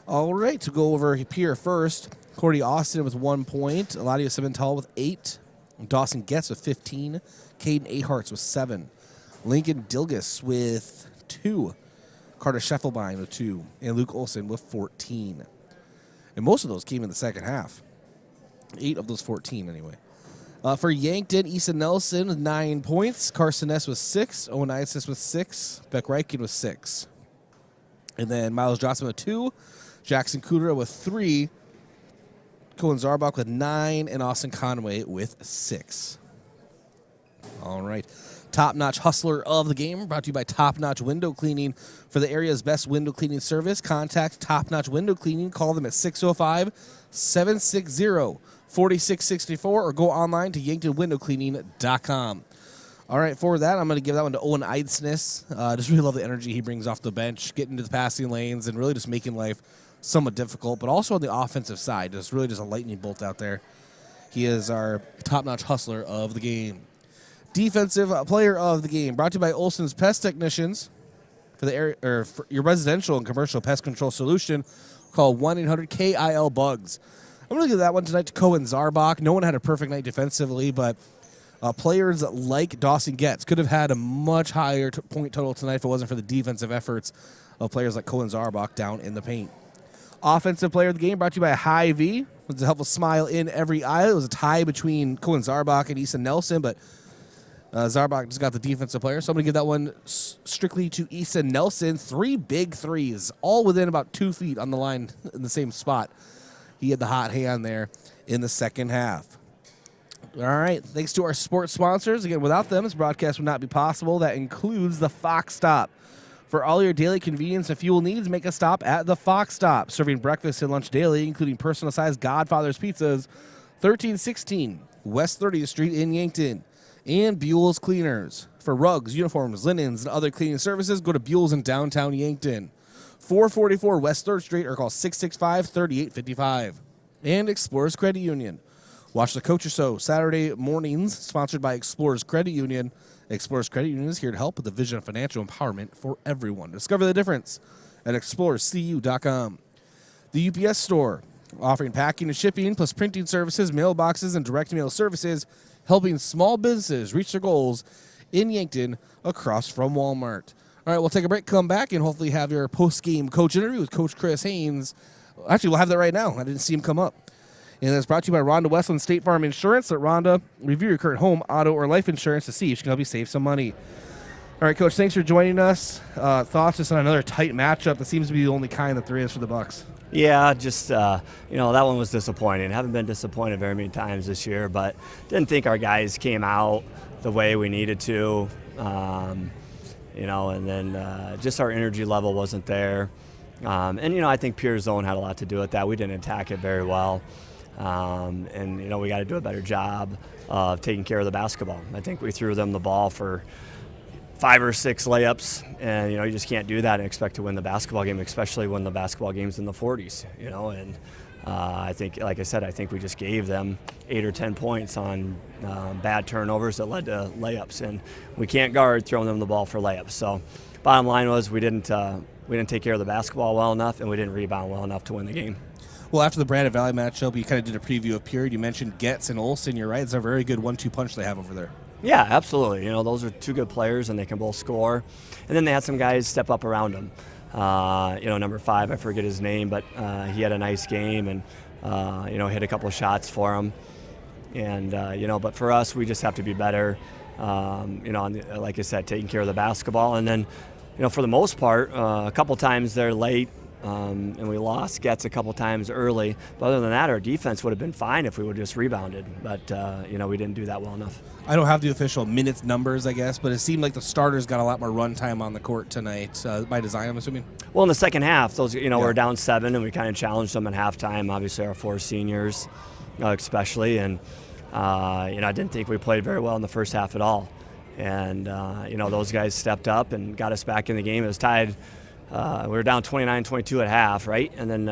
Speaker 2: All right, to go over Pierre first. Cordy Austin with 1 point. Eladio Cimental with 8. Dawson Getz with 15. Caden Aharts with 7. Lincoln Dilgus with 2. Carter Scheffelbein with 2. And Luke Olson with 14. And most of those came in the second half. 8 of those 14 anyway. For Yankton, Easton Nelson with 9 points. Carson Ness with 6. Owen Isis with 6. Beck Reichen with 6. And then Miles Johnson with 2. Jackson Kudera with 3. Cohen Zarbach with 9, and Austin Conway with 6. All right. Top-notch hustler of the game, brought to you by Top Notch Window Cleaning. For the area's best window cleaning service, contact Top Notch Window Cleaning. Call them at 605-760-4664 or go online to yanktonwindowcleaning.com. All right, for that, I'm going to give that one to Owen Eidsness. Just really love the energy he brings off the bench, getting to the passing lanes, and really just making life somewhat difficult, but also on the offensive side, just really just a lightning bolt out there. He is our top-notch hustler of the game. Defensive player of the game, brought to you by Olson's Pest Technicians. For the area, or for your residential and commercial pest control solution, call 1-800-KIL-BUGS. I'm going to give that one tonight to Cohen Zarbach. No one had a perfect night defensively, but players like Dawson Getz could have had a much higher point total tonight if it wasn't for the defensive efforts of players like Cohen Zarbach down in the paint. Offensive player of the game brought to you by Hy-Vee. It was a helpful smile in every aisle. It was a tie between Cohen Zarbach and Easton Nelson, but Zarbach just got the defensive player, so I'm going to give that one strictly to Easton Nelson. 3 big threes, all within about 2 feet on the line in the same spot. He had the hot hand there in the second half. All right, thanks to our sports sponsors. Again, without them, this broadcast would not be possible. That includes the Fox Stop. For all your daily convenience and fuel needs, make a stop at the Fox Stop, serving breakfast and lunch daily, including personal-sized Godfather's pizzas, 1316 West 30th Street in Yankton. And Buell's Cleaners. For rugs, uniforms, linens, and other cleaning services, go to Buell's in downtown Yankton. 444 West 3rd Street, or call 665-3855. And Explorers Credit Union. Watch the Coach Show Saturday mornings, sponsored by Explorers Credit Union. Explorers Credit Union is here to help with the vision of financial empowerment for everyone. Discover the difference at explorerscu.com. The UPS Store, offering packing and shipping, plus printing services, mailboxes, and direct mail services, helping small businesses reach their goals in Yankton across from Walmart. All right, we'll take a break, come back, and hopefully have your post-game coach interview with Coach Chris Haynes. Actually, we'll have that right now. I didn't see him come up. And that's brought to you by Rhonda Westland State Farm Insurance. Let Rhonda review your current home, auto, or life insurance to see if she can help you save some money. All right, Coach, thanks for joining us. Thoughts just on another tight matchup that seems to be the only kind that there is for the Bucks?
Speaker 3: Yeah, just, that one was disappointing. Haven't been disappointed very many times this year, but didn't think our guys came out the way we needed to, and then just our energy level wasn't there. I think Pierre's zone had a lot to do with that. We didn't attack it very well. We got to do a better job of taking care of the basketball. I think we threw them the ball for 5 or 6 layups, and you just can't do that and expect to win the basketball game, especially when the basketball game's in the 40s. I think, like I said, I think we just gave them 8 or 10 points on bad turnovers that led to layups, and we can't guard throwing them the ball for layups. So, bottom line was we didn't take care of the basketball well enough, and we didn't rebound well enough to win the game.
Speaker 2: Well, after the Brandon Valley matchup, you kind of did a preview of Pierre. You mentioned Getz and Olson. You're right; it's a very good 1-2 punch they have over there.
Speaker 3: Yeah, absolutely. Those are 2 good players, and they can both score. And then they had some guys step up around them. Number 5, I forget his name, but he had a nice game and, hit a couple of shots for him. And, but for us, we just have to be better, like I said, taking care of the basketball. And then, for the most part, a couple times they're late. And we lost Getz a couple times early. But other than that, our defense would have been fine if we would have just rebounded. But, we didn't do that well enough.
Speaker 2: I don't have the official minutes numbers, I guess, but it seemed like the starters got a lot more run time on the court tonight by design, I'm assuming.
Speaker 3: Well, in the second half, those we're down 7, and we kind of challenged them at halftime. Obviously, our 4 seniors, especially, and I didn't think we played very well in the first half at all. And those guys stepped up and got us back in the game. It was tied. We were down 29-22 at half, right? And then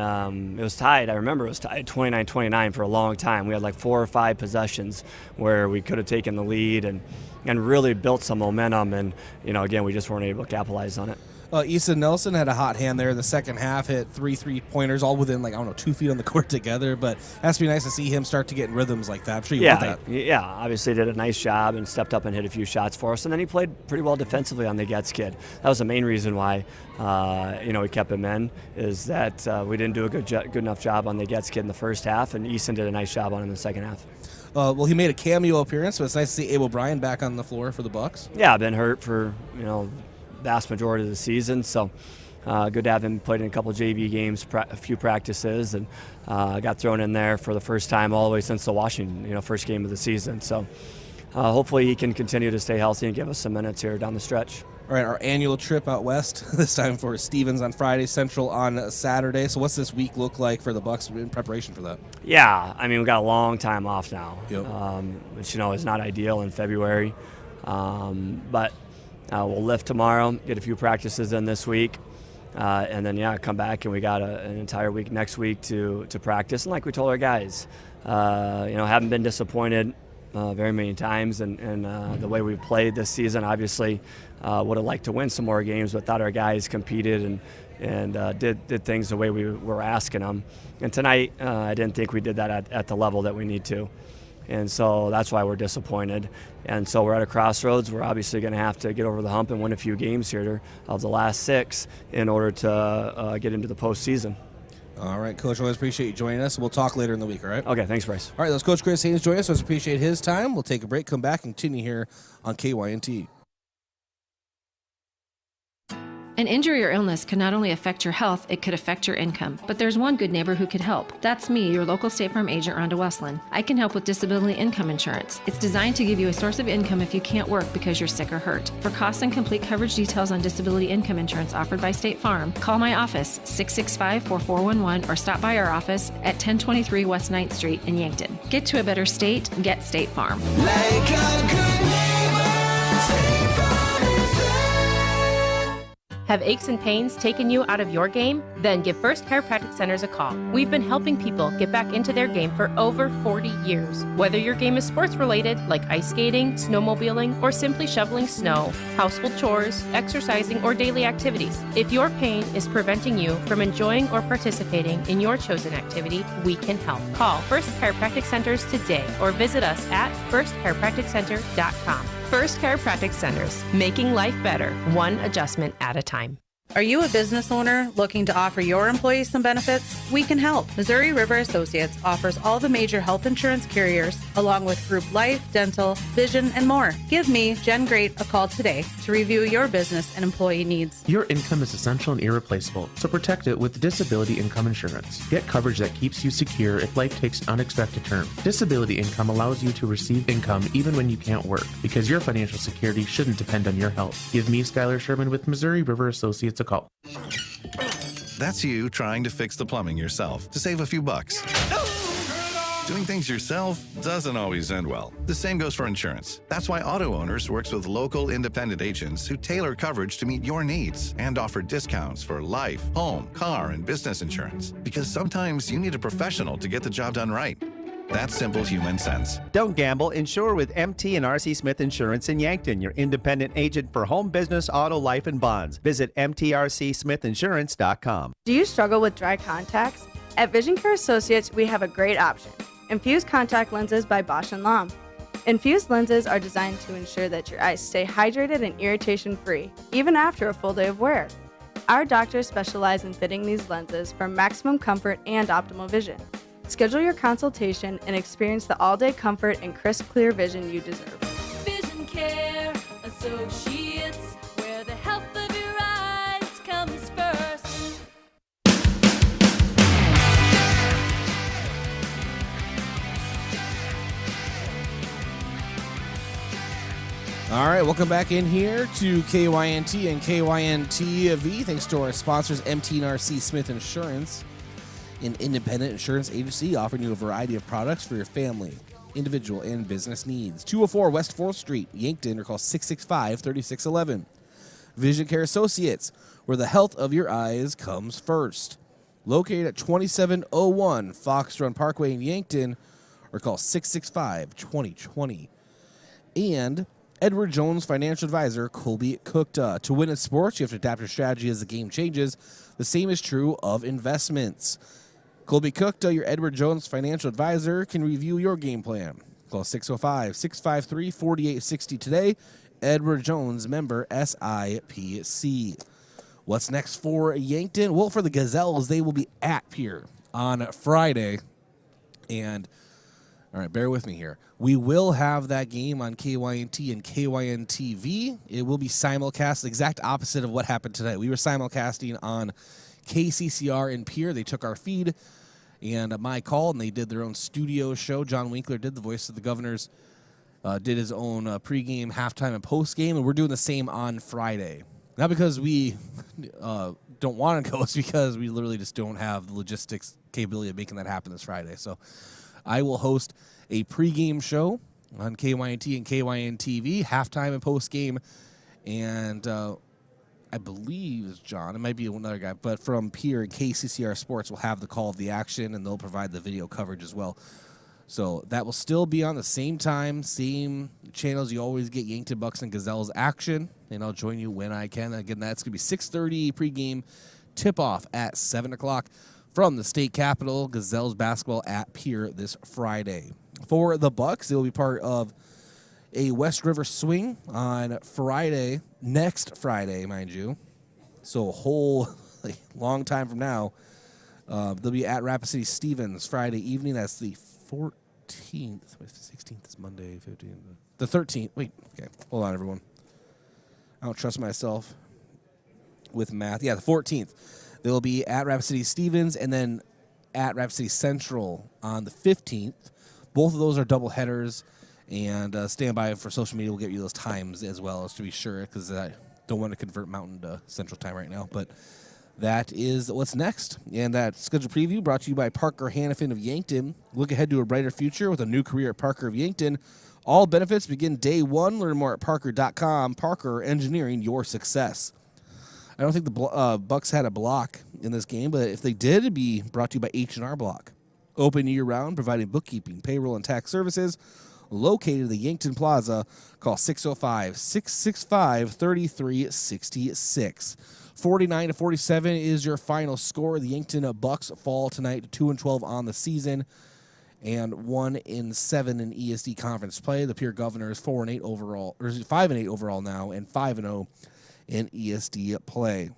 Speaker 3: it was tied. I remember it was tied 29-29 for a long time. We had like 4 or 5 possessions where we could have taken the lead and really built some momentum. And, again, we just weren't able to capitalize on it.
Speaker 2: Easton Nelson had a hot hand there in the second half, hit 3 3-pointers, all within 2 feet on the court together. But it has to be nice to see him start to get in rhythms like that. I'm sure you want that.
Speaker 3: Yeah, obviously did a nice job and stepped up and hit a few shots for us. And then he played pretty well defensively on the Getz kid. That was the main reason why, we kept him in, is that we didn't do a good enough job on the Getz kid in the first half, and Easton did a nice job on him in the second half.
Speaker 2: Well, he made a cameo appearance, but it's nice to see Abel Bryan back on the floor for the Bucks.
Speaker 3: Yeah, been hurt for, vast majority of the season, so good to have him played in a couple JV games, a few practices, and got thrown in there for the first time all the way since the Washington, first game of the season. So hopefully he can continue to stay healthy and give us some minutes here down the stretch.
Speaker 2: All right, our annual trip out west, this time for Stevens on Friday, Central on Saturday. So what's this week look like for the Bucks in preparation for that?
Speaker 3: Yeah, we've got a long time off now,
Speaker 2: yep.
Speaker 3: Which, is not ideal in February. But we'll lift tomorrow, get a few practices in this week. And then, come back, and we got an entire week next week to practice. And like we told our guys, haven't been disappointed very many times. And the way we've played this season, obviously, would have liked to win some more games, but thought our guys competed and did things the way we were asking them. And tonight, I didn't think we did that at the level that we need to. And so that's why we're disappointed. And so we're at a crossroads. We're obviously going to have to get over the hump and win a few games here of the last 6 in order to get into the postseason.
Speaker 2: All right, Coach, always appreciate you joining us. We'll talk later in the week, all right?
Speaker 3: Okay, thanks, Bryce.
Speaker 2: All right, that's Coach Chris Haynes joining us. Always appreciate his time. We'll take a break, come back, and continue here on KYNT.
Speaker 6: An injury or illness can not only affect your health, it could affect your income. But there's one good neighbor who could help. That's me, your local State Farm agent, Rhonda Westland. I can help with disability income insurance. It's designed to give you a source of income if you can't work because you're sick or hurt. For costs and complete coverage details on disability income insurance offered by State Farm, call my office, 665-4411, or stop by our office at 1023 West 9th Street in Yankton. Get to a better state, get State Farm.
Speaker 7: Like a good neighbor, State Farm is there.
Speaker 8: Have aches and pains taken you out of your game? Then give First Chiropractic Centers a call. We've been helping people get back into their game for over 40 years. Whether your game is sports related, like ice skating, snowmobiling, or simply shoveling snow, household chores, exercising, or daily activities, if your pain is preventing you from enjoying or participating in your chosen activity, we can help. Call First Chiropractic Centers today or visit us at firstchiropracticcenter.com. First Chiropractic Centers, making life better, one adjustment at a time.
Speaker 11: Are you a business owner looking to offer your employees some benefits? We can help. Missouri River Associates offers all the major health insurance carriers, along with group life, dental, vision, and more. Give me, Jen Great, a call today to review your business and employee needs.
Speaker 17: Your income is essential and irreplaceable, so protect it with disability income insurance. Get coverage that keeps you secure if life takes an unexpected turn. Disability income allows you to receive income even when you can't work, because your financial security shouldn't depend on your health. Give me, Skylar Sherman with Missouri River Associates, a call.
Speaker 28: That's you trying to fix the plumbing yourself to save a few bucks. Doing things yourself doesn't always end well. The same goes for insurance. That's why Auto Owners works with local independent agents who tailor coverage to meet your needs and offer discounts for life, home, car, and business insurance. Because sometimes you need a professional to get the job done right. That's simple human sense.
Speaker 21: Don't gamble. Insure with MT and RC Smith Insurance in Yankton, your independent agent for home, business, auto, life, and bonds. Visit mtrcsmithinsurance.com.
Speaker 18: Do you struggle with dry contacts? At Vision Care Associates, we have a great option. Infused contact lenses by Bosch & Lomb. Infused lenses are designed to ensure that your eyes stay hydrated and irritation-free, even after a full day of wear. Our doctors specialize in fitting these lenses for maximum comfort and optimal vision. Schedule your consultation and experience the all-day comfort and crisp, clear vision you deserve.
Speaker 30: Vision Care Associates, where the health of your eyes comes first.
Speaker 2: All right, welcome back in here to KYNT and KYNT-V. Thanks to our sponsors, MT and RC Smith Insurance, an independent insurance agency offering you a variety of products for your family, individual, and business needs. 204 West 4th Street, Yankton, or call 665-3611. Vision Care Associates, where the health of your eyes comes first. Located at 2701 Fox Run Parkway in Yankton, or call 665-2020. And Edward Jones Financial Advisor, Colby Cookta. To win in sports, you have to adapt your strategy as the game changes. The same is true of investments. Colby Cookta, your Edward Jones Financial Advisor, can review your game plan. Call 605-653-4860 today. Edward Jones, member SIPC. What's next for Yankton? Well, for the Gazelles, they will be at Pierre on Friday. And, all right, bear with me here. We will have that game on KYNT and KYNT-V. It will be simulcast, the exact opposite of what happened tonight. We were simulcasting on KCCR in Pierre. They took our feed and my call, and they did their own studio show. John Winkler did the voice of the Governors, did his own pregame, halftime, and postgame, and we're doing the same on Friday. Not because we don't want to go, it's because we literally just don't have the logistics capability of making that happen this Friday. So I will host a pregame show on KYNT and KYN TV, halftime and post game. And I believe it's John. It might be another guy, but from Pierre and KCCR Sports will have the call of the action, and they'll provide the video coverage as well. So that will still be on the same time, same channels. You always get Yankton Bucks and Gazelles action, and I'll join you when I can. Again, that's going to be 6:30 pregame, tip-off at 7 o'clock from the state capitol. Gazelles basketball at Pierre this Friday. For the Bucks, they will be part of a West River swing on Friday, next Friday, mind you. So a whole long time from now. They'll be at Rapid City Stevens Friday evening. That's the 14th. 16th is Monday. 15th. The 13th. Wait. Okay. Hold on, everyone. I don't trust myself with math. Yeah, the 14th. They'll be at Rapid City Stevens and then at Rapid City Central on the 15th. Both of those are double headers. And stand by for social media. We'll get you those times as well, as to be sure, because I don't want to convert Mountain to Central Time right now. But that is what's next. And that schedule preview brought to you by Parker Hannafin of Yankton. Look ahead to a brighter future with a new career at Parker of Yankton. All benefits begin day one. Learn more at parker.com. Parker, engineering your success. I don't think the Bucks had a block in this game, but if they did, it'd be brought to you by H&R Block. Open year-round, providing bookkeeping, payroll, and tax services. Located at the Yankton Plaza. Call 605-665-3366. 49-47 is your final score. The Yankton Bucks fall tonight 2-12 on the season and 1-7 in ESD conference play. The Pierre Governors 4-8 overall, or 5-8 overall now, and 5-0 in ESD play.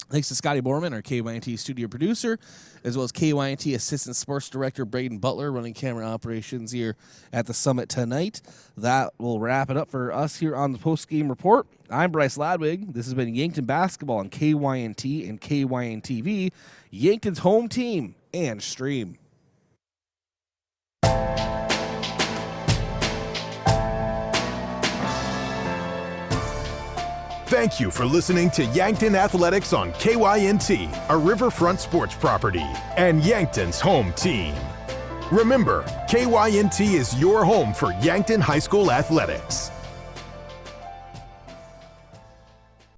Speaker 2: Thanks to Scotty Borman, our KYNT studio producer, as well as KYNT Assistant Sports Director Braden Butler, running camera operations here at the Summit tonight. That will wrap it up for us here on the post-game report. I'm Bryce Ladwig. This has been Yankton Basketball on KYNT and KYN TV, Yankton's home team and stream.
Speaker 5: Thank you for listening to Yankton Athletics on KYNT, a Riverfront sports property, and Yankton's home team. Remember, KYNT is your home for Yankton High School athletics.